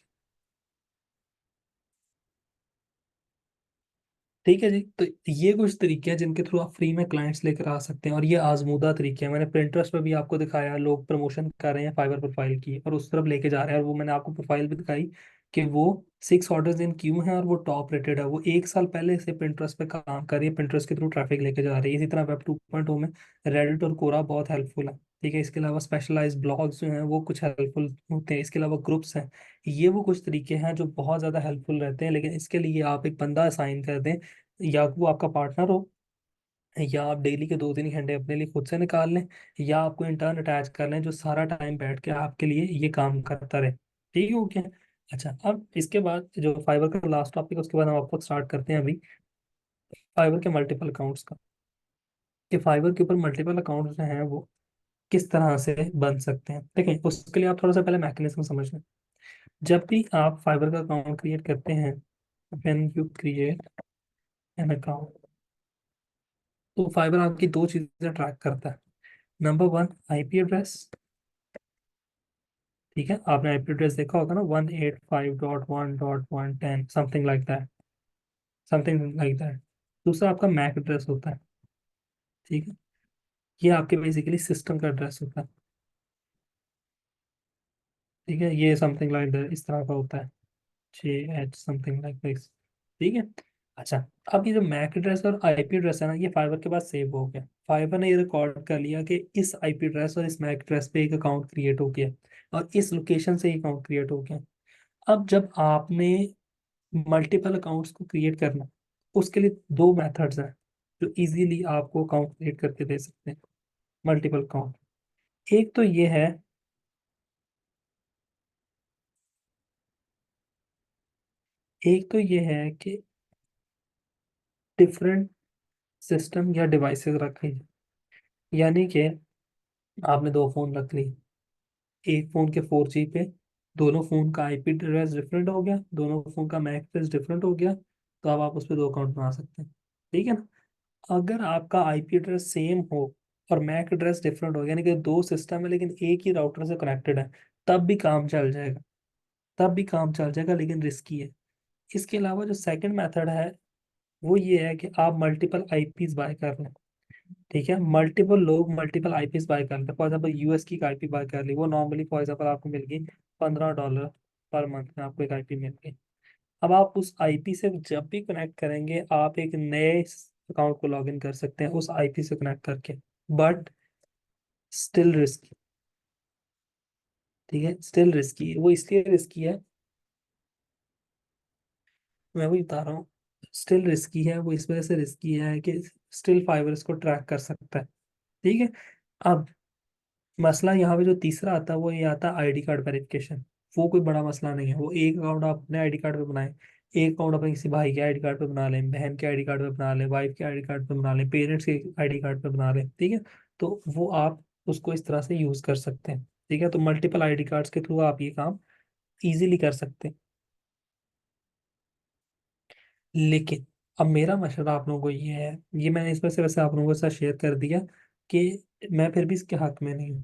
Speaker 1: ठीक है जी। तो ये कुछ तरीके हैं जिनके थ्रू आप फ्री में क्लाइंट्स लेकर आ सकते हैं, और ये आजमूदा तरीके हैं। मैंने प्रिंटर्स पे भी आपको दिखाया, लोग प्रमोशन कर रहे हैं फाइवर प्रोफाइल की और उस तरफ लेके जा रहे हैं। और वो मैंने आपको प्रोफाइल भी दिखाई कि वो 6 ऑर्डर्स इन क्यू है और वो टॉप रेटेड है। वो 1 साल पहले से प्रिंटर्स पे काम कर रही है, प्रिंटर्स के थ्रू ट्रैफिक लेके जा रही है। इसी तरह वेब 2.0 में रेडिट और कोरा बहुत हेल्पफुल है, ठीक है। इसके अलावा स्पेशलाइज ब्लॉग्स जो हैं वो कुछ हेल्पफुल होते हैं। इसके अलावा ग्रुप्स हैं। ये वो कुछ तरीके हैं जो बहुत ज़्यादा हेल्पफुल रहते हैं, लेकिन इसके लिए आप एक बंदा असाइन कर दें, या वो आपका पार्टनर हो, या आप डेली के 2-3 घंटे अपने लिए खुद से निकाल लें, या आपको इंटर्न अटैच कर लें जो सारा टाइम बैठ के आपके लिए ये काम करता रहे, ठीक है। ओके। अच्छा, अब इसके बाद जो फाइबर का लास्ट टॉपिक है उसके बाद हम आपको स्टार्ट करते हैं अभी फाइबर के मल्टीपल अकाउंट्स का। कि फाइबर के ऊपर मल्टीपल अकाउंट्स जो हैं वो किस तरह से बन सकते हैं। देखें, उसके लिए आप थोड़ा सा पहले मैकेनिज्म समझ लें। जब भी आप फाइबर का अकाउंट क्रिएट करते हैं, when you create an account, तो फाइबर आपकी दो चीजें ट्रैक करता है। नंबर वन, आईपी एड्रेस, ठीक है। आपने आईपी एड्रेस देखा होगा ना, 185.1.110, समथिंग लाइक दैट। दूसरा आपका मैक एड्रेस होता है, ठीक है। ये आपके बेसिकली सिस्टम का एड्रेस होता है, ठीक है। ये समथिंग लाइक दैट इस तरह का होता है, 6H समथिंग लाइक दिस, ठीक है। अच्छा, अब ये जो मैक एड्रेस और आईपी एड्रेस है ना, ये फाइबर के पास सेव हो गया। फाइबर ने ये रिकॉर्ड कर लिया कि इस आईपी एड्रेस और इस मैक एड्रेस पे एक अकाउंट क्रिएट हो गया, और इस लोकेशन से अकाउंट क्रिएट हो गया। अब जब आपने मल्टीपल अकाउंट्स को क्रिएट करना, उसके लिए दो मेथड्स हैं जो इजीली आपको अकाउंट क्रिएट करके दे सकते हैं, मल्टीपल अकाउंट। एक तो ये है, एक तो ये है कि डिफरेंट सिस्टम या डिवाइसेस रखें। यानी कि आपने दो फोन रख ली, एक फोन के 4G पे दोनों फोन का आईपी एड्रेस डिफरेंट हो गया, दोनों फोन का मैक एड्रेस डिफरेंट हो गया, तो अब आप उस पर दो अकाउंट बना सकते हैं। ठीक है ना? अगर आपका आईपी एड्रेस सेम हो और मैक एड्रेस डिफरेंट हो, यानी कि दो सिस्टम है लेकिन एक ही राउटर से कनेक्टेड है, तब भी काम चल जाएगा, तब भी काम चल जाएगा, लेकिन रिस्की है। इसके अलावा जो सेकंड मेथड है, वो ये है कि आप मल्टीपल आईपीस बाय कर लें। ठीक है, मल्टीपल लोग मल्टीपल आईपीस बाय कर लें। फॉर एग्जाम्पल यूएस की आईपी बाय कर ली, वो नॉर्मली फॉर एग्जाम्पल आपको मिल गई $15 पर मंथ में, आपको एक आईपी मिल गई। अब आप उस आईपी से जब भी कनेक्ट करेंगे, आप एक नए अकाउंट को लॉग इन कर सकते हैं उस आईपी से कनेक्ट करके, बट स्टिल रिस्की। ठीक है, स्टिल रिस्की, वो इसलिए रिस्की है, मैं वही बता रहा हूँ, स्टिल रिस्की है। वो इस वजह से रिस्की है कि स्टिल फाइबर इसको ट्रैक कर सकता है। ठीक है। अब मसला यहाँ पे जो तीसरा आता है, वो ये आता है आईडी कार्ड वेरिफिकेशन। वो कोई बड़ा मसला नहीं है, वो एक अकाउंट आप अपने आईडी कार्ड पे बनाएं, एक अकाउंट अपने किसी भाई के आईडी कार्ड पे बना लें, बहन के आईडी कार्ड पे बना लें, वाइफ के आईडी कार्ड पे बना लें, पेरेंट्स के आईडी कार्ड पे बना लें। ठीक है, तो वो आप उसको इस तरह से यूज कर सकते हैं। ठीक है, तो मल्टीपल आईडी कार्ड्स के थ्रू आप ये काम इजीली कर सकते हैं। लेकिन अब मेरा मशवरा आप लोगों को ये है, ये मैंने इस वजह से वैसे आप लोगों के साथ शेयर कर दिया कि मैं फिर भी इसके हक में नहीं हूँ।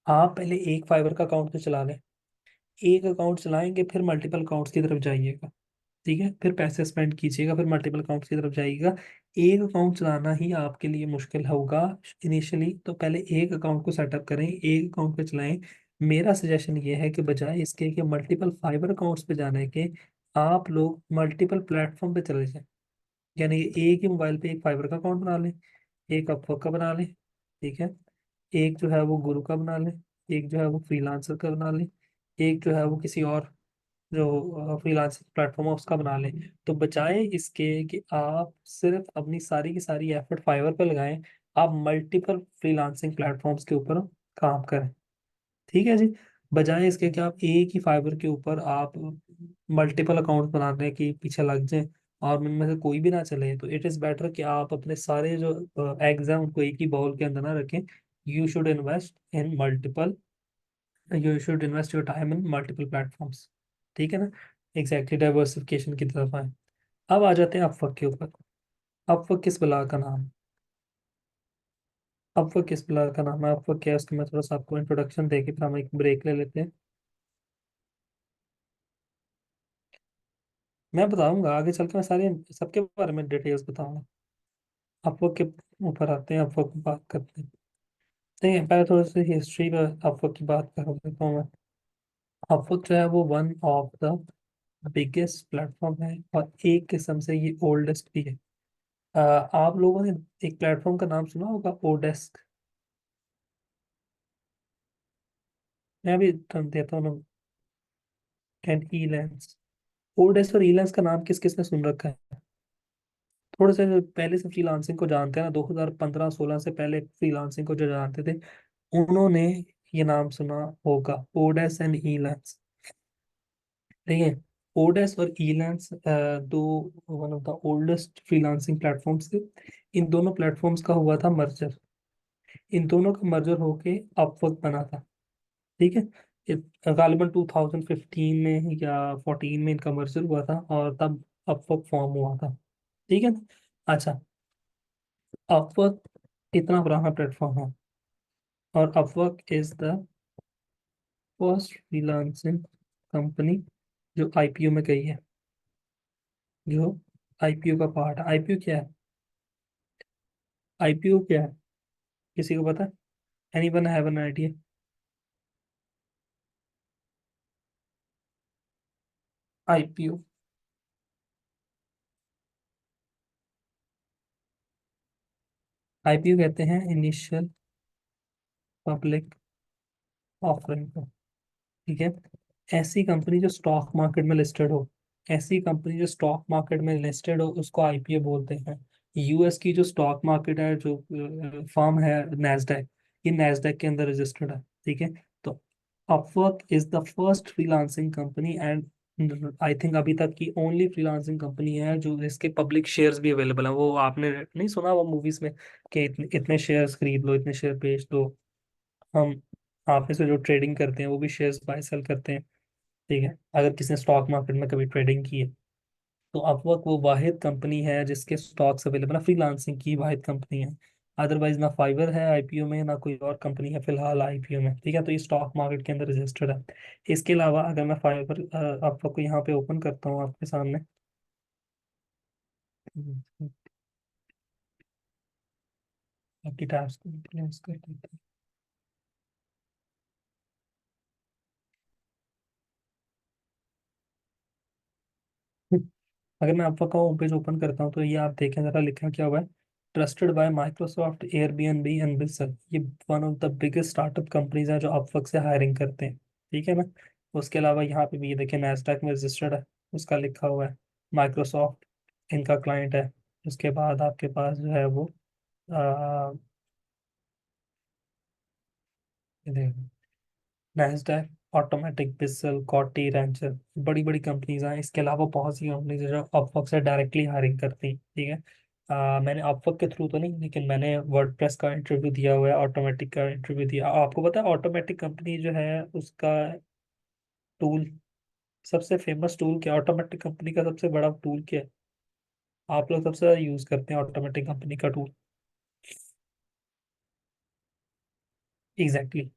Speaker 1: आप पहले एक फाइबर का अकाउंट तो चला लें, एक अकाउंट चलाएंगे फिर मल्टीपल अकाउंट्स की तरफ जाइएगा। ठीक है, फिर पैसे स्पेंड कीजिएगा, फिर मल्टीपल अकाउंट्स की तरफ जाइएगा। एक अकाउंट चलाना ही आपके लिए मुश्किल होगा इनिशियली, तो पहले एक अकाउंट को सेटअप करें, एक अकाउंट पे चलाएं। मेरा सजेशन ये है कि बजाय इसके कि मल्टीपल फाइबर अकाउंट्स पे जाने के, आप लोग मल्टीपल प्लेटफॉर्म पे चले जाएं। यानी एक ही मोबाइल पे एक फाइबर का अकाउंट बना लें, एक अपवर्क का बना लें। ठीक है, एक जो है वो गुरु का बना लें, एक जो है वो फ्रीलांसर का बना लें, एक जो है वो किसी और जो फ्रीलांसिंग प्लेटफॉर्म है उसका बना लें। तो बजाय इसके कि आप सिर्फ अपनी सारी की सारी एफर्ट फाइवर पर लगाएं, आप मल्टीपल फ्रीलांसिंग प्लेटफॉर्म्स के ऊपर काम करें। ठीक है जी, बजाय इसके कि आप एक ही फाइबर के ऊपर आप मल्टीपल अकाउंट बनाने के पीछे लग जाएं और उनमें से कोई भी ना चले, तो इट इज़ बेटर कि आप अपने सारे जो एग्स हैं उनको एक ही बाउल के अंदर ना रखें। You should invest in multiple, you should invest your time in multiple platforms. ठीक है ना? एग्जैक्टली, डाइवर्सिफिकेशन की तरफ आए। अब आ जाते हैं अपवर्क के ऊपर। अपवर्क किस बला का नाम है? अपवर्क किस बला का नाम है? अपवर्क क्या है, उसका मैं थोड़ा सा आपको इंट्रोडक्शन देके फिर हम एक ब्रेक ले लेते हैं। मैं बताऊंगा आगे चल के, मैं सारे सबके बारे में डिटेल्स बताऊंगा। अपवर्क के ऊपर आते हैं, अपवर्क की बात करते हैं। देखिए, पहले थोड़ी सी हिस्ट्री में अपवर्क की बात कर देता हूँ मैं। अपवर्क जो है वो one of the biggest platform है, और एक किस्म से ये ओल्डेस्ट भी है। आप लोगों ने एक प्लेटफॉर्म का नाम सुना होगा, ओडेस्क। मैं भी term देता हूँ ना, एंड ईलैंस। ओडेस्क और ईलैंस का नाम किस किसने सुन रखा है? थोड़े से जो पहले से फ्रीलांसिंग को जानते हैं ना, 2015-16 से पहले फ्रीलांसिंग को जो जानते थे, उन्होंने ये नाम सुना होगा, ओडेस एंड ईलैंस। ठीक है, ओडेस और ईलैंस दो one of the oldest freelancing platforms थे। इन दोनों प्लेटफॉर्म्स का हुआ था मर्जर, इन दोनों का मर्जर होके अपवर्क बना था। ठीक है, गालिबन 2015 में या 14 में इनका मर्जर हुआ था, और तब अपवर्क फॉर्म हुआ था। ठीक है। अच्छा, अपवर्क इतना पुराना प्लेटफॉर्म है, और Upwork is the first freelancing company जो आईपीओ में गई है, जो आईपीओ का पार्ट है। आईपीओ क्या है? आईपीओ क्या है, किसी को पता है? Anyone have an idea? IPO IPO कहते हैं इनिशियल पब्लिक ऑफरिंग को। ठीक है। ऐसी कंपनी जो स्टॉक मार्केट में लिस्टेड हो, ऐसी कंपनी जो स्टॉक मार्केट में लिस्टेड हो उसको आईपीओ बोलते हैं। यूएस की जो स्टॉक मार्केट है, जो फर्म है नैस्डैक, ये नैस्डैक के अंदर रजिस्टर्ड है। ठीक है। तो Upwork is the first freelancing company and I think अभी तक की ओनली फ्रीलांसिंग कंपनी है जो इसके पब्लिक शेयर्स भी अवेलेबल हैं। वो आपने नहीं सुना वो मूवीज में कि इतने शेयर्स खरीद लो, इतने शेयर बेच दो। हम आप में से जो ट्रेडिंग करते हैं वो भी शेयर्स बाय सेल करते हैं। ठीक है। अगर किसी ने स्टॉक मार्केट में कभी ट्रेडिंग की है, तो अपवर्क वो वाहिद कंपनी है जिसके स्टॉक्स अवेलेबल है, फ्रीलांसिंग की वाहिद कंपनी है। अदरवाइज ना फाइवर है आईपीओ में, ना कोई और कंपनी है फिलहाल आईपीओ में। ठीक है। तो ये स्टॉक मार्केट के अंदर रजिस्टर्ड है। इसके अलावा अगर मैं फाइवर अपवर्क को यहाँ पे ओपन करता हूँ आपके सामने, आपकी टैब्स को क्लोज कर देते हैं। अगर मैं आपका होम पेज ओपन करता हूँ तो ये आप देखें जरा, लिखा क्या हुआ है, trusted by Microsoft, Airbnb and Bissell. ये one of the biggest startup companies हैं जो अपवर्क से हायरिंग करते हैं। ठीक है ना। उसके अलावा यहाँ पे भी ये देखें नैस्डैक में रजिस्टर्ड है, उसका लिखा हुआ है। माइक्रोसॉफ्ट इनका क्लाइंट है। उसके बाद आपके पास जो है वो नैस्डैक, ऑटोमेटिक, बिस्सल, कॉटी, रैंचर, बड़ी बड़ी कंपनीज हैं। इसके अलावा बहुत सी कंपनीज हैं जो अपवर्क से डायरेक्टली हायरिंग करती हैं। ठीक है। मैंने अपवर्क के थ्रू तो नहीं, लेकिन मैंने वर्डप्रेस का इंटरव्यू दिया हुआ है, ऑटोमेटिक का इंटरव्यू दिया। आपको पता है ऑटोमेटिक कंपनी जो है उसका टूल, सबसे फेमस टूल क्या, ऑटोमेटिक कंपनी का सबसे बड़ा टूल क्या है? आप लोग सबसे ज्यादा यूज करते हैं ऑटोमेटिक कंपनी का टूल? एग्जैक्टली।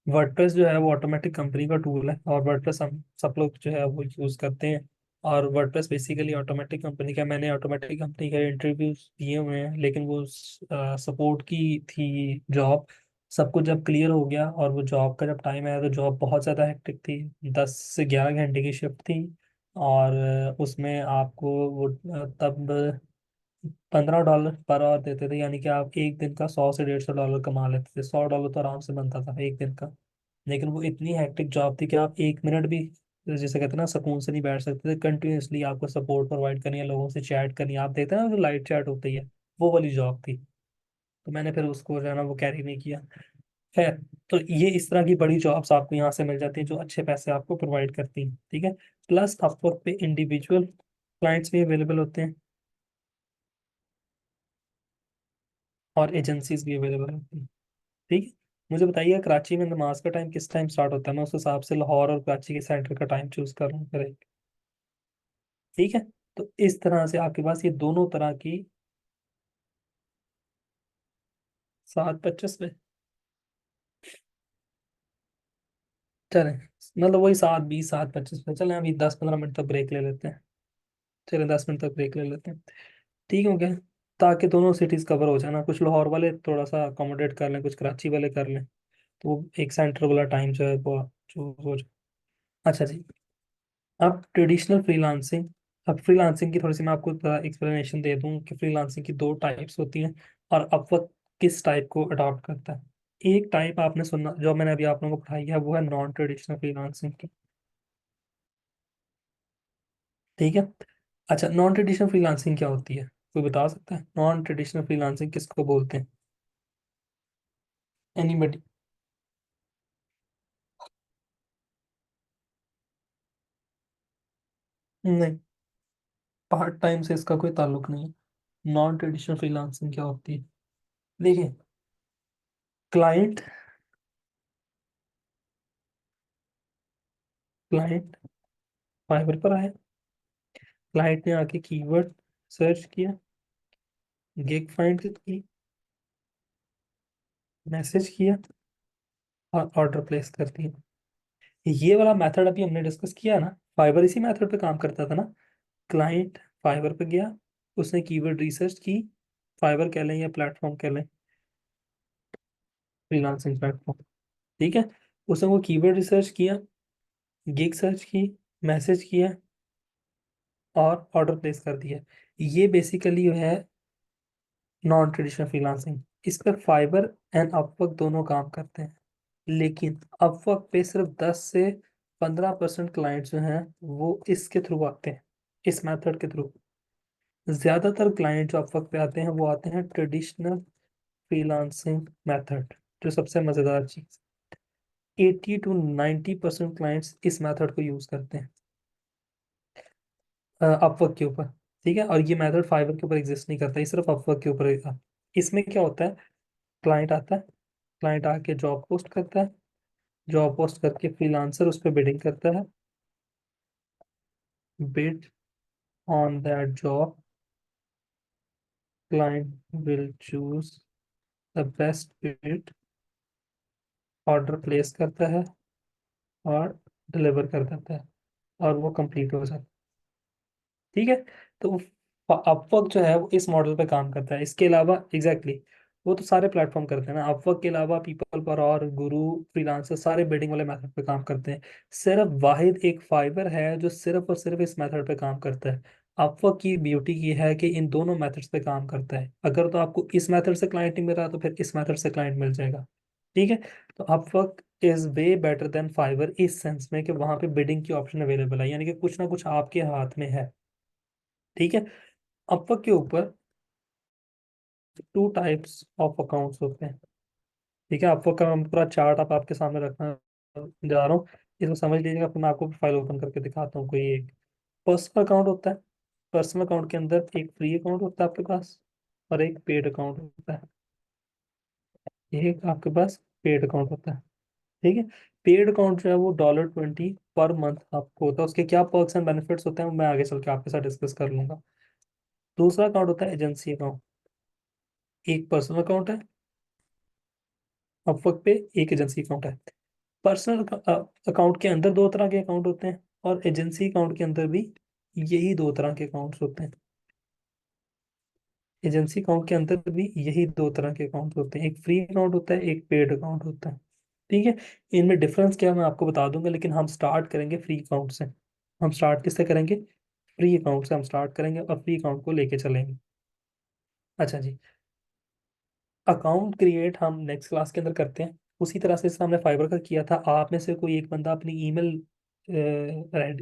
Speaker 1: वर्डप्रेस जो है वो ऑटोमेटिक कंपनी का टूल है, और वर्डप्रेस हम सब लोग जो है वो यूज करते हैं। और वर्डप्रेस बेसिकली ऑटोमेटिक कंपनी का, मैंने ऑटोमेटिक कंपनी के इंटरव्यूज दिए हुए हैं, लेकिन वो सपोर्ट की थी जॉब। सब कुछ जब क्लियर हो गया और वो जॉब का जब टाइम आया तो जॉब बहुत ज़्यादा हेक्टिक थी। 10 से 11 घंटे की शिफ्ट थी। और उसमें आपको वो तब $15 पर आवर देते थे, यानी कि आप एक दिन का 100 से 150 डॉलर कमा लेते थे। $100 तो आराम से बनता था एक दिन का। लेकिन वो इतनी हैक्टिक जॉब थी कि आप एक मिनट भी, जैसे कहते हैं ना, सुकून से नहीं बैठ सकते थे। कंटिन्यूसली आपको सपोर्ट प्रोवाइड करनी है, लोगों से चैट करनी है। आप देखते हैं ना जो लाइव चैट होती है, वो वाली जॉब थी। तो मैंने फिर उसको जो है ना वो कैरी नहीं किया। खैर, तो ये इस तरह की बड़ी जॉब्स आपको यहाँ से मिल जाती हैं जो अच्छे पैसे आपको प्रोवाइड करती हैं। ठीक है। प्लस अपवर्क पे इंडिविजुअल क्लाइंट्स भी अवेलेबल होते हैं और एजेंसीज भी अवेलेबल होती हैं। ठीक है। मुझे बताइए कराची में नमाज का टाइम किस टाइम स्टार्ट होता है, मैं उस हिसाब से लाहौर और कराची के सेंटर का टाइम चूज कर रहा हूँ फिर। ठीक है। तो इस तरह से आपके पास ये दोनों तरह की 7:25 में, चले, मतलब वही 7:20, 7:25 में चले। अभी 10-15 मिनट तक ब्रेक ले लेते हैं। चले 10 मिनट तक ब्रेक ले लेते हैं। ठीक हो गया। ताकि दोनों सिटीज कवर हो जाए ना, कुछ लाहौर वाले थोड़ा सा अकोमोडेट कर लें, कुछ कराची वाले कर लें, तो वो एक सेंटर वाला टाइम जो है वो चूज हो जाए। अच्छा जी। अब ट्रेडिशनल फ्रीलांसिंग, अब फ्रीलांसिंग की थोड़ी सी मैं आपको एक्सप्लेनेशन दे दूं कि फ्रीलांसिंग की दो टाइप्स होती हैं और अपवर्क किस टाइप को अडॉप्ट करता है। एक टाइप आपने सुनना, जो मैंने अभी आप लोगों को पढ़ाई है, वो है नॉन ट्रेडिशनल फ्रीलांसिंग की। ठीक है। अच्छा, नॉन ट्रेडिशनल फ्रीलांसिंग क्या होती है, कोई बता सकता है? नॉन ट्रेडिशनल फ्रीलांसिंग किसको बोलते हैं? एनीबडी? नहीं, पार्ट टाइम से इसका कोई ताल्लुक नहीं है। नॉन ट्रेडिशनल फ्रीलांसिंग क्या होती है? देखिए, क्लाइंट क्लाइंट फाइवर पर आए, क्लाइंट ने आके कीवर्ड सर्च किया, गिग फाइंड की, मैसेज किया और ऑर्डर प्लेस कर दिया। ये वाला मेथड अभी हमने डिस्कस किया ना, फाइवर इसी मेथड पे काम करता था ना। क्लाइंट फाइवर पे गया, उसने कीवर्ड रिसर्च की, फाइवर कह लें या प्लेटफॉर्म कह लें, फ्रीलांसिंग प्लेटफॉर्म। ठीक है। उसने वो कीवर्ड रिसर्च किया, गिग सर्च की, मैसेज किया और ऑर्डर प्लेस कर दिया। ये बेसिकली है नॉन ट्रेडिशनल फ्रीलांसिंग। इस पे फाइबर एंड अपवर्क दोनों काम करते हैं, लेकिन अपवर्क पे सिर्फ 10 से 15% क्लाइंट जो हैं वो इसके थ्रू आते हैं, इस मेथड के थ्रू। ज्यादातर क्लाइंट जो अपवर्क पे आते हैं वो आते हैं ट्रेडिशनल फ्रीलांसिंग मेथड। जो सबसे मजेदार चीज, 80 to 90% क्लाइंट्स इस मेथड को यूज करते हैं अपवर्क के ऊपर। ठीक है, और ये मेथड फाइवर के ऊपर एग्जिस्ट नहीं करता, ये सिर्फ अपवर्क के ऊपर है। इसमें क्या होता है, क्लाइंट आता है, क्लाइंट आके जॉब पोस्ट करता है, जॉब पोस्ट करके फ्रीलांसर उस पर बिडिंग करता है, bid on that job, client will choose the best bid, order place करता है और डिलीवर कर देता है, और वो कंप्लीट हो जाता है। ठीक है, तो अपवर्क जो है वो इस मॉडल पे काम करता है। इसके अलावा एग्जैक्टली वो तो सारे प्लेटफॉर्म करते हैं ना, अपवर्क के अलावा पीपल पर और गुरु, फ्रीलांसर सारे बिल्डिंग वाले मेथड पे काम करते हैं। सिर्फ वाहिद एक फाइबर है जो सिर्फ और सिर्फ इस मेथड पे काम करता है। अपवर्क की ब्यूटी ये है कि इन दोनों मेथड्स पे काम करता है। अगर तो आपको इस मेथड से क्लाइंट नहीं मिल रहा तो फिर इस मेथड से क्लाइंट मिल जाएगा। ठीक है, तो Upwork is way better than fibre इस सेंस में कि वहां पे बिडिंग की ऑप्शन अवेलेबल है, यानी कि कुछ ना कुछ आपके हाथ में है। ठीक है, अपवर्क के ऊपर 2 टाइप्स ऑफ अकाउंट्स होते हैं। ठीक है, अपवर्क का मैं पूरा चार्ट आप आपके सामने रखना जा रहा हूँ, इसको समझ लीजिएगा, फिर मैं आपको फाइल ओपन करके दिखाता हूँ। कोई एक पर्सनल अकाउंट होता है, पर्सनल अकाउंट के अंदर एक फ्री अकाउंट होता है आपके पास, और एक पेड अकाउंट होता है। एक आपके पास पेड अकाउंट होता है। ठीक है, पेड अकाउंट जो है वो $20 पर मंथ आपको होता है। उसके क्या पर्क्स एंड बेनिफिट्स होते हैं वो मैं आगे चल के आपके साथ डिस्कस कर लूंगा। दूसरा अकाउंट होता है एजेंसी अकाउंट। एक पर्सनल अकाउंट है अपवर्क पे, एक एजेंसी अकाउंट है। पर्सनल अकाउंट के अंदर 2 तरह के अकाउंट होते हैं, और एजेंसी अकाउंट के अंदर भी यही 2 तरह के अकाउंट्स होते हैं। एजेंसी अकाउंट के अंदर भी यही 2 तरह के अकाउंट होते हैं, एक फ्री अकाउंट होता है, एक पेड अकाउंट होता है। ठीक है, इनमें डिफरेंस क्या है मैं आपको बता दूंगा, लेकिन हम स्टार्ट करेंगे फ्री अकाउंट से। हम स्टार्ट किससे करेंगे, फ्री अकाउंट से हम स्टार्ट करेंगे और फ्री अकाउंट को लेके चलेंगे। अच्छा जी, अकाउंट क्रिएट हम नेक्स्ट क्लास के अंदर करते हैं उसी तरह से जैसे हमने फाइबर का किया था। आप में से कोई एक बंदा अपनी ईमेल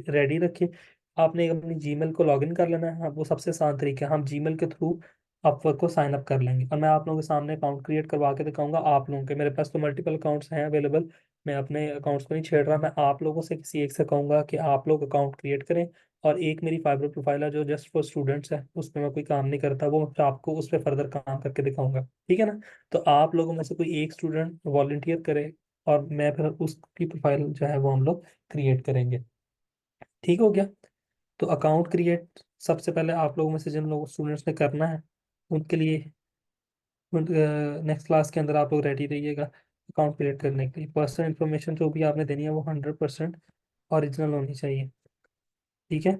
Speaker 1: रेडी रखे, आपने अपनी जीमेल को लॉगिन कर लेना है। हाँ, वो सबसे आसान तरीका है, हम जीमेल के थ्रू अपवर्क को साइन अप कर लेंगे, और मैं आप लोगों के सामने अकाउंट क्रिएट करवा के दिखाऊंगा आप लोगों के। मेरे पास तो मल्टीपल अकाउंट्स हैं अवेलेबल, मैं अपने अकाउंट्स को नहीं छेड़ रहा, मैं आप लोगों से किसी एक से कहूंगा कि आप लोग अकाउंट क्रिएट करें। और एक मेरी फाइबर प्रोफाइल है जो जस्ट फॉर स्टूडेंट्स है, उस पर मैं कोई काम नहीं करता, वो मैं आपको उस पर फर्दर काम करके दिखाऊंगा। ठीक है ना, तो आप लोगों में से कोई एक स्टूडेंट वॉलंटियर करे, और मैं फिर उसकी प्रोफाइल जो है वो हम लोग क्रिएट करेंगे। ठीक हो गया, तो अकाउंट क्रिएट सबसे पहले आप लोगों में से जिन लोगों स्टूडेंट्स ने करना है उनके लिए नेक्स्ट क्लास के अंदर आप लोग रेडी रहिएगा अकाउंट क्रिएट करने के लिए। पर्सनल इन्फॉर्मेशन जो भी आपने देनी है वो 100% ओरिजिनल होनी चाहिए। ठीक है,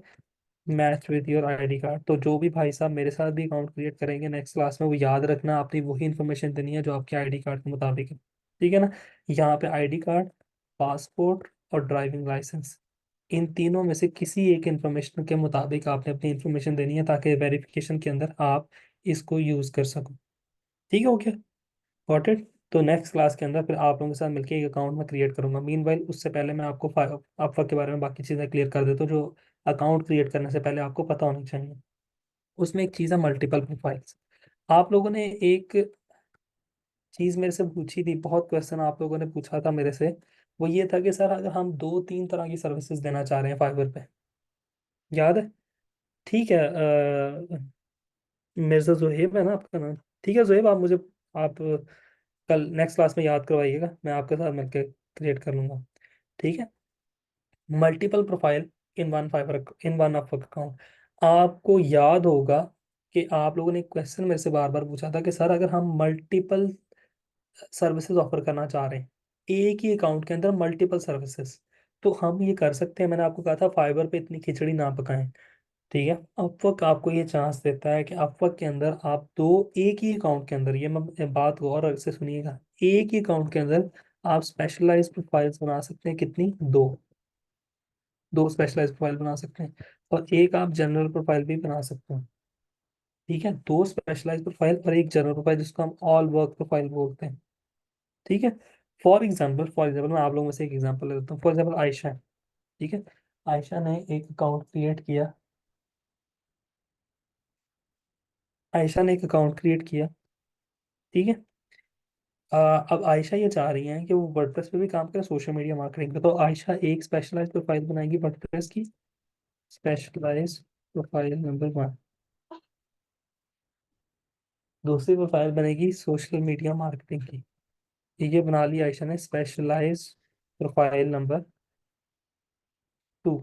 Speaker 1: match with your ID card. तो जो भी भाई साहब मेरे साथ भी अकाउंट क्रिएट करेंगे नेक्स्ट क्लास में, वो याद रखना आपने वही इन्फॉर्मेशन देनी है जो आपके आईडी कार्ड के मुताबिक है। ठीक है ना, यहाँ पे आईडी कार्ड, पासपोर्ट और ड्राइविंग लाइसेंस, इन तीनों में से किसी एक इन्फॉर्मेशन के मुताबिक आपने अपनी इन्फॉर्मेशन देनी है, ताकि वेरिफिकेशन के अंदर आप इसको यूज कर सको। ठीक है, ओके, गॉट इट। तो नेक्स्ट क्लास के अंदर फिर आप लोगों के साथ मिलकर एक अकाउंट में क्रिएट करूंगा। मीनवाइल उससे पहले मैं आपको आपका के बारे में बाकी चीज़ें क्लियर कर देता हूँ जो अकाउंट क्रिएट करने से पहले आपको पता होनी चाहिए। उसमें एक चीज़ है मल्टीपल प्रोफाइल्स। आप लोगों ने एक चीज़ मेरे से पूछी थी, बहुत क्वेश्चन आप लोगों ने पूछा था मेरे से, वो ये था कि सर अगर हम 2-3 तरह की सर्विसेज देना चाह रहे हैं फाइबर पे, याद है? ठीक है, मिर्ज़ा जुहेब है ना आपका नाम? ठीक है जुहेब, आप मुझे आप कल नेक्स्ट क्लास में याद करवाइएगा, मैं आपके साथ मिलकर क्रिएट कर लूंगा। ठीक है, multiple profile in one fibre, in one of account. आपको याद होगा कि आप लोगों ने एक क्वेश्चन मेरे से बार बार पूछा था कि सर अगर हम मल्टीपल सर्विसेज ऑफर करना चाह रहे हैं एक ही अकाउंट के अंदर, मल्टीपल सर्विसेज, तो हम ये कर सकते हैं। मैंने आपको कहा था फाइबर पे इतनी खिचड़ी ना पकाएं। ठीक है, अपवर्क आपको ये चांस देता है कि अपवर्क के अंदर आप दो, एक ही अकाउंट के अंदर, ये मैं बात गौर से सुनिएगा, एक ही अकाउंट के अंदर आप स्पेशलाइज्ड प्रोफाइल्स बना सकते हैं। कितनी? दो। दो स्पेशलाइज्ड प्रोफाइल बना सकते हैं, और एक आप जनरल प्रोफाइल भी बना सकते हैं। ठीक है, दो स्पेशलाइज प्रोफाइल और एक जनरल प्रोफाइल जिसको हम ऑल वर्क प्रोफाइल बोलते हैं। ठीक है। फॉर एग्जाम्पल मैं आप लोगों में से एक एग्जांपल ले लेता हूँ। फॉर एग्जाम्पल आयशा है। ठीक है। आयशा ने एक अकाउंट क्रिएट किया। आयशा ने एक अकाउंट क्रिएट किया। ठीक है। अब आयशा ये चाह रही हैं कि वो वर्डप्रेस पे भी काम करे, सोशल मीडिया मार्केटिंग पे। तो आयशा एक स्पेशलाइज प्रोफाइल बनाएगी वर्डप्रेस की, स्पेशलाइज प्रोफाइल नंबर 1। दूसरी प्रोफाइल बनेगी सोशल मीडिया मार्केटिंग की। ये बना ली आयशा ने स्पेशलाइज प्रोफाइल नंबर 2।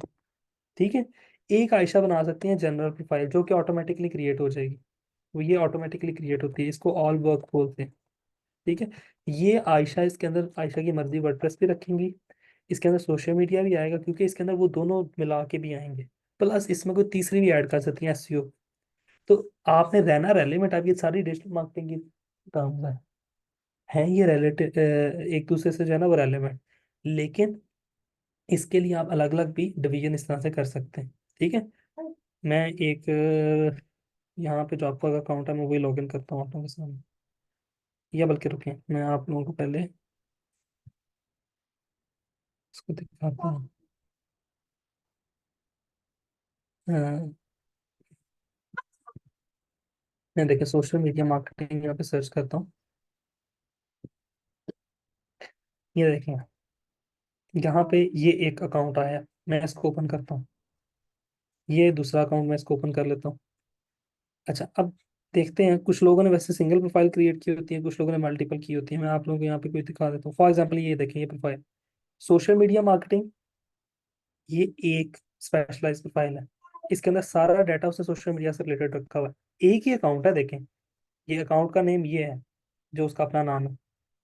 Speaker 1: ठीक है। एक आयशा बना सकती है जनरल प्रोफाइल, जो कि ऑटोमेटिकली क्रिएट हो जाएगी। वो ये ऑटोमेटिकली क्रिएट होती है, इसको ऑल वर्क बोलते हैं। ठीक है। ये आयशा, इसके अंदर आयशा की मर्जी वर्डप्रेस भी रखेंगी, इसके अंदर सोशल मीडिया भी आएगा, क्योंकि इसके अंदर वो दोनों मिला के भी आएंगे। प्लस इसमें कोई तीसरी भी ऐड कर सकती है, एसईओ। तो आपने रहना रेलिवेंट, आप ये सारी डिजिटल मार्केटिंग की काम है ये रिलेटेड, एक दूसरे से जो है ना वो रेलिवेंट। लेकिन इसके लिए आप अलग अलग भी डिवीजन इस तरह से कर सकते हैं। ठीक है। मैं एक यहाँ पे जो आपका अकाउंट है मैं वही लॉग इन करता हूँ आप लोगों के सामने। या बल्कि रुकिए, मैं आप लोगों को पहले इसको दिखाता हूँ। अ, मैं देखिए सोशल मीडिया मार्केटिंग यहाँ पे सर्च करता हूँ। ये देखें, यहाँ पे ये एक अकाउंट आया, मैं इसको ओपन करता हूँ। ये दूसरा अकाउंट, मैं इसको ओपन कर लेता हूँ। अच्छा, अब देखते हैं, कुछ लोगों ने वैसे सिंगल प्रोफाइल क्रिएट की होती है, कुछ लोगों ने मल्टीपल की होती है। मैं आप लोगों को यहाँ पे कोई दिखा देता हूँ। फॉर एग्जाम्पल ये देखें, ये प्रोफाइल सोशल मीडिया मार्केटिंग, ये एक स्पेशलाइज प्रोफाइल है। इसके अंदर सारा डाटा उसने सोशल मीडिया से रिलेटेड रखा हुआ है। एक ही अकाउंट है, देखें। ये अकाउंट का नेम ये है, जो उसका अपना नाम है,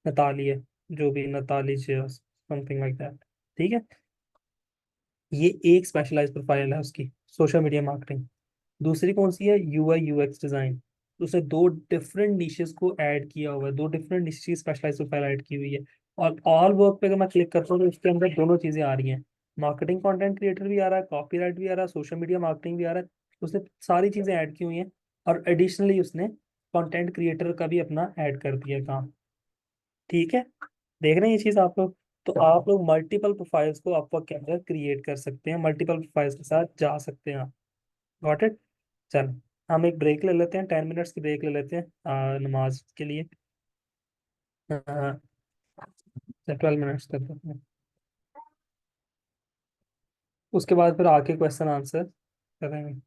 Speaker 1: नताली है, जो भी नताली समथिंग लाइक दैट। ठीक है। ये एक स्पेशलाइज प्रोफाइल है उसकी, सोशल मीडिया मार्केटिंग। दूसरी कौन सी है, यूआई यूएक्स डिजाइन। उसने दो डिफरेंट निशेस को ऐड किया हुआ है, दो डिफरेंट निश की स्पेशलाइज प्रोफाइल ऐड की हुई है। और ऑल वर्क पे अगर मैं क्लिक करता हूँ तो उसके अंदर दोनों चीजें आ रही हैं। मार्केटिंग कंटेंट क्रिएटर भी आ रहा है, कॉपीराइट भी आ रहा है, सोशल मीडिया मार्केटिंग भी आ रहा है। उसने सारी चीजें ऐड की हुई हैं। और एडिशनली उसने कंटेंट क्रिएटर का भी अपना ऐड कर दिया काम। ठीक है। देख रहे हैं ये चीज आप लोग। तो आप लोग मल्टीपल प्रोफाइल्स को अपवर्क के अंदर क्रिएट कर सकते हैं, मल्टीपल प्रोफाइल्स के साथ जा सकते हैं आप। Got it. चल, हम एक ब्रेक ले लेते हैं, 10 मिनट्स की ब्रेक ले लेते हैं नमाज के लिए। 12 मिनट्स कर देते हैं। उसके बाद फिर आके क्वेश्चन आंसर करेंगे।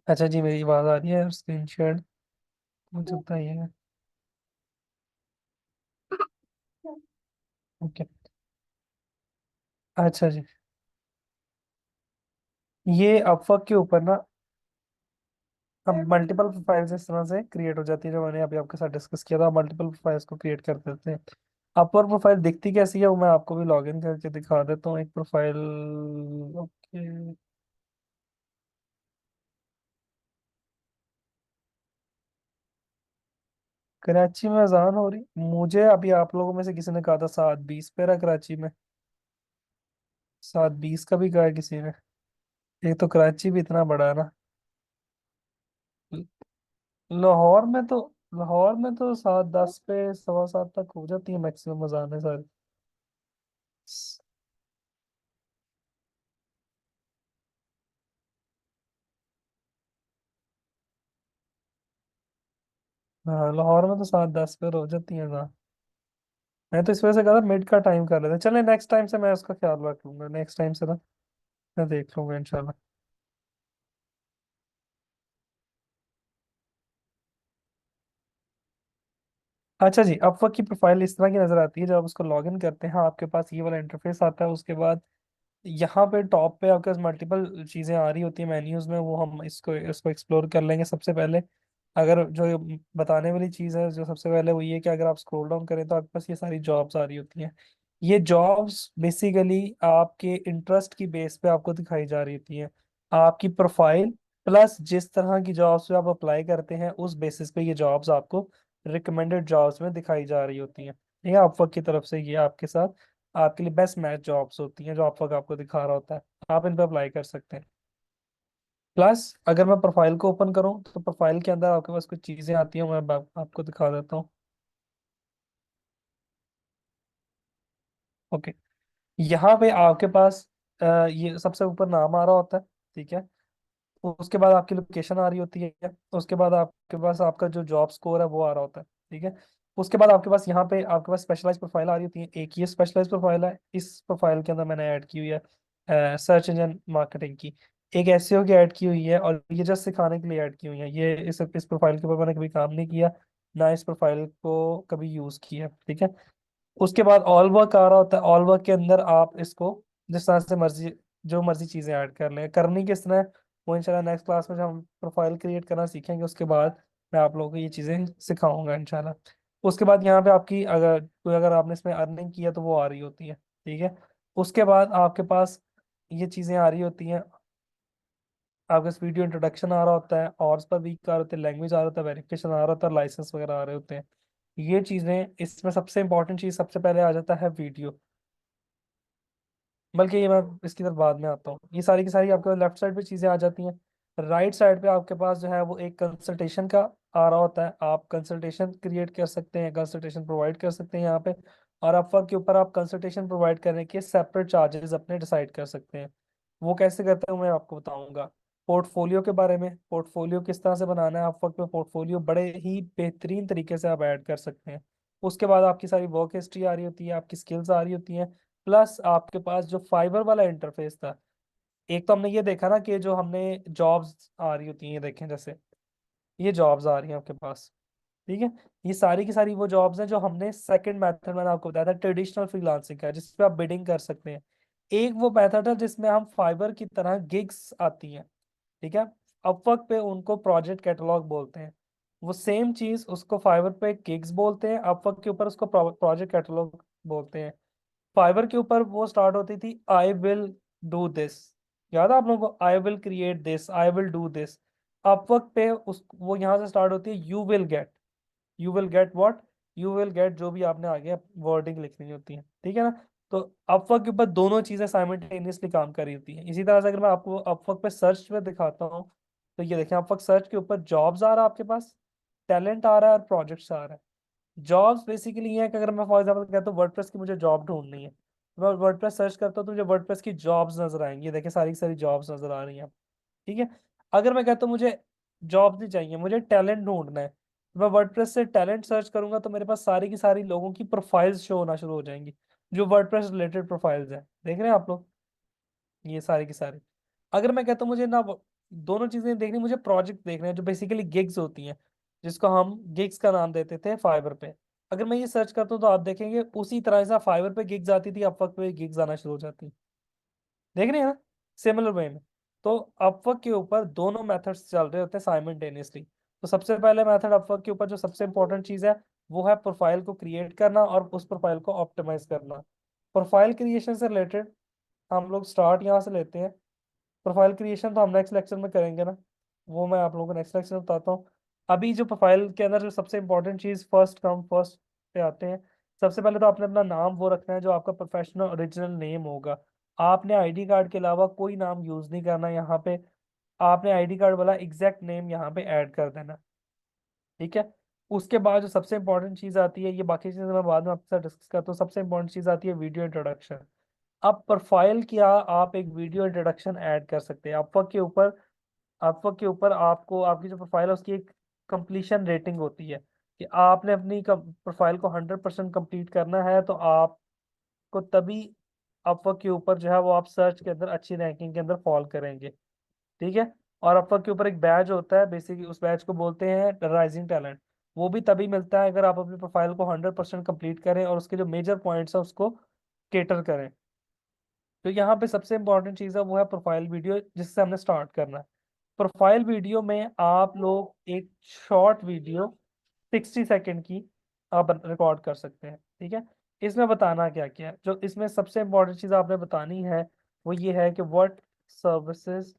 Speaker 1: अच्छा जी, मेरी आवाज आ रही है? स्क्रीन शेयर मुझे बताइए। ओके। अच्छा जी, ये अपवर्क के ऊपर ना, अब मल्टीपल प्रोफाइल्स इस तरह से क्रिएट हो जाती है, जो मैंने अभी आपके साथ डिस्कस किया था, मल्टीपल प्रोफाइल्स को क्रिएट कर देते हैं। अपवर्क प्रोफाइल दिखती कैसी है वो मैं आपको भी लॉगिन करके दिखा देता हूँ, एक प्रोफाइल। ओके। कराची में अजान हो रही, मुझे अभी आप लोगों में से किसी ने कहा था 7:20 पे रहा कराची में। 7:20 का भी कहा है किसी ने। एक तो कराची भी इतना बड़ा है ना। लाहौर में तो लाहौर में तो 7:10 पे 7:15 तक हो जाती है मैक्सिमम अजानें सारी। हाँ, लाहौर में तो 7:10 पे हो जाती है अजान। मैं तो इस वजह से कहा था मिड का टाइम कर लेते हैं। चले, नेक्स्ट टाइम से मैं उसका ख्याल रख लूंगा, नेक्स्ट टाइम से ना मैं देख लूंगा इंशाल्लाह। अच्छा जी, अपवर्क की प्रोफाइल इस तरह की नजर आती है जब आप उसको लॉग इन करते हैं, आपके पास ये वाला इंटरफेस आता है। उसके बाद यहाँ पे टॉप पे आपके पास मल्टीपल चीज़ें आ रही होती हैं मेन्यूज में, वो हम इसको इसको एक्सप्लोर कर लेंगे सबसे पहले। अगर जो ये बताने वाली चीज़ है जो सबसे पहले, वो ये कि अगर आप स्क्रॉल डाउन करें तो आपके पास ये सारी जॉब्स आ रही होती हैं। ये जॉब्स बेसिकली आपके इंटरेस्ट की बेस पे आपको दिखाई जा रही होती हैं। आपकी प्रोफाइल प्लस जिस तरह की जॉब्स पे आप अप्लाई करते हैं, उस बेसिस पे ये जॉब्स आपको रिकमेंडेड जॉब्स में दिखाई जा रही होती हैं। ठीक है, अपवर्क की तरफ से ये आपके साथ आपके लिए बेस्ट मैच जॉब्स होती हैं, जो अपवर्क आपको दिखा रहा होता है। आप इन पर अप्लाई कर सकते हैं। प्लस अगर मैं प्रोफाइल को ओपन करूं तो प्रोफाइल के अंदर आपके पास कुछ चीज़ें आती हैं, मैं आपको दिखा देता हूँ। ओके। यहाँ पे आपके पास ये सबसे ऊपर नाम आ रहा होता है। ठीक है। उसके बाद आपकी लोकेशन आ रही होती है। उसके बाद आपके पास आपका जो जॉब स्कोर है वो आ रहा होता है। ठीक है। उसके बाद आपके पास यहाँ पे आपके पास स्पेशलाइज प्रोफाइल आ रही होती है। एक ये स्पेशलाइज प्रोफाइल है, इस प्रोफाइल के अंदर मैंने ऐड की हुई है सर्च इंजन मार्केटिंग की। एक एसईओ की ऐड की हुई है, और ये जस्ट सिखाने के लिए ऐड की हुई है। ये इस प्रोफाइल के ऊपर मैंने कभी काम नहीं किया, ना इस प्रोफाइल को कभी यूज किया। ठीक है। उसके बाद ऑल वर्क आ रहा होता है। ऑल वर्क के अंदर आप इसको जिस तरह से मर्जी, जो मर्जी चीजें ऐड कर लें, करनी किस तरह है, वो इंशाल्लाह नेक्स्ट क्लास में जब हम प्रोफाइल क्रिएट करना सीखेंगे उसके बाद मैं आप लोगों को ये चीजें सिखाऊंगा इंशाल्लाह। उसके बाद यहाँ पे आपकी अगर आपने इसमें अर्निंग किया तो वो आ रही होती है। ठीक है। उसके बाद आपके पास ये चीजें आ रही होती हैं। आपके पास वीडियो इंट्रोडक्शन आ रहा होता है, और पर वीक आ रहे होते हैं, लैंग्वेज आ रहा होता है, वेरिफिकेशन आ रहा होता है, लाइसेंस वगैरह आ रहे होते हैं। ये चीजें, इसमें सबसे इंपॉर्टेंट चीज सबसे पहले आ जाता है वीडियो। बल्कि ये मैं इसकी तरफ बाद में आता हूँ। ये सारी की सारी आपके लेफ्ट साइड पे चीजें आ जाती हैं। राइट साइड पे आपके पास जो है वो एक कंसल्टेशन का आ रहा होता है। आप कंसल्टेशन क्रिएट कर सकते हैं, कंसल्टेशन प्रोवाइड कर सकते हैं यहाँ पे। और अपवर्क के ऊपर आप कंसल्टेशन प्रोवाइड करने के सेपरेट चार्जेस अपने डिसाइड कर सकते हैं। वो कैसे करते हैं मैं आपको बताऊंगा। पोर्टफोलियो के बारे में, पोर्टफोलियो किस तरह से बनाना है अपवर्क में, पोर्टफोलियो बड़े ही बेहतरीन तरीके से आप ऐड कर सकते हैं। उसके बाद आपकी सारी वर्क हिस्ट्री आ रही होती है, आपकी स्किल्स आ रही होती हैं। प्लस आपके पास जो फाइबर वाला इंटरफेस था, एक तो हमने ये देखा ना कि जो हमने जॉब्स आ रही होती हैं, ये देखें जैसे ये जॉब्स आ रही हैं आपके पास। ठीक है। ये सारी की सारी वो जॉब्स हैं जो हमने सेकंड मेथड मैंने आपको बताया था, ट्रेडिशनल फ्रीलांसिंग का, जिसपे आप बिडिंग कर सकते हैं। एक वो मेथड है जिसमें हम फाइबर की तरह गिग्स आती हैं। ठीक है। अपवर्क पे उनको प्रोजेक्ट कैटलॉग बोलते हैं। वो सेम चीज उसको फाइबर पे गिग्स बोलते हैं, अपवर्क के ऊपर उसको प्रोजेक्ट कैटलॉग बोलते हैं। फाइवर के ऊपर वो स्टार्ट होती थी आई विल डू दिस, याद है आप लोगों को, आई will create this, I will do this. Upwork पे उस वो यहाँ से स्टार्ट होती है you will get. You will get what? You will get जो भी आपने आगे वर्डिंग लिखनी होती है। ठीक है ना। तो अपवर्क के ऊपर दोनों चीजें साइमल्टेनियसली काम कर रही होती हैं। इसी तरह से अगर मैं आपको अपवर्क पे सर्च पे दिखाता हूँ, तो ये देखें अपवर्क सर्च के ऊपर जॉब्स आ रहा है आपके पास, टैलेंट आ रहा है, और प्रोजेक्ट्स आ रहा है। जॉब्स बेसिकली ये है कि अगर मैं फॉर एग्जांपल कहता हूँ वर्डप्रेस की मुझे जॉब ढूंढनी है, तो मैं वर्डप्रेस सर्च करता हूँ तो मुझे वर्डप्रेस की जॉब्स नजर आएंगी। ये देखिए सारी की सारी जॉब्स नजर आ रही हैं। ठीक है। अगर मैं कहता हूँ मुझे जॉब नहीं चाहिए, मुझे टैलेंट ढूंढना है, तो मैं वर्डप्रेस से टैलेंट सर्च करूंगा तो मेरे पास सारी की सारी लोगों की प्रोफाइल्स शो होना शुरू हो जाएंगी, जो वर्डप्रेस रिलेटेड प्रोफाइल्स हैं। देख रहे हैं आप लोग, ये सारी की सारी। अगर मैं कहता हूँ मुझे ना दोनों चीजें देखनी, मुझे प्रोजेक्ट देखने हैं जो बेसिकली गिग्स होती हैं, जिसको हम गिग्स का नाम देते थे फाइवर पे। अगर मैं ये सर्च करता हूँ तो आप देखेंगे उसी तरह से फाइवर पे गिग्स आती थी, अपवर्क पे गिग्स आना शुरू हो जाती। देख रहे हैं ना, सिमिलर वे में। तो अपवर्क के ऊपर दोनों मेथड्स चल रहे होते हैं साइमल्टेनियसली। तो सबसे पहले मेथड अपवर्क के ऊपर जो सबसे इंपॉर्टेंट चीज है वो है प्रोफाइल को क्रिएट करना और उस प्रोफाइल को ऑप्टिमाइज करना। प्रोफाइल क्रिएशन से रिलेटेड हम लोग स्टार्ट यहाँ से लेते हैं। प्रोफाइल क्रिएशन तो हम नेक्स्ट लेक्चर में करेंगे ना, वो मैं आप लोगों को नेक्स्ट लेक्चर में बताता हूँ। अभी जो प्रोफाइल के अंदर जो सबसे इंपॉर्टेंट चीज फर्स्ट कम फर्स्ट पे आते हैं। सबसे पहले तो आपने अपना नाम वो रखना है जो आपका प्रोफेशनल ओरिजिनल नेम होगा। आपने आईडी कार्ड के अलावा कोई नाम यूज नहीं करना यहाँ पे। आपने आईडी कार्ड वाला एग्जैक्ट नेम यहाँ पे ऐड कर देना। ठीक है। उसके बाद जो सबसे इंपॉर्टेंट चीज आती है, ये बाकी चीजें मैं बाद में आपके साथ डिस्कस करता हूँ, सबसे इंपॉर्टेंट चीज आती है वीडियो इंट्रोडक्शन। अब प्रोफाइल किया आप एक वीडियो इंट्रोडक्शन ऐड कर सकते हैं आपके ऊपर आपको आपकी जो प्रोफाइल है उसकी एक कंप्लीशन रेटिंग होती है कि आपने अपनी प्रोफाइल को 100% कंप्लीट करना है, तो आपको तभी अपवर्क के ऊपर जो है वो आप सर्च के अंदर अच्छी रैंकिंग के अंदर फॉल करेंगे। ठीक है। और अपवर्क के ऊपर एक बैज होता है, बेसिकली उस बैच को बोलते हैं राइजिंग टैलेंट। वो भी तभी मिलता है अगर आप अपनी प्रोफाइल को 100% कंप्लीट करें और उसके जो मेजर पॉइंट्स है उसको केटर करें। तो यहाँ पे सबसे इंपॉर्टेंट चीज़ है वो है प्रोफाइल वीडियो, जिससे हमने स्टार्ट करना है। प्रोफाइल वीडियो में आप लोग एक शॉर्ट वीडियो 60 सेकेंड की आप रिकॉर्ड कर सकते हैं। ठीक है। इसमें बताना क्या क्या है, जो इसमें सबसे इंपॉर्टेंट चीज़ आपने बतानी है वो ये है कि what services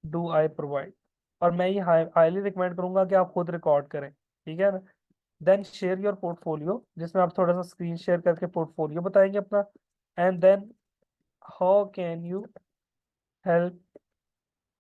Speaker 1: do I provide. और मैं ये हाईली रिकमेंड करूंगा कि आप खुद रिकॉर्ड करें। ठीक है ना। देन शेयर योर पोर्टफोलियो, जिसमें आप थोड़ा सा स्क्रीन शेयर करके पोर्टफोलियो बताएंगे अपना। And then how can you help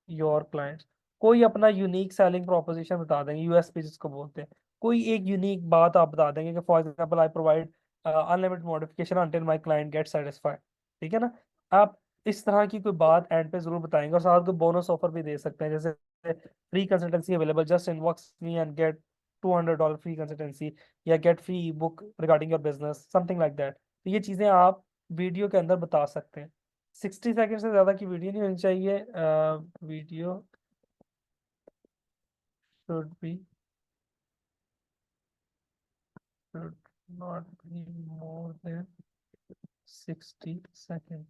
Speaker 1: your clients. कोई अपना यूनिक सेलिंग प्रोपोजिशन बता देंगे, यूएसपी जिसको बोलते हैं। कोई एक यूनिक बात आप बता देंगे कि for example I provide unlimited modification until my client gate satisfied. ठीक है ना। आप इस तरह की कोई बात एंड पे जरूर बताएंगे, और साथ को बोनस ऑफर भी दे सकते हैं, जैसे free consultancy available, just inbox me and get $200 free consultancy, या get free book regarding your business, something like that. तो ये चीज़ें आप वीडियो के अंदर बता सकते हैं। 60 सेकेंड से ज़्यादा की वीडियो नहीं होनी चाहिए। Video should be should not be more than 60 second.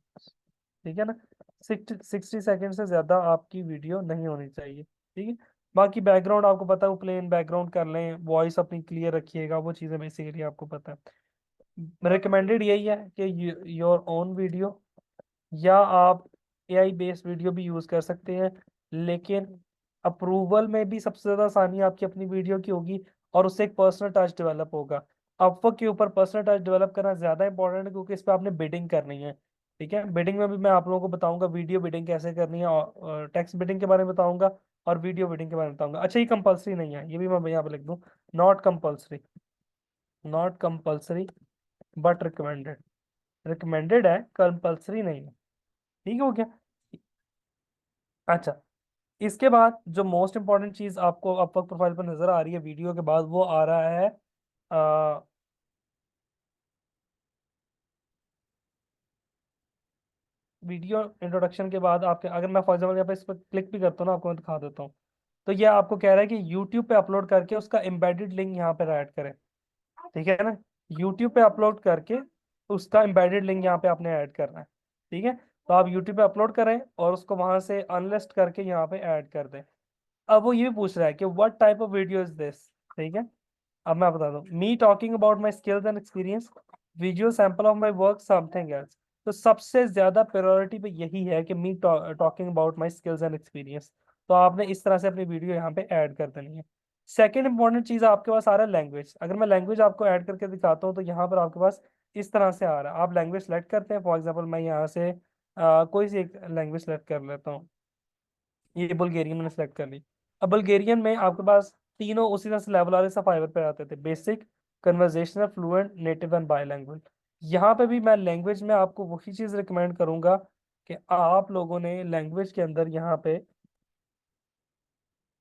Speaker 1: ठीक है ना। 60 सेकेंड से ज़्यादा आपकी वीडियो नहीं होनी चाहिए। ठीक है। बाकी बैकग्राउंड आपको पता है, वो प्लेन बैकग्राउंड कर लें, वॉइस अपनी क्लियर रखिएगा, वो चीज़ें बेसिकली आपको पता है। रिकमेंडेड यही है कि योर ओन वीडियो, या आप एआई बेस्ड वीडियो भी यूज कर सकते हैं, लेकिन अप्रूवल में भी सबसे ज्यादा आसानी आपकी अपनी वीडियो की होगी, और उससे एक पर्सनल टच डेवलप होगा। अपवर्क के ऊपर पर्सनल टच डेवलप करना ज्यादा इंपॉर्टेंट है, क्योंकि इस पर आपने बिडिंग करनी है। ठीक है। बिडिंग में भी मैं आप लोगों को बताऊंगा वीडियो बिडिंग कैसे करनी है, और टेक्स्ट बिडिंग के बारे में बताऊंगा, और वीडियो बिडिंग के बारे में बताऊंगा। अच्छा, ये कंपलसरी नहीं है, ये भी मैं यहाँ पे लिख दूँ, not compulsory, not compulsory but recommended. Recommended है, कंपलसरी नहीं है। ठीक हो गया। अच्छा, इसके बाद जो मोस्ट इंपॉर्टेंट चीज आपको अपवर्क प्रोफाइल पर नजर आ रही है वीडियो के बाद, वो आ रहा है वीडियो इंट्रोडक्शन के बाद आपके, अगर मैं फॉर एग्जाम्पल यहाँ पे इस पर क्लिक भी करता हूँ ना, आपको मैं दिखा देता हूँ। तो ये आपको कह रहा है कि यूट्यूब पे अपलोड करके उसका एम्बेडेड लिंक यहाँ पे ऐड करें। ठीक है ना। यूट्यूब पे अपलोड करके उसका एम्बेडेड लिंक यहाँ पे आपने ऐड करना है। ठीक है। तो आप यूट्यूब पे अपलोड करें और उसको वहां से अनलिस्ट करके यहाँ पे ऐड कर दें। अब वो ये भी पूछ रहा है कि what type of video is this. ठीक है। अब मैं बता दूं, me talking about my skills and experience, video sample of my work, something else. तो सबसे ज्यादा प्रायोरिटी पे यही है कि me talking about my skills and experience. तो आपने इस तरह से अपनी वीडियो यहाँ पे ऐड कर देनी है। सेकेंड इंपॉर्टेंट चीज आपके पास आ रहा है लैंग्वेज। अगर मैं लैंग्वेज आपको ऐड करके दिखाता हूँ तो यहाँ पर आपके पास इस तरह से आ रहा है। आप लैंग्वेज सेलेक्ट करते हैं, फॉर एग्जाम्पल मैं यहाँ से कोई सी एक लैंग्वेज सेलेक्ट कर लेता हूँ। ये बुल्गेरियन मैंने सेलेक्ट कर ली। अब बुल्गेरियन में आपके पास तीनों उसी तरह से लेवल वाले फाइवर पे आते थे, basic, conversational, fluent, native and by language. यहाँ पे भी मैं लैंग्वेज में आपको वही चीज़ रिकमेंड करूंगा कि आप लोगों ने लैंग्वेज के अंदर यहाँ पे,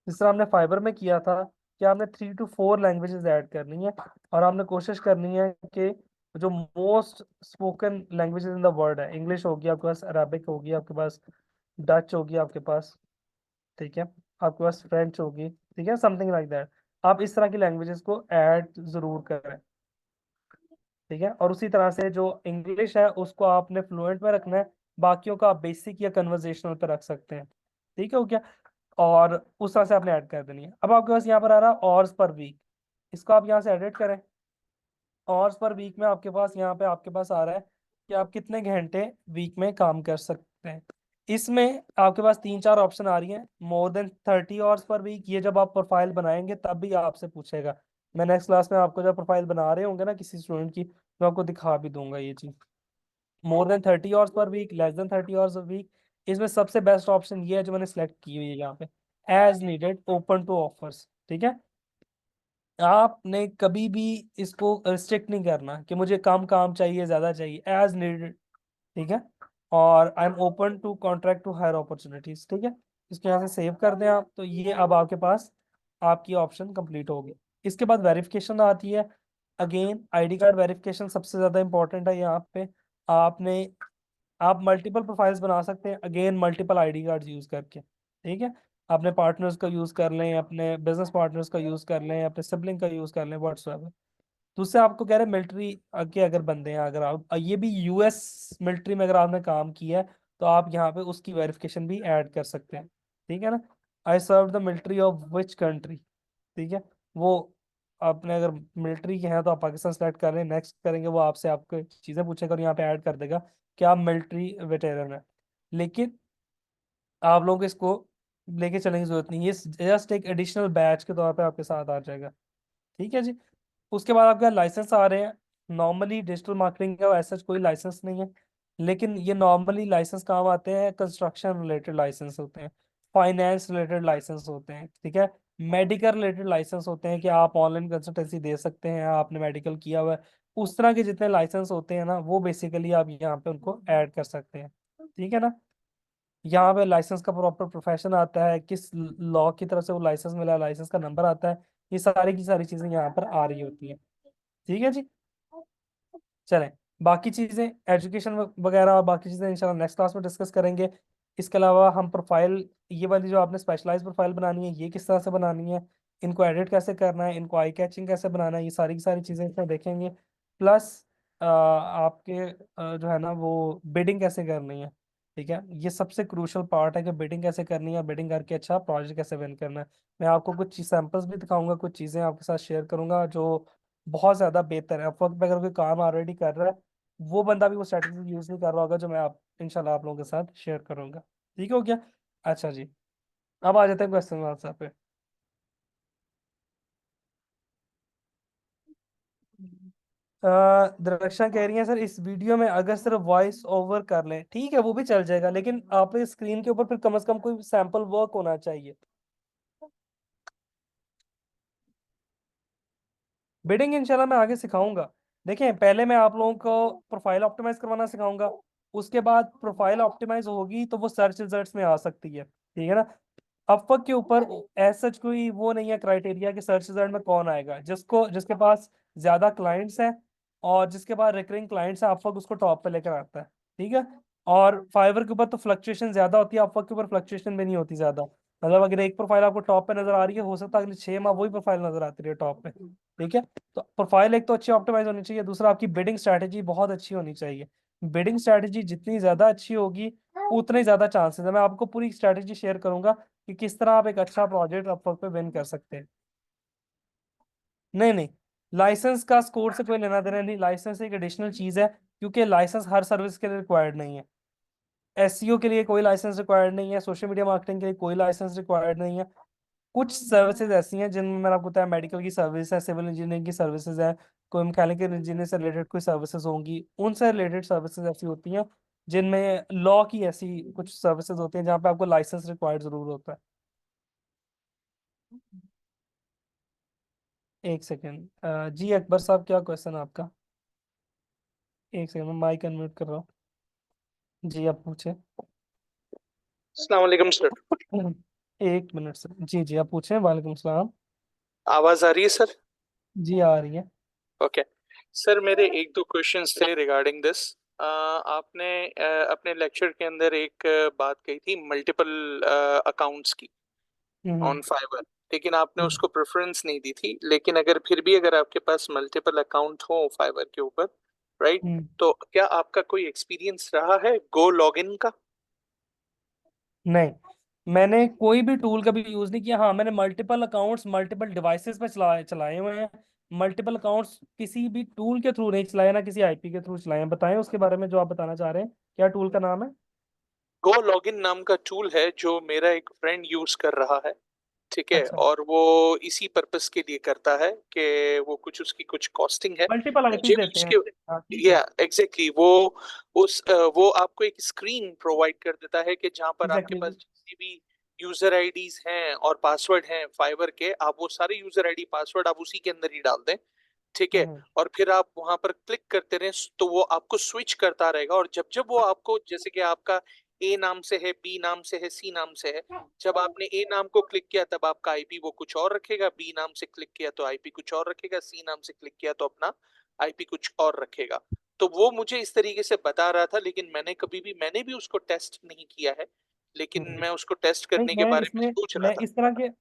Speaker 1: जिस तरह हमने फाइबर में किया था, कि आपने 3 to 4 लैंग्वेजेस ऐड करनी है। और आपने कोशिश करनी है कि जो most spoken languages in the world है, इंग्लिश होगी आपके पास, अरबिक होगी आपके पास, डच होगी आपके पास, ठीक है, आपके पास फ्रेंच होगी, ठीक है, समथिंग लाइक दैट। आप इस तरह की लैंग्वेजेस को ऐड जरूर करें, ठीक है। और उसी तरह से जो इंग्लिश है उसको आपने फ्लुएंट में रखना है, बाकियों का आप बेसिक या कन्वर्जेशनल पे रख सकते हैं, ठीक है, हो गया। और उस तरह से आपने ऐड कर देनी है। अब आपके पास यहाँ पर आ रहा है ऑर्स पर वीक, इसको आप यहाँ से एडिट करें। आवर्स पर वीक में आपके पास यहाँ पे आपके पास आ रहा है कि आप कितने घंटे वीक में काम कर सकते हैं। इसमें आपके पास तीन चार ऑप्शन आ रही हैं। More than 30 hours per week, ये जब आप प्रोफाइल बनाएंगे तब भी आपसे पूछेगा। मैं नेक्स्ट क्लास में आपको जब प्रोफाइल बना रहे होंगे ना किसी स्टूडेंट की, तो आपको दिखा भी दूंगा ये चीज। More than 30 hours per week, less than 30 hours week. इसमें सबसे बेस्ट ऑप्शन ये है जो मैंने सेलेक्ट की हुई है यहाँ पे, as needed open to offers, ठीक है। आपने कभी भी इसको रिस्ट्रिक्ट नहीं करना कि मुझे कम काम चाहिए ज्यादा चाहिए, एज नीडेड, ठीक है। और I am open to contract to hire opportunities, ठीक है। इसको यहाँ से सेव कर दें आप, तो ये अब आपके पास आपकी ऑप्शन कंप्लीट होगी। इसके बाद वेरिफिकेशन आती है। अगेन आईडी कार्ड वेरिफिकेशन सबसे ज्यादा इंपॉर्टेंट है यहाँ पे। आपने आप मल्टीपल प्रोफाइल्स बना सकते हैं, again multiple ID card use करके, ठीक है। अपने पार्टनर्स का यूज कर लें, अपने बिजनेस पार्टनर्स का यूज कर लें, अपने सिबलिंग का यूज कर लें, व्हाट्सएवर। दूसरे आपको कह रहे हैं मिलिट्री के अगर बंदे हैं, अगर आप ये भी यूएस मिलिट्री में अगर आपने काम किया है, तो आप यहाँ पे उसकी वेरिफिकेशन भी ऐड कर सकते हैं, ठीक है ना। I serve the military of which country, ठीक है। वो आपने अगर मिलिट्री के हैं तो आप पाकिस्तान सेलेक्ट कर रहे हैं, नेक्स्ट करेंगे वो आपसे आपको चीज़ें पूछेगा और यहाँ पे ऐड कर देगा कि आप मिलिट्री वेटेरन है। लेकिन आप लोगों को इसको लेके चलने की जरूरत नहीं है, ये जस्ट एक एडिशनल बैच के तौर पे आपके साथ आ जाएगा, ठीक है जी। उसके बाद आपके लाइसेंस आ रहे हैं। नॉर्मली डिजिटल मार्केटिंग का ऐसा कोई लाइसेंस नहीं है, लेकिन ये नॉर्मली लाइसेंस काम आते हैं, कंस्ट्रक्शन रिलेटेड लाइसेंस होते हैं, फाइनेंस रिलेटेड लाइसेंस होते हैं, ठीक है। मेडिकल रिलेटेड लाइसेंस होते हैं कि आप ऑनलाइन कंसल्टेंसी दे सकते हैं, आपने मेडिकल किया हुआ है। उस तरह के जितने लाइसेंस होते हैं ना, वो बेसिकली आप यहाँ पे उनको ऐड कर सकते हैं, ठीक है ना। यहाँ पे लाइसेंस का प्रॉपर प्रोफेशन आता है, किस लॉ की तरफ से वो लाइसेंस मिला, लाइसेंस का नंबर आता है, ये सारी की सारी चीजें यहाँ पर आ रही होती है, ठीक है जी। चलें, बाकी चीजें एजुकेशन वगैरह और बाकी चीजें इंशाल्लाह नेक्स्ट क्लास में डिस्कस करेंगे। इसके अलावा हम प्रोफाइल, ये वाली जो आपने स्पेशलाइज प्रोफाइल बनानी है, ये किस तरह से बनानी है, इनको एडिट कैसे करना है, इनको आई कैचिंग कैसे बनाना है, ये सारी की सारी चीजें इसमें देखेंगे। प्लस आपके जो है ना वो बिडिंग कैसे करनी है, ठीक है। ये सबसे क्रूशियल पार्ट है कि बिडिंग कैसे करनी है, बिडिंग करके अच्छा प्रोजेक्ट कैसे विन करना है। मैं आपको कुछ सैंपल्स भी दिखाऊंगा, कुछ चीज़ें आपके साथ शेयर करूंगा जो बहुत ज़्यादा बेहतर है। अपवर्क पे अगर कोई काम ऑलरेडी कर रहा है, वो बंदा भी वो स्ट्रेटजी यूज़ नहीं कर रहा होगा जो मैं आप इंशाल्लाह आप लोगों के साथ शेयर करूंगा, ठीक हो गया। अच्छा जी, अब आ जाते हैं क्वेश्चन आंसर पे। दरक्षा कह रही है सर इस वीडियो में अगर सिर्फ वॉइस ओवर कर लें, ठीक है वो भी चल जाएगा, लेकिन आपके स्क्रीन के ऊपर फिर कम से कम कोई सैंपल वर्क होना चाहिए। बिडिंग इंशाल्लाह मैं आगे सिखाऊंगा। देखें, पहले मैं आप लोगों को प्रोफाइल ऑप्टिमाइज करवाना सिखाऊंगा। उसके बाद प्रोफाइल ऑप्टिमाइज होगी तो वो सर्च रिजल्ट्स में आ सकती है, ठीक है ना। अपवर्क के ऊपर ऐसा कोई वो नहीं है क्राइटेरिया कि सर्च रिजल्ट में कौन आएगा, जिसको जिसके पास ज्यादा क्लाइंट्स हैं और जिसके पास रिकरिंग क्लाइंट्स हैं, अपवर्क उसको टॉप पे लेकर आता है, ठीक है। और फाइवर के ऊपर तो फ्लक्चुएशन ज्यादा होती है, अपवर्क के ऊपर फ्लक्चुएशन भी नहीं होती ज्यादा। मतलब अगर एक प्रोफाइल आपको टॉप पे नजर आ रही है, हो सकता है अगले 6 माह वही प्रोफाइल नजर आती रही है टॉप पे, ठीक है। तो प्रोफाइल एक तो अच्छी ऑप्टिमाइज होनी चाहिए, दूसरा आपकी बिडिंग स्ट्रैटेजी बहुत अच्छी होनी चाहिए। बिडिंग स्ट्रैटेजी जितनी ज्यादा अच्छी होगी, उतने ज्यादा चांसेस है। मैं आपको पूरी स्ट्रैटेजी शेयर करूंगा कि किस तरह आप एक अच्छा प्रोजेक्ट अपवर्क पे विन कर सकते हैं। नहीं नहीं, लाइसेंस का स्कोर से कोई लेना देना नहीं, लाइसेंस एक एडिशनल चीज है, क्योंकि लाइसेंस हर सर्विस के लिए रिक्वायर्ड नहीं है। एसईओ के लिए कोई लाइसेंस रिक्वायर्ड नहीं है, सोशल मीडिया मार्केटिंग के लिए कोई लाइसेंस रिक्वायर्ड नहीं है। कुछ सर्विसेज ऐसी हैं जिनमें मैंने आपको बताया, मेडिकल की सर्विस है, सिविल इंजीनियरिंग की सर्विसेज है, कोई मैकेनिकल इंजीनियर से रिलेटेड कोई सर्विसेज होंगी, उनसे रिलेटेड सर्विसेज ऐसी होती हैं जिनमें लॉ की ऐसी कुछ सर्विसेज होती हैं जहाँ पे आपको लाइसेंस रिक्वायर्ड जरूर होता है। एक सेकेंड, जी अकबर साहब क्या क्वेश्चन है आपका? एक सेकंड मैं माइक अनम्यूट कर रहा हूँ। जी आप पूछे।
Speaker 2: अस्सलाम वालेकुम सर।
Speaker 1: एक मिनट सर, जी जी आप पूछें। वालेकुम सलाम।
Speaker 2: आवाज आ रही है सर?
Speaker 1: जी आ रही है।
Speaker 2: ओके। सर मेरे एक दो क्वेश्चंस थे रिगार्डिंग दिस। आपने अपने लेक्चर के अंदर एक बात कही थी मल्टीपल अकाउंट्स की
Speaker 1: हम्म।
Speaker 2: ऑन फाइवर, लेकिन आपने
Speaker 1: हम्म।
Speaker 2: उसको प्रेफरेंस नहीं दी थी। लेकिन अगर फिर भी अगर आपके पास मल्टीपल अकाउंट हो फाइवर के ऊपर, राइट,
Speaker 1: हम्म।
Speaker 2: तो क्या आपका कोई एक्सपीरियंस रहा है गो लॉगिन का?
Speaker 1: नहीं, मैंने कोई भी टूल कभी यूज नहीं किया। हाँ, मैंने मल्टीपल अकाउंट्स मल्टीपल डिवाइसेस पे चलाए चलाए हुए हैं। मल्टीपल अकाउंट्स किसी भी टूल के थ्रू नहीं चलाए, ना किसी आईपी के थ्रू चलाए हैं। बताएं उसके बारे में जो आप बताना चाह रहे हैं, क्या टूल का नाम है?
Speaker 2: गो लॉगिन नाम का टूल है जो मेरा एक फ्रेंड यूज कर रहा है, ठीक है,
Speaker 1: अच्छा।
Speaker 2: और वो इसी पर्पस के लिए करता है कि वो कुछ उसकी कुछ कॉस्टिंग है।
Speaker 1: मल्टीपल आईपीज
Speaker 2: मुझे भी
Speaker 1: देते हैं।
Speaker 2: उसके,
Speaker 1: हाँ, ठीक है।
Speaker 2: या एग्जैक्टली वो वो आपको एक स्क्रीन प्रोवाइड कर देता है कि जहां पर आपके पास
Speaker 1: एग्जैक्टली।
Speaker 2: जितनी भी यूजर आईडीज हैं और पासवर्ड हैं फाइवर के, आप वो सारे यूजर आईडी पासवर्ड आप उसी के अंदर ही डाल दें, ठीक है,
Speaker 1: हम्म।
Speaker 2: और फिर आप वहां पर क्लिक करते रहें तो वो आपको स्विच करता रहेगा। और जब जब वो आपको, जैसे कि आपका ए नाम से है, बी नाम से है, सी नाम से है, जब आपने ए नाम को क्लिक किया तब आपका आईपी वो कुछ और रखेगा, बी नाम से क्लिक किया तो आईपी कुछ और रखेगा, सी नाम से क्लिक किया तो अपना आईपी कुछ और रखेगा। तो वो मुझे इस तरीके से बता रहा था, लेकिन मैंने भी उसको टेस्ट नहीं किया है, लेकिन
Speaker 1: हम्म।
Speaker 2: मैं उसको टेस्ट
Speaker 1: नहीं,
Speaker 2: करने के बारे में सोच रहा
Speaker 1: मैं
Speaker 2: था।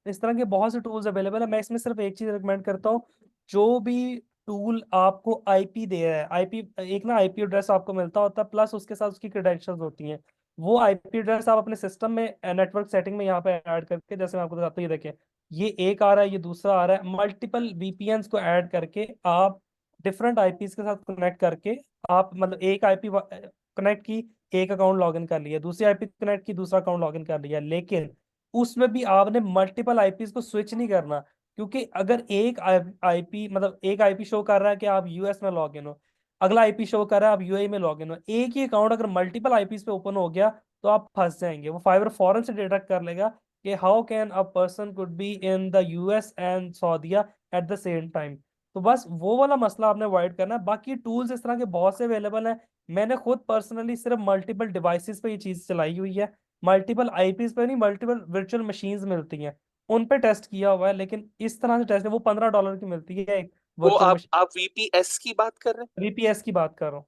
Speaker 1: इस तरह के बहुत से टूल्स अवेलेबल है। मैं इसमें सिर्फ एक चीज रिकमेंड करता हूँ। जो भी टूल आपको आईपी दे रहा है, आईपी, एक ना आईपी एड्रेस आपको मिलता होता है, प्लस उसके साथ उसकी क्रेडेंशियल्स होती हैं। वो आईपी एड्रेस आप अपने सिस्टम में नेटवर्क सेटिंग में यहाँ पे ऐड करके, जैसे मैं आपको बताता हूँ, ये देखिए, ये एक आ रहा है, ये दूसरा आ रहा है, मल्टीपल वीपीएन्स को ऐड करके आप डिफरेंट आईपीज के साथ कनेक्ट करके, आप मतलब एक आईपी कनेक्ट की, एक अकाउंट लॉगिन कर लिया, दूसरी आईपी कनेक्ट की, दूसरा अकाउंट लॉगिन कर लिया। लेकिन उसमें भी आपने मल्टीपल आईपीज को स्विच नहीं करना। क्योंकि अगर एक आईपी, मतलब एक आईपी शो कर रहा है कि आप यूएस में लॉगिन हो, अगला आईपी शो कर रहा है आप यूएई में लॉगिन हो, एक ही अकाउंट अगर मल्टीपल आईपीज पे ओपन हो गया तो आप फंस जाएंगे। वो फाइबर फौरन से डिटेक्ट कर लेगा कि how can a person could be in the US and Saudia at the same time. तो बस वो वाला मसला आपने अवॉइड करना है। बाकी टूल्स इस तरह के बहुत से अवेलेबल हैं। मैंने खुद पर्सनली सिर्फ मल्टीपल डिवाइसेस पे ये चीज चलाई हुई है। मल्टीपल आईपीज पे नहीं, मल्टीपल वर्चुअल मशीन्स मिलती हैं, उन पे टेस्ट किया हुआ है। लेकिन इस तरह से टेस्ट है, वो $15 की मिलती है एक
Speaker 2: वो
Speaker 1: वर्चुअल मशीन।
Speaker 2: आप वीपीएस की बात कर रहे हैं?
Speaker 1: वीपीएस की बात कर रहा हूँ।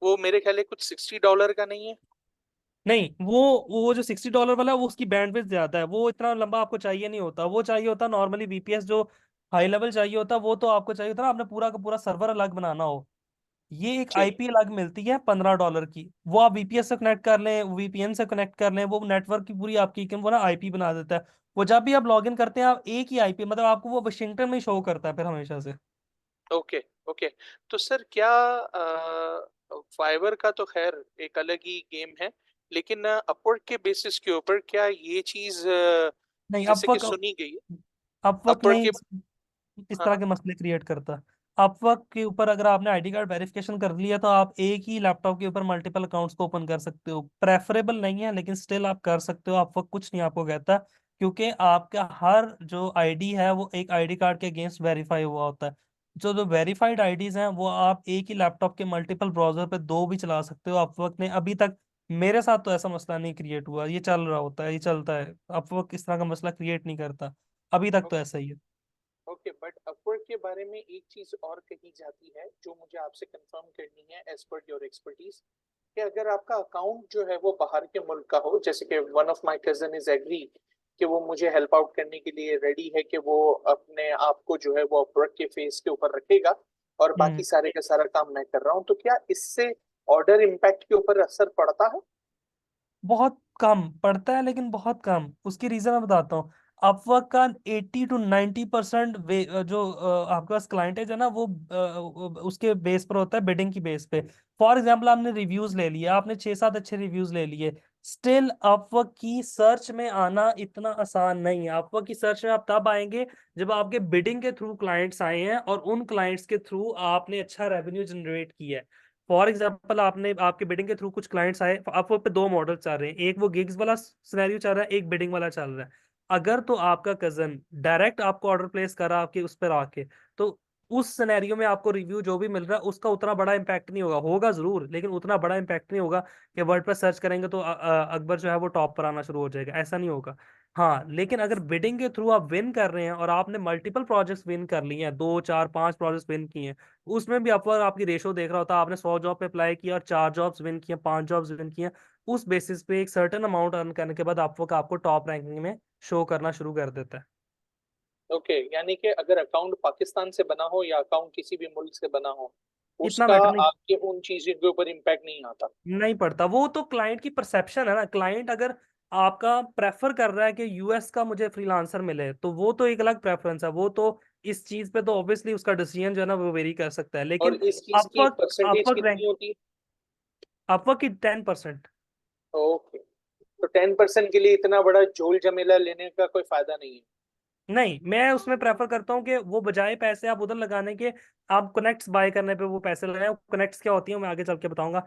Speaker 2: वो मेरे ख्याल है कुछ $60 का नहीं है?
Speaker 1: नहीं, वो जो $60 वाला है, वो उसकी बैंडविड्थ ज्यादा है, वो इतना लंबा आपको चाहिए नहीं होता। वो चाहिए होता नॉर्मली वीपीएस जो हाई लेवल चाहिए होता, वो तो आपको चाहिए होता ना आपने पूरा का पूरा सर्वर अलग बनाना हो। ये एक
Speaker 2: चलिए।
Speaker 1: आईपी अलग मिलती है $15 की, वो आप वीपीएस से कनेक्ट कर लें, वीपीएन से कनेक्ट कर लें, वो नेटवर्क की पूरी आपकी वो ना आईपी बना देता है। वो जब भी आप लॉगिन करते हैं, आप एक ही आईपी, मतलब आपको वो वाशिंगटन में शो करता है फिर हमेशा से।
Speaker 2: Okay, okay. तो सर क्या फाइवर का तो खैर एक अलग ही गेम है, लेकिन अपवर्क के बेसिस के ऊपर क्या ये चीज
Speaker 1: नहीं,
Speaker 2: जैसे कि
Speaker 1: अपवर्क
Speaker 2: सुनी गई है?
Speaker 1: अपवर्क
Speaker 2: अपवर्क
Speaker 1: नहीं
Speaker 2: के,
Speaker 1: इस
Speaker 2: हाँ
Speaker 1: तरह
Speaker 2: हाँ,
Speaker 1: के मसले क्रिएट करता। अपवर्क के ऊपर अगर आपने आईडी कार्ड वेरिफिकेशन कर लिया तो आप एक ही लैपटॉप के ऊपर मल्टीपल अकाउंट्स को ओपन कर सकते हो। प्रेफरेबल नहीं है, लेकिन स्टिल आप कर सकते हो। अपवर्क कुछ नहीं आपको कहता, क्योंकि आपका हर जो आईडी है वो एक आईडी कार्ड के अगेंस्ट वेरीफाई हुआ होता है। जो जो वेरीफाइड आईडीज हैं वो आप एक ही लैपटॉप के मल्टीपल ब्राउजर पे दो भी चला सकते हो। अपवर्क ने अभी तक, मेरे साथ तो ऐसा मसला नहीं क्रिएट हुआ। ये चल रहा होता है, ये चलता है। अपवर्क इस तरह का मसला क्रिएट नहीं करता, अभी तक तो
Speaker 2: ओके,
Speaker 1: ऐसा ही है।
Speaker 2: ओके। बट अपवर्क के बारे में एक चीज और कही जाती है जो मुझे आपसे कंफर्म करनी है एज पर योर एक्सपर्टीज, कि अगर आपका अकाउंट जो है वो बाहर के मुल्क का हो, जैसे कि one of my cousin is agree कि वो मुझे हेल्प आउट करने के लिए रेडी है, कि वो अपने आप को जो है वो अपवर्क के फेस के ऊपर रखेगा और बाकी
Speaker 1: हम्म।
Speaker 2: सारे का सारा काम मैं कर रहा हूँ, तो क्या इससे ऑर्डर इम्पैक्ट के ऊपर असर पड़ता है?
Speaker 1: बहुत कम पड़ता है, लेकिन बहुत कम। उसकी रीजन मैं बताता हूँ। अपवर्क का 80 to 90% जो आपके पास क्लाइंटेज है ना, वो उसके बेस पर होता है, बिडिंग की बेस पे। फॉर एग्जाम्पल, आपने रिव्यूज ले लिए, आपने 6-7 अच्छे रिव्यूज ले लिए, स्टिल अपवर्क की सर्च में आना इतना आसान नहीं है। अपवर्क की सर्च में आप तब आएंगे जब आपके बिडिंग के थ्रू क्लाइंट्स आए हैं और उन क्लाइंट्स के थ्रू आपने अच्छा रेवेन्यू जनरेट किया है। फॉर एग्जाम्पल, आपने आपके बिडिंग के थ्रू कुछ क्लाइंट्स आए, आप वो पे दो मॉडल चल रहे हैं, एक वो गिग्स वाला सिनेरियो चल रहा है, एक बिडिंग वाला चल रहा है। अगर तो आपका कजन डायरेक्ट आपको ऑर्डर प्लेस करा आपके उस पर आके, तो उस सिनेरियो में आपको रिव्यू जो भी मिल रहा है उसका उतना बड़ा इंपैक्ट नहीं होगा। होगा जरूर, लेकिन उतना बड़ा इंपैक्ट नहीं होगा कि वर्ड पर सर्च करेंगे तो अकबर जो है वो टॉप पर आना शुरू हो जाएगा, ऐसा नहीं होगा। हाँ, लेकिन अगर बिडिंग के थ्रू आप विन कर रहे हैं और आपने मल्टीपल प्रोजेक्ट्स विन कर लिए हैं, 2 4 5 प्रोजेक्ट्स विन किए हैं, उसमें भी अपवर्क आपकी रेशो देख रहा होता है, आपने 100 जॉब पे अप्लाई किया और 4 जॉब्स विन किए, 5 जॉब्स विन किए, उस बेसिस पे एक सर्टेन अमाउंट अर्न करने के बाद अपवर्क आपको टॉप रैंकिंग में शो करना शुरू कर देता है।
Speaker 2: ओके, यानी कि अगर अकाउंट पाकिस्तान से बना हो या अकाउंट किसी भी मुल्क से बना हो,
Speaker 1: इतना
Speaker 2: उसका
Speaker 1: मैटर नहीं
Speaker 2: आपके उन चीजों के ऊपर इम्पैक्ट नहीं आता।
Speaker 1: नहीं पड़ता, वो तो क्लाइंट की परसेप्शन है ना। क्लाइंट अगर आपका प्रेफर कर रहा है कि यूएस का मुझे फ्रीलांसर मिले, तो वो तो एक अलग प्रेफरेंस है, वो तो इस चीज पे तो ऑब्वियसली उसका डिसीजन जो है ना वो वेरी कर सकता है।
Speaker 2: और
Speaker 1: लेकिन
Speaker 2: इस चीज की
Speaker 1: अपवर्क
Speaker 2: परसेंटेज
Speaker 1: अपवर्क
Speaker 2: कितनी
Speaker 1: रैंक
Speaker 2: होती है?
Speaker 1: अपवर्क की 10%।
Speaker 2: ओके, तो 10% के लिए इतना बड़ा झोल झमेला लेने का कोई फायदा नहीं है।
Speaker 1: नहीं, मैं उसमें प्रेफर करता हूँ कि वो बजाय पैसे आप उधर लगाने के, आप कनेक्ट्स बाय करने पे वो पैसे लगाएं। कनेक्ट्स क्या होती है मैं आगे चल के बताऊंगा।
Speaker 2: जी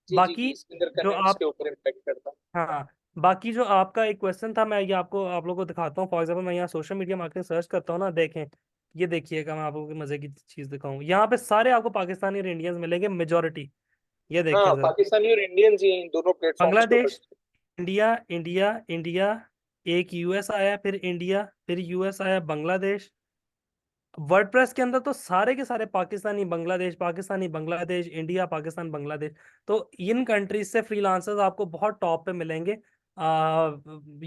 Speaker 2: जी जी,
Speaker 1: बाकी
Speaker 2: इसके अंदर
Speaker 1: जो
Speaker 2: कनेक्ट्स
Speaker 1: आप
Speaker 2: के ऊपर इम्पैक्ट करता है।
Speaker 1: हाँ, बाकी जो आपका एक क्वेश्चन था, मैं ये आपको आप लोगों को दिखाता हूँ। फॉर एग्जांपल मैं यहाँ सोशल मीडिया मार्केटिंग सर्च करता हूँ ना, देखें, ये देखिएगा, मैं आपको मजे की चीज दिखाऊँ। यहाँ पे सारे आपको पाकिस्तानी और इंडियंस मिलेंगे, मेजोरिटी। ये
Speaker 2: हाँ,
Speaker 1: देखें जरा,
Speaker 2: पाकिस्तानी और इंडियन ही हैं इन दोनों प्लेटफॉर्म्स के ऊपर।
Speaker 1: बांग्लादेश, इंडिया, इंडिया, इंडिया, एक यूएस आया, फिर इंडिया, फिर यूएस आया, बांग्लादेश। वर्डप्रेस के अंदर तो सारे के सारे पाकिस्तानी बांग्लादेश, पाकिस्तानी बांग्लादेश, इंडिया, पाकिस्तान, बांग्लादेश। तो इन कंट्रीज से फ्रीलांसर्स आपको बहुत टॉप पे मिलेंगे।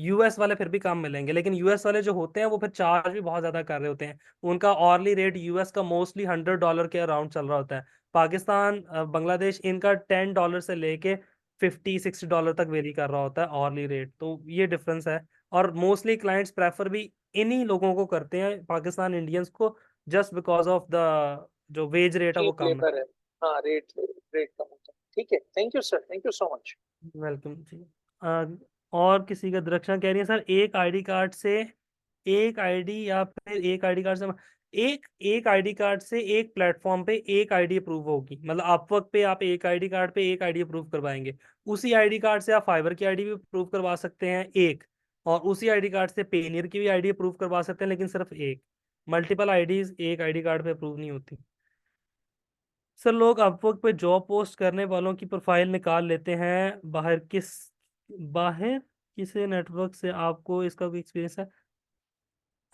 Speaker 1: यूएस वाले फिर भी कम मिलेंगे, लेकिन यूएस वाले जो होते हैं वो फिर चार्ज भी बहुत ज्यादा कर रहे होते हैं। उनका ऑर्ली रेट यूएस का मोस्टली $100 के अराउंड चल रहा होता है। पाकिस्तान, बांग्लादेश, इनका $10 से लेके $50 60 तक वेरी कर रहा होता है ऑर्ली रेट। तो ये डिफरेंस है। और मोस्टली क्लाइंट्स प्रेफर भी इन्हीं लोगों को करते हैं, पाकिस्तान इंडियंस को, जस्ट बिकॉज ऑफ द जो वेज रेट है वो
Speaker 2: चीप
Speaker 1: कम है।
Speaker 2: लेबर है। हाँ, रेट रेट कम होता है। ठीक है, thank you sir, thank you so much.
Speaker 1: Welcome जी। अ, और किसी का दरख्शां कह रही है सर, एक आईडी कार्ड से एक आईडी, या फिर एक आईडी कार्ड से एक एक आईडी कार्ड से एक प्लेटफॉर्म पे एक आईडी अप्रूव होगी। मतलब अपवर्क पे आप एक आईडी कार्ड पे एक आईडी अप्रूव करवाएंगे, उसी आईडी कार्ड से आप फाइवर की आईडी भी अप्रूव करवा सकते हैं एक, और उसी आईडी कार्ड से पेनियर की भी आईडी अप्रूव करवा सकते हैं, लेकिन सिर्फ एक। मल्टीपल आईडीज एक आईडी कार्ड पे अप्रूव नहीं होती। सर, लोग अपवर्क पे जॉब पोस्ट करने वालों की प्रोफाइल निकाल लेते हैं, बाहर किसी नेटवर्क से, आपको इसका कोई एक्सपीरियंस है?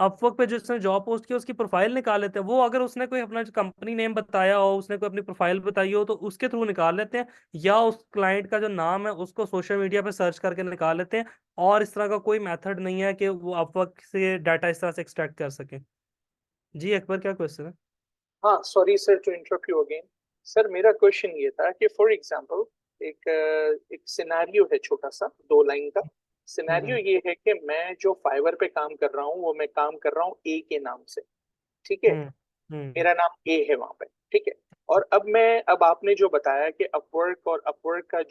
Speaker 1: अपवर्क पे जिसने जॉब पोस्ट किया उसकी प्रोफाइल निकाल लेते हैं वो। अगर उसने कोई अपना कंपनी नेम बताया हो, उसने कोई अपनी प्रोफाइल बताई हो, तो उसके थ्रू निकाल लेते हैं, या उस क्लाइंट का जो नाम है उसको सोशल मीडिया पे सर्च करके निकाल लेते हैं। और इस तरह का कोई मेथड नहीं है कि वो अपवर्क से डाटा इस तरह से एक्सट्रैक्ट कर सके। जी अकबर, क्या क्वेश्चन है?
Speaker 2: हाँ, sorry sir to interrupt you again. Sir, मेरा क्वेश्चन ये था कि फॉर एग्जांपल एक सिनेरियो है, छोटा सा 2 लाइन का। सिनेरियो
Speaker 1: हम्म।
Speaker 2: ये है कि मैं जो फाइवर पे काम कर रहा हूँ वो मैं काम कर रहा हूँ ए के नाम से। ठीक है,
Speaker 1: हम्म। हम्म।
Speaker 2: मेरा नाम ए है वहां पे। ठीक है, और अब आपने जो बताया कि अपवर्क का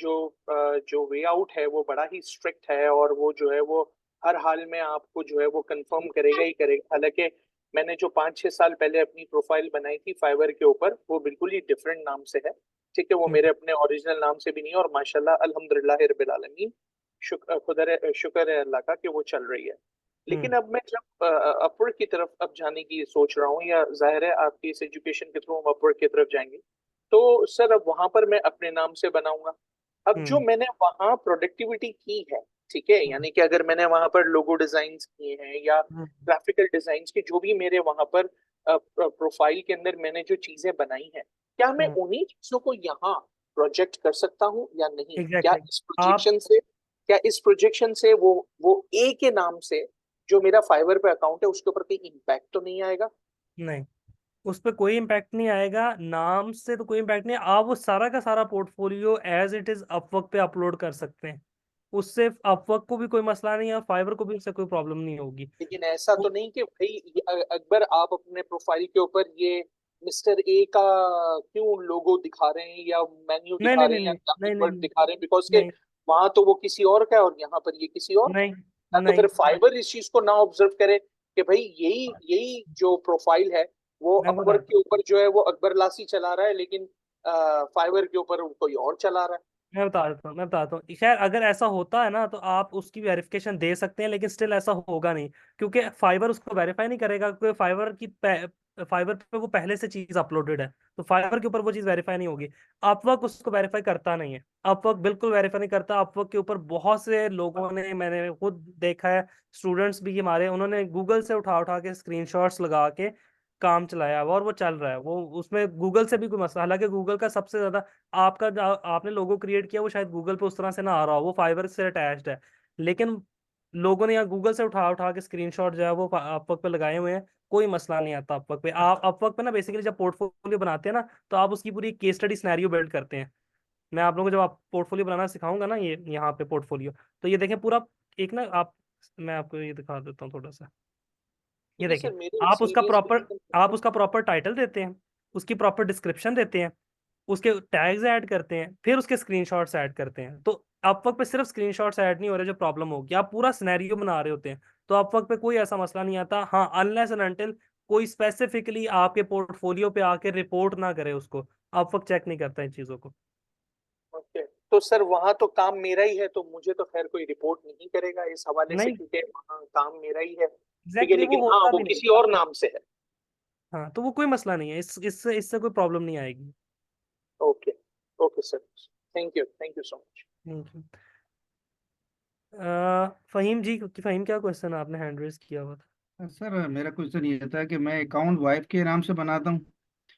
Speaker 2: जो वे आउट है वो बड़ा ही स्ट्रिक्ट है, और वो जो है वो हर हाल में आपको जो है वो कंफर्म करेगा ही करेगा। हालांकि मैंने जो 5 6 साल पहले अपनी प्रोफाइल बनाई थी फाइवर के ऊपर, वो बिल्कुल ही डिफरेंट नाम से है। ठीक है, वो
Speaker 1: हम्म।
Speaker 2: मेरे अपने ओरिजिनल नाम से भी नहीं है, और माशाल्लाह अल्हम्दुलिल्लाह रब्बिल आलमीन, शुक्र है अल्लाह का कि वो चल रही है। लेकिन
Speaker 1: हम्म।
Speaker 2: अब मैं जब अपवर्ड की तरफ अब जाने की सोच रहा हूँ, या जाहिर है आपकी इस एजुकेशन के थ्रू हम अपवर्ड की तरफ जाएंगे, तो सर अब वहां पर मैं अपने नाम से बनाऊंगा। अब जो
Speaker 1: हम्म।
Speaker 2: मैंने वहां प्रोडक्टिविटी की है, ठीक है,
Speaker 1: हम्म।
Speaker 2: यानी कि अगर मैंने वहां पर लोगो डिजाइन किए हैं या
Speaker 1: हम्म।
Speaker 2: ग्राफिकल डिजाइन के जो भी मेरे वहां पर प्रोफाइल के अंदर मैंने जो चीजें बनाई हैं, क्या मैं
Speaker 1: हम्म।
Speaker 2: उन्हीं चीजों को यहाँ प्रोजेक्ट कर सकता हूँ या नहीं? क्या
Speaker 1: एग्जैक्टली।
Speaker 2: इस
Speaker 1: आप
Speaker 2: प्रोजेक्शन से क्या इस प्रोजेक्शन से वो ए के नाम से जो मेरा फाइवर पे अकाउंट है उसके ऊपर कोई इम्पैक्ट तो नहीं आएगा?
Speaker 1: नहीं, उस पर कोई इम्पैक्ट नहीं आएगा, नाम से तो कोई इम्पैक्ट नहीं। आप वो सारा का सारा portfolio as it is Upwork पे अपलोड कर सकते हैं। उससे अपवर्क को भी कोई मसला नहीं है, फाइबर को भी उससे कोई प्रॉब्लम नहीं होगी।
Speaker 2: लेकिन ऐसा तो
Speaker 1: वो-
Speaker 2: नहीं कि भाई अकबर आप अपने प्रोफाइल के ऊपर ये मिस्टर ए का क्यों लोगो दिखा रहे हैं, या मेन्यू
Speaker 1: नहीं
Speaker 2: दिखा
Speaker 1: नहीं
Speaker 2: रहे
Speaker 1: नहीं
Speaker 2: हैं, या
Speaker 1: नहीं
Speaker 2: ग्राफिक
Speaker 1: नहीं नहीं
Speaker 2: वर्ड दिखा रहे हैं, बिकॉज के
Speaker 1: नहीं
Speaker 2: वहां तो वो किसी और का है और यहाँ पर ये किसी और का
Speaker 1: नहीं
Speaker 2: है। या तो
Speaker 1: नहीं
Speaker 2: फिर फाइबर इस चीज को ना ऑब्जर्व करे कि भाई यही यही जो प्रोफाइल है वो
Speaker 1: मैं
Speaker 2: अपवर्क
Speaker 1: बताता
Speaker 2: के ऊपर जो है वो अकबर लासी चला रहा है, लेकिन फाइबर के ऊपर कोई और चला रहा है।
Speaker 1: मैं बताता हूँ खैर, अगर ऐसा होता है ना तो आप उसकी वेरिफिकेशन दे सकते हैं, लेकिन स्टिल ऐसा होगा नहीं, क्योंकि फाइबर उसको वेरीफाई नहीं करेगा, क्योंकि फाइबर की फाइवर पे वो पहले से चीज अपलोडेड है, तो फाइवर के ऊपर वो चीज वेरीफाई नहीं होगी। अपवर्क उसको वेरीफाई करता नहीं है, अपवर्क बिल्कुल वेरीफाई नहीं करता। अपवर्क के ऊपर बहुत से लोगों ने, मैंने खुद देखा है, स्टूडेंट्स भी हमारे, उन्होंने गूगल से उठा उठा के स्क्रीनशॉट्स लगा के काम चलाया हुआ, और वो चल रहा है। वो उसमें गूगल से भी कोई मसला, हालांकि गूगल का सबसे ज्यादा, आपका आपने लोगो क्रिएट किया वो शायद गूगल पे उस तरह से ना आ रहा हो, वो फाइबर से अटैच्ड है, लेकिन लोगों ने यहाँ गूगल से उठा उठा के स्क्रीनशॉट जो है वो अपवर्क पे लगाए हुए हैं। कोई मसला नहीं आता अपवर्क पे। आप अपवर्क पे ना बेसिकली जब पोर्टफोलियो बनाते हैं ना, तो आप उसकी पूरी केस स्टडी सिनेरियो बिल्ड करते हैं। मैं आप लोगों को जब आप पोर्टफोलियो बनाना सिखाऊंगा ना, ये यहाँ पे पोर्टफोलियो, तो ये देखें पूरा एक ना आप, मैं आपको ये दिखा देता हूँ थोड़ा सा। ये
Speaker 2: क्योंकि
Speaker 1: देखें,
Speaker 2: सर मेरे
Speaker 1: आप उसका
Speaker 2: एक्सपीरियंस
Speaker 1: प्रॉपर
Speaker 2: में
Speaker 1: आप उसका प्रॉपर टाइटल देते हैं, उसकी प्रॉपर डिस्क्रिप्शन देते हैं, उसके टैग्स ऐड करते हैं, फिर उसके स्क्रीनशॉट्स ऐड करते हैं। तो अपवर्क पे सिर्फ स्क्रीनशॉट्स ऐड नहीं हो रहे, जो प्रॉब्लम होगी, आप पूरा सिनेरियो बना रहे होते हैं। तो अपवर्क पे कोई ऐसा मसला नहीं आता, हाँ, अनलेस एंड अनटिल कोई स्पेसिफिकली आपके पोर्टफोलियो पे आके रिपोर्ट ना करे उसको, अपवर्क चेक नहीं करता इन चीजों को।
Speaker 2: ओके, तो सर वहां तो काम मेरा ही है, तो मुझे तो खैर कोई रिपोर्ट नहीं करेगा इस हवाले से,
Speaker 1: नहीं,
Speaker 2: क्योंकि वहाँ काम मेरा ही है, ठीक है,
Speaker 1: एग्जैक्टली वो
Speaker 2: लेकिन हाँ
Speaker 1: होता
Speaker 2: वो
Speaker 1: भी नहीं।
Speaker 2: किसी और नाम से है।
Speaker 1: हाँ, तो वो कोई मसला नहीं है, इससे इससे कोई प्रॉब्लम नहीं आएगी।
Speaker 2: Okay, okay sir, thank you so much.
Speaker 1: Thank you. Faheem ji, Faheem क्या क्वेश्चन आपने हैंड रेज किया हुआ था?
Speaker 3: सर मेरा क्वेश्चन ये था कि मैं अकाउंट वाइफ के नाम से बनाता हूँ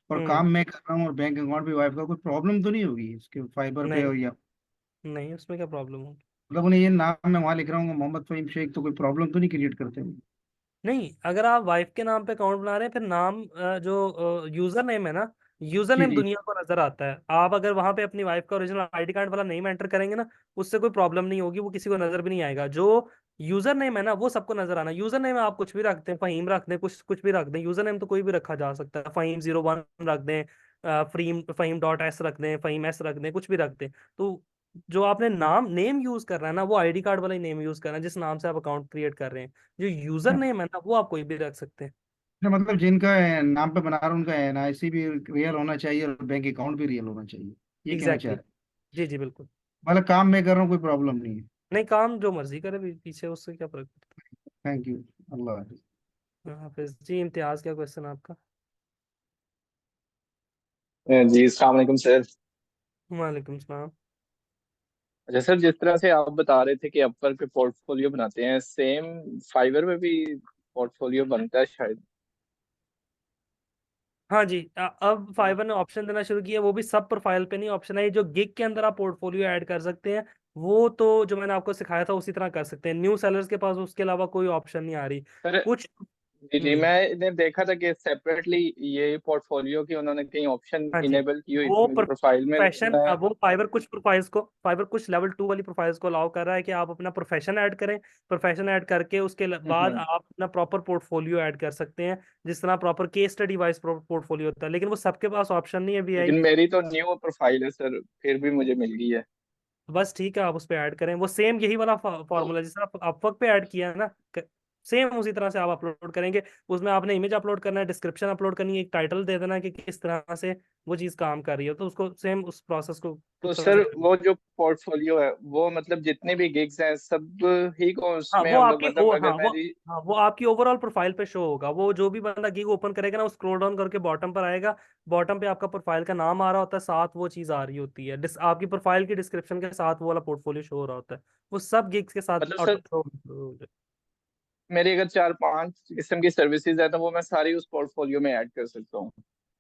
Speaker 3: और
Speaker 1: हम्म।
Speaker 3: काम मैं कर रहा हूँ और बैंक अकाउंट भी वाइफ का, कोई प्रॉब्लम तो नहीं होगी इसके फाइबर पे?
Speaker 1: नहीं,
Speaker 3: और या
Speaker 1: नहीं, उसमें क्या प्रॉब्लम होगी?
Speaker 3: मतलब उन्हें ये नाम मैं वहां लिख रहा हूँ मोहम्मद फहीम शेख, तो कोई प्रॉब्लम तो नहीं क्रिएट करते हैं?
Speaker 1: नहीं, अगर आप वाइफ के नाम पे अकाउंट बना रहे हैं, फिर नाम जो यूजर नेम है ना, यूजर
Speaker 3: जी
Speaker 1: नेम
Speaker 3: जी।
Speaker 1: दुनिया को नजर आता है। आप अगर वहां पे अपनी वाइफ का ओरिजिनल आईडी कार्ड वाला नेम एंटर करेंगे ना, उससे कोई प्रॉब्लम नहीं होगी, वो किसी को नजर भी नहीं आएगा। जो यूजर नेम है ना, वो सबको नजर आना। यूजर नेम आप कुछ भी रख दें, फहीम रख दें, कुछ कुछ भी रख दें, यूजर नेम तो कोई भी रखा जा सकता है। फहीम 01 रख दें, फहीम फहीम.s रख दें, फहीम s रख दें, कुछ भी रख दें। तो जो आपने नाम नेम यूज कर रहा है ना, वो आईडी कार्ड वाला ही नेम यूज करना है जिस नाम से आप अकाउंट क्रिएट कर रहे हैं। जो यूजर नेम है ना, वो आप कोई भी रख सकते हैं।
Speaker 3: मतलब जिनका नाम पे बना रहा हूँ उनका एनआईसी भी रियल होना चाहिए और बैंक अकाउंट भी रियल होना चाहिए, ये कहना चाह
Speaker 1: एग्जैक्टली
Speaker 3: रहे
Speaker 1: exactly. जी जी, बिल्कुल।
Speaker 3: हैं? मतलब काम मैं कर रहा हूँ, कोई प्रॉब्लम नहीं है।
Speaker 1: नहीं, काम जो मर्जी करे पीछे, उससे क्या फर्क पड़ता
Speaker 3: थैंक यू। अल्लाह हाफिज।
Speaker 1: है। हाँ, हाफिज जी। इम्तियाज, क्या क्वेश्चन आपका?
Speaker 4: जी अस्सलाम वालेकुम सर।
Speaker 1: वालेकुम सलाम।
Speaker 4: अच्छा सर, जिस तरह से आप बता रहे थे कि अपवर्क पे पोर्टफोलियो बनाते हैं, सेम फाइवर में भी पोर्टफोलियो बनता है शायद।
Speaker 1: हाँ जी, अब फाइवर ने ऑप्शन देना शुरू किया, वो भी सब प्रोफाइल पे नहीं, ऑप्शन है जो गिग के अंदर आप पोर्टफोलियो ऐड कर सकते हैं। वो तो जो मैंने आपको सिखाया था उसी तरह कर सकते हैं। न्यू सेलर्स के पास उसके अलावा कोई ऑप्शन नहीं आ रही
Speaker 4: सर
Speaker 1: कुछ।
Speaker 4: जी जी,
Speaker 1: हम्म।
Speaker 4: मैंने देखा था कि सेपरेटली ये पोर्टफोलियो की उन्होंने कहीं ऑप्शन
Speaker 1: हाँ जी,
Speaker 4: इनेबल की हुई थी
Speaker 1: वो
Speaker 4: मेरी प्रोफाइल में, लेकिन
Speaker 1: प्रोफेशन,
Speaker 4: मैं।
Speaker 1: वो फाइबर कुछ लेवल 2 वाली प्रोफाइल्स को अलाउ कर रहा है कि आप अपना प्रोफेशन ऐड करें। प्रोफेशन ऐड करके उसके बाद
Speaker 4: हम्म।
Speaker 1: आप अपना प्रॉपर पोर्टफोलियो ऐड कर सकते हैं, जिस तरह proper case study wise portfolio होता है। लेकिन वो सबके पास ऑप्शन नहीं है अभी आई।
Speaker 4: लेकिन मेरी तो न्यू प्रोफाइल है सर, फिर भी मुझे मिल गई है।
Speaker 1: बस ठीक है, आप उस पर ऐड करें। वो सेम यही वाला
Speaker 4: तो
Speaker 1: फॉर्मूला जिस आप अपवर्क पे ऐड किया है ना, सेम उसी तरह से आप अपलोड करेंगे। उसमें आपने इमेज अपलोड करना है, डिस्क्रिप्शन अपलोड करनी है, एक टाइटल दे देना है कि किस तरह से वो चीज़ काम कर रही है, तो उसको सेम उस प्रोसेस को
Speaker 4: तो
Speaker 1: उस तरह
Speaker 4: सर
Speaker 1: से करना।
Speaker 4: वो जो पोर्टफोलियो है वो मतलब जितने भी गिग्स हैं सब ही को
Speaker 1: हाँ,
Speaker 4: उसमें हम लोग मतलब अगर मैं
Speaker 1: हाँ, वो आपकी ओवरऑल प्रोफाइल पे शो होगा। वो जो भी बंदा गिग ओपन करेगा ना, वो स्क्रॉल डाउन करके बॉटम पर आएगा। बॉटम पे आपका प्रोफाइल का नाम आ रहा होता है, साथ वो चीज़ आ रही होती है, आपकी प्रोफाइल की डिस्क्रिप्शन के साथ वो वाला पोर्टफोलियो शो हो रहा होता है। वो सब गिग्स के साथ
Speaker 4: मतलब
Speaker 1: ऑटो
Speaker 4: सर
Speaker 1: शो।
Speaker 4: मेरी अगर 4-5 किस्म की सर्विसेज है तो वो मैं सारी उस पोर्टफोलियो में ऐड कर सकता हूँ।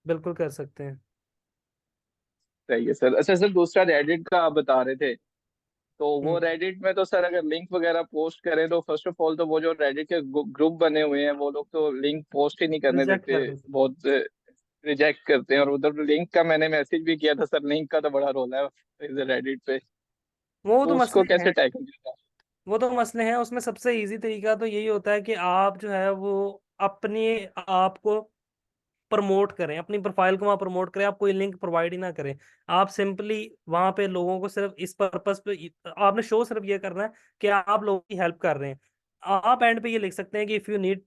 Speaker 1: बिल्कुल कर सकते हैं।
Speaker 4: सही है सर। अच्छा सर, दूसरा रेडिट का आप बता रहे थे, तो वो
Speaker 1: हम्म।
Speaker 4: रेडिट में तो सर अगर लिंक वगैरह पोस्ट करें तो फर्स्ट ऑफ ऑल तो वो जो रेडिट के ग्रुप बने हुए हैं वो लोग तो लिंक पोस्ट ही नहीं करने
Speaker 1: रिजेक्ट
Speaker 4: देते,
Speaker 1: कर देते हैं।
Speaker 4: बहुत रिजेक्ट करते हैं। और उधर लिंक का मैंने मैसेज भी किया था सर, लिंक का तो बड़ा रोल है इधर रेडिट पे,
Speaker 1: वो तो
Speaker 4: तो उसको
Speaker 1: मसले हैं,
Speaker 4: कैसे टैकल किया जाए?
Speaker 1: वो तो मसले हैं। उसमें सबसे इजी तरीका तो यही होता है कि आप जो है वो अपने आप को प्रमोट करें, अपनी प्रोफाइल को वहां प्रमोट करें। आप कोई लिंक प्रोवाइड ही ना करें। आप सिंपली वहां पे लोगों को सिर्फ इस पर्पस पे आपने शो सिर्फ ये करना है कि आप लोगों की हेल्प कर रहे हैं। आप एंड पे ये लिख सकते हैं कि if you need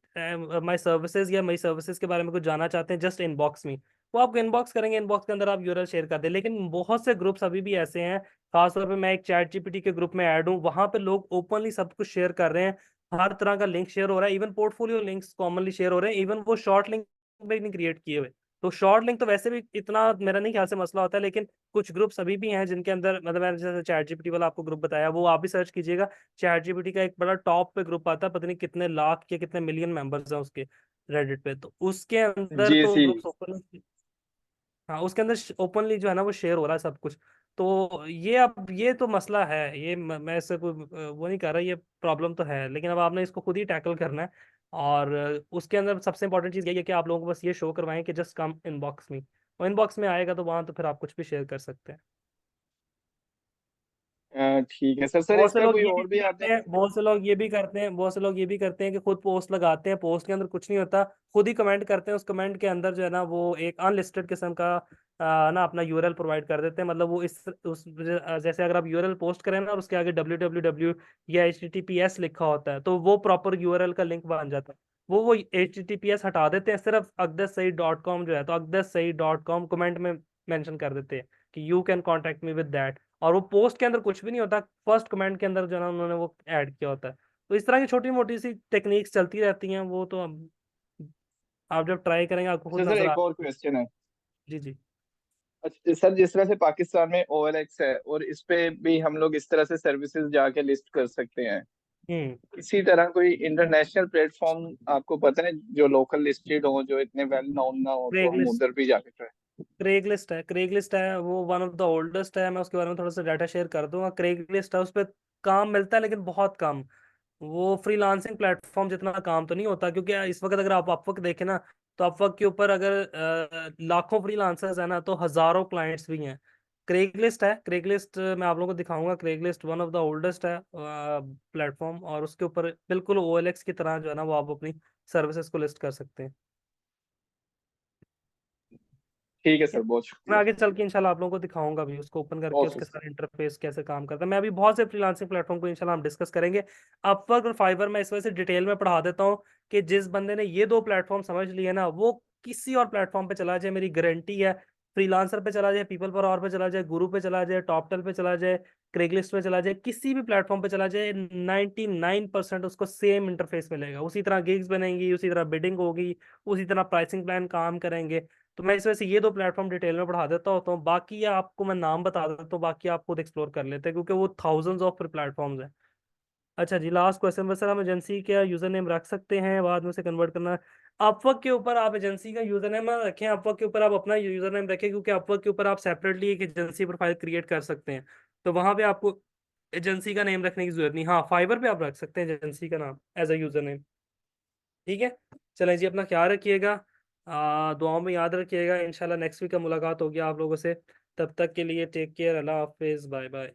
Speaker 1: my services, या माय सर्विसेज के बारे में कुछ जानना चाहते हैं, जस्ट इनबॉक्स मी। वो आपको इनबॉक्स करेंगे, इनबॉक्स के अंदर आप यूआरएल शेयर कर दें। लेकिन बहुत से ग्रुप्स अभी भी ऐसे हैं, खासतौर पे मैं एक चैट जीपीटी के ग्रुप में ऐड हूँ, वहां पे लोग ओपनली सब कुछ शेयर कर रहे हैं। हर तरह का लिंक शेयर हो रहा है, even portfolio links commonly share हो रहे हैं, इवन वो शॉर्ट लिंक भी नहीं क्रिएट किए हुए। तो शॉर्ट लिंक तो वैसे भी इतना मेरा नहीं ख्याल से मसला होता है, लेकिन कुछ ग्रुप्स अभी भी हैं जिनके अंदर, मतलब मैंने जैसे चैट जीपीटी वाला आपको ग्रुप बताया, वो आप भी सर्च कीजिएगा। चैट जीपीटी का एक बड़ा टॉप पे ग्रुप आता है, पता नहीं कितने लाख के कितने मिलियन मेंबर्स हैं उसके रेडिट पे। तो उसके अंदर
Speaker 4: जी
Speaker 1: तो
Speaker 4: सी।
Speaker 1: ग्रुप्स ओपन, हाँ उसके अंदर ओपनली जो है ना वो शेयर हो रहा है सब कुछ। तो ये अब ये तो मसला है, ये मैं इससे कोई वो नहीं कर रहा, ये प्रॉब्लम तो है, लेकिन अब आपने इसको खुद ही टैकल करना है। और उसके अंदर सबसे इंपॉर्टेंट चीज़ यही है कि आप लोगों को बस ये शो करवाएं कि जस्ट कम इनबॉक्स में, और इनबॉक्स में आएगा तो वहाँ तो फिर आप कुछ भी शेयर कर सकते हैं।
Speaker 4: ठीक है सर। सर
Speaker 1: बहुत से
Speaker 4: इसका
Speaker 1: लोग
Speaker 4: कोई
Speaker 1: ये भी
Speaker 4: और भी
Speaker 1: करते
Speaker 4: आपने।
Speaker 1: हैं, बहुत से लोग ये भी करते हैं, बहुत से लोग ये भी करते हैं कि खुद पोस्ट लगाते हैं, पोस्ट के अंदर कुछ नहीं होता, खुद ही कमेंट करते हैं, उस कमेंट के अंदर जो है ना वो एक अनलिस्टेड किस्म का ना अपना यूआरएल प्रोवाइड कर देते हैं। मतलब वो इस उस जैसे अगर आप यूआरएल पोस्ट करें ना और उसके आगे www या https लिखा होता है, तो वो प्रॉपर यूआरएल का लिंक बन जाता है। वो https हटा देते हैं, सिर्फ akdassaeed.com जो है, तो akdassaeed.com कमेंट में मेंशन कर देते हैं कि you can contact me with that, और वो पोस्ट के अंदर कुछ भी नहीं होता, फर्स्ट कमेंट के अंदर जो है ना उन्होंने वो ऐड किया होता है। तो इस तरह की छोटी मोटी सी टेक्निक्स चलती रहती हैं, वो तो अब आप जब ट्राई करेंगे आपको
Speaker 4: अच्छा
Speaker 1: खुद
Speaker 4: सर,
Speaker 1: नजर आ।
Speaker 4: एक और क्वेश्चन है।
Speaker 1: जी जी।
Speaker 4: अच्छा सर, जिस तरह से पाकिस्तान में OLX है और इस पे भी हम लोग इस तरह से सर्विसेज जाके लिस्ट कर सकते हैं,
Speaker 1: हम्म।
Speaker 4: इसी तरह कोई इंटरनेशनल प्लेटफॉर्म आपको पता है जो लोकल लिस्टेड हो, जो इतने वेल नोन ना हो, तो हम
Speaker 1: क्रेगलिस्ट,
Speaker 4: उधर भी जाके ट्राई।
Speaker 1: क्रेगलिस्ट है, क्रेगलिस्ट है, वो वन ऑफ द ओल्डेस्ट है। मैं उसके बारे में थोड़ा सा डाटा शेयर कर दूंगा। क्रेगलिस्ट है, उस पर काम मिलता है लेकिन बहुत कम। वो फ्रीलांसिंग प्लेटफॉर्म जितना काम तो नहीं होता, क्योंकि इस वक्त अगर आप अपवर्क देखें ना, तो अपवर्क के ऊपर अगर लाखों फ्रीलांसर्स हैं ना, तो हजारों क्लाइंट्स भी हैं। क्रेगलिस्ट है, क्रेगलिस्ट मैं आप लोगों को दिखाऊंगा। Craigslist one of the oldest है प्लेटफॉर्म, और उसके ऊपर बिल्कुल OLX की तरह जो है ना वो आप अपनी सर्विसेज को लिस्ट कर सकते हैं।
Speaker 4: ठीक है
Speaker 1: ठीक है,
Speaker 4: सर, बहुत
Speaker 1: मैं
Speaker 4: शुक्रिया।
Speaker 1: आगे चल के इंशाल्लाह आप लोगों को दिखाऊंगा भी, उसको ओपन करके
Speaker 4: ओके
Speaker 1: उसके
Speaker 4: सर।
Speaker 1: सारे इंटरफेस कैसे काम करता है। मैं अभी बहुत से फ्रीलांसिंग प्लेटफॉर्म को इंशाल्लाह हम डिस्कस करेंगे। अपवर्क और फाइवर मैं इस वजह से डिटेल में पढ़ा देता हूँ कि जिस बंदे ने ये दो प्लेटफॉर्म समझ लिए ना, वो किसी और प्लेटफॉर्म पे चला जाए, मेरी गारंटी है, फ्रीलांसर पे चला जाए, पीपल पर और पे चला जाए, गुरु पे चला जाए, टॉपटल पे चला जाए, क्रेगलिस्ट पे चला जाए, किसी भी प्लेटफॉर्म पे चला जाए, 99% उसको सेम इंटरफेस मिलेगा। उसी तरह गिग्स बनेंगी, उसी तरह बिडिंग होगी, उसी तरह प्राइसिंग प्लान काम करेंगे। तो मैं इस वजह से ये दो प्लेटफॉर्म डिटेल में पढ़ा देता होता हूँ, बाकी आपको मैं नाम बता देता हूँ, बाकी आप खुद एक्सप्लोर कर लेते हैं, क्योंकि वो थाउजेंड्स ऑफ प्लेटफॉर्म्स हैं। अच्छा जी, लास्ट क्वेश्चन, बस सर हम एजेंसी का यूजर नेम रख सकते हैं, बाद में उसे कन्वर्ट करना है? अपवर्क के ऊपर आप एजेंसी का यूजर नेम रखें, अपवर्क के ऊपर आप अपना यूजर नेम रखें, क्योंकि अपवर्क के ऊपर आप सेपरेटली एक एजेंसी प्रोफाइल क्रिएट कर सकते हैं, तो वहां पे आपको एजेंसी का नेम रखने की जरूरत नहीं। हाँ, फाइबर पे आप रख सकते हैं एजेंसी का नाम एज अ यूजर नेम। ठीक है, चलें जी, अपना ख्याल रखिएगा, दुआओं में याद रखिएगा। इंशाल्लाह नेक्स्ट वीक का मुलाकात होगी आप लोगों से, तब तक के लिए टेक केयर, अल्लाह हाफिज़, बाय बाय।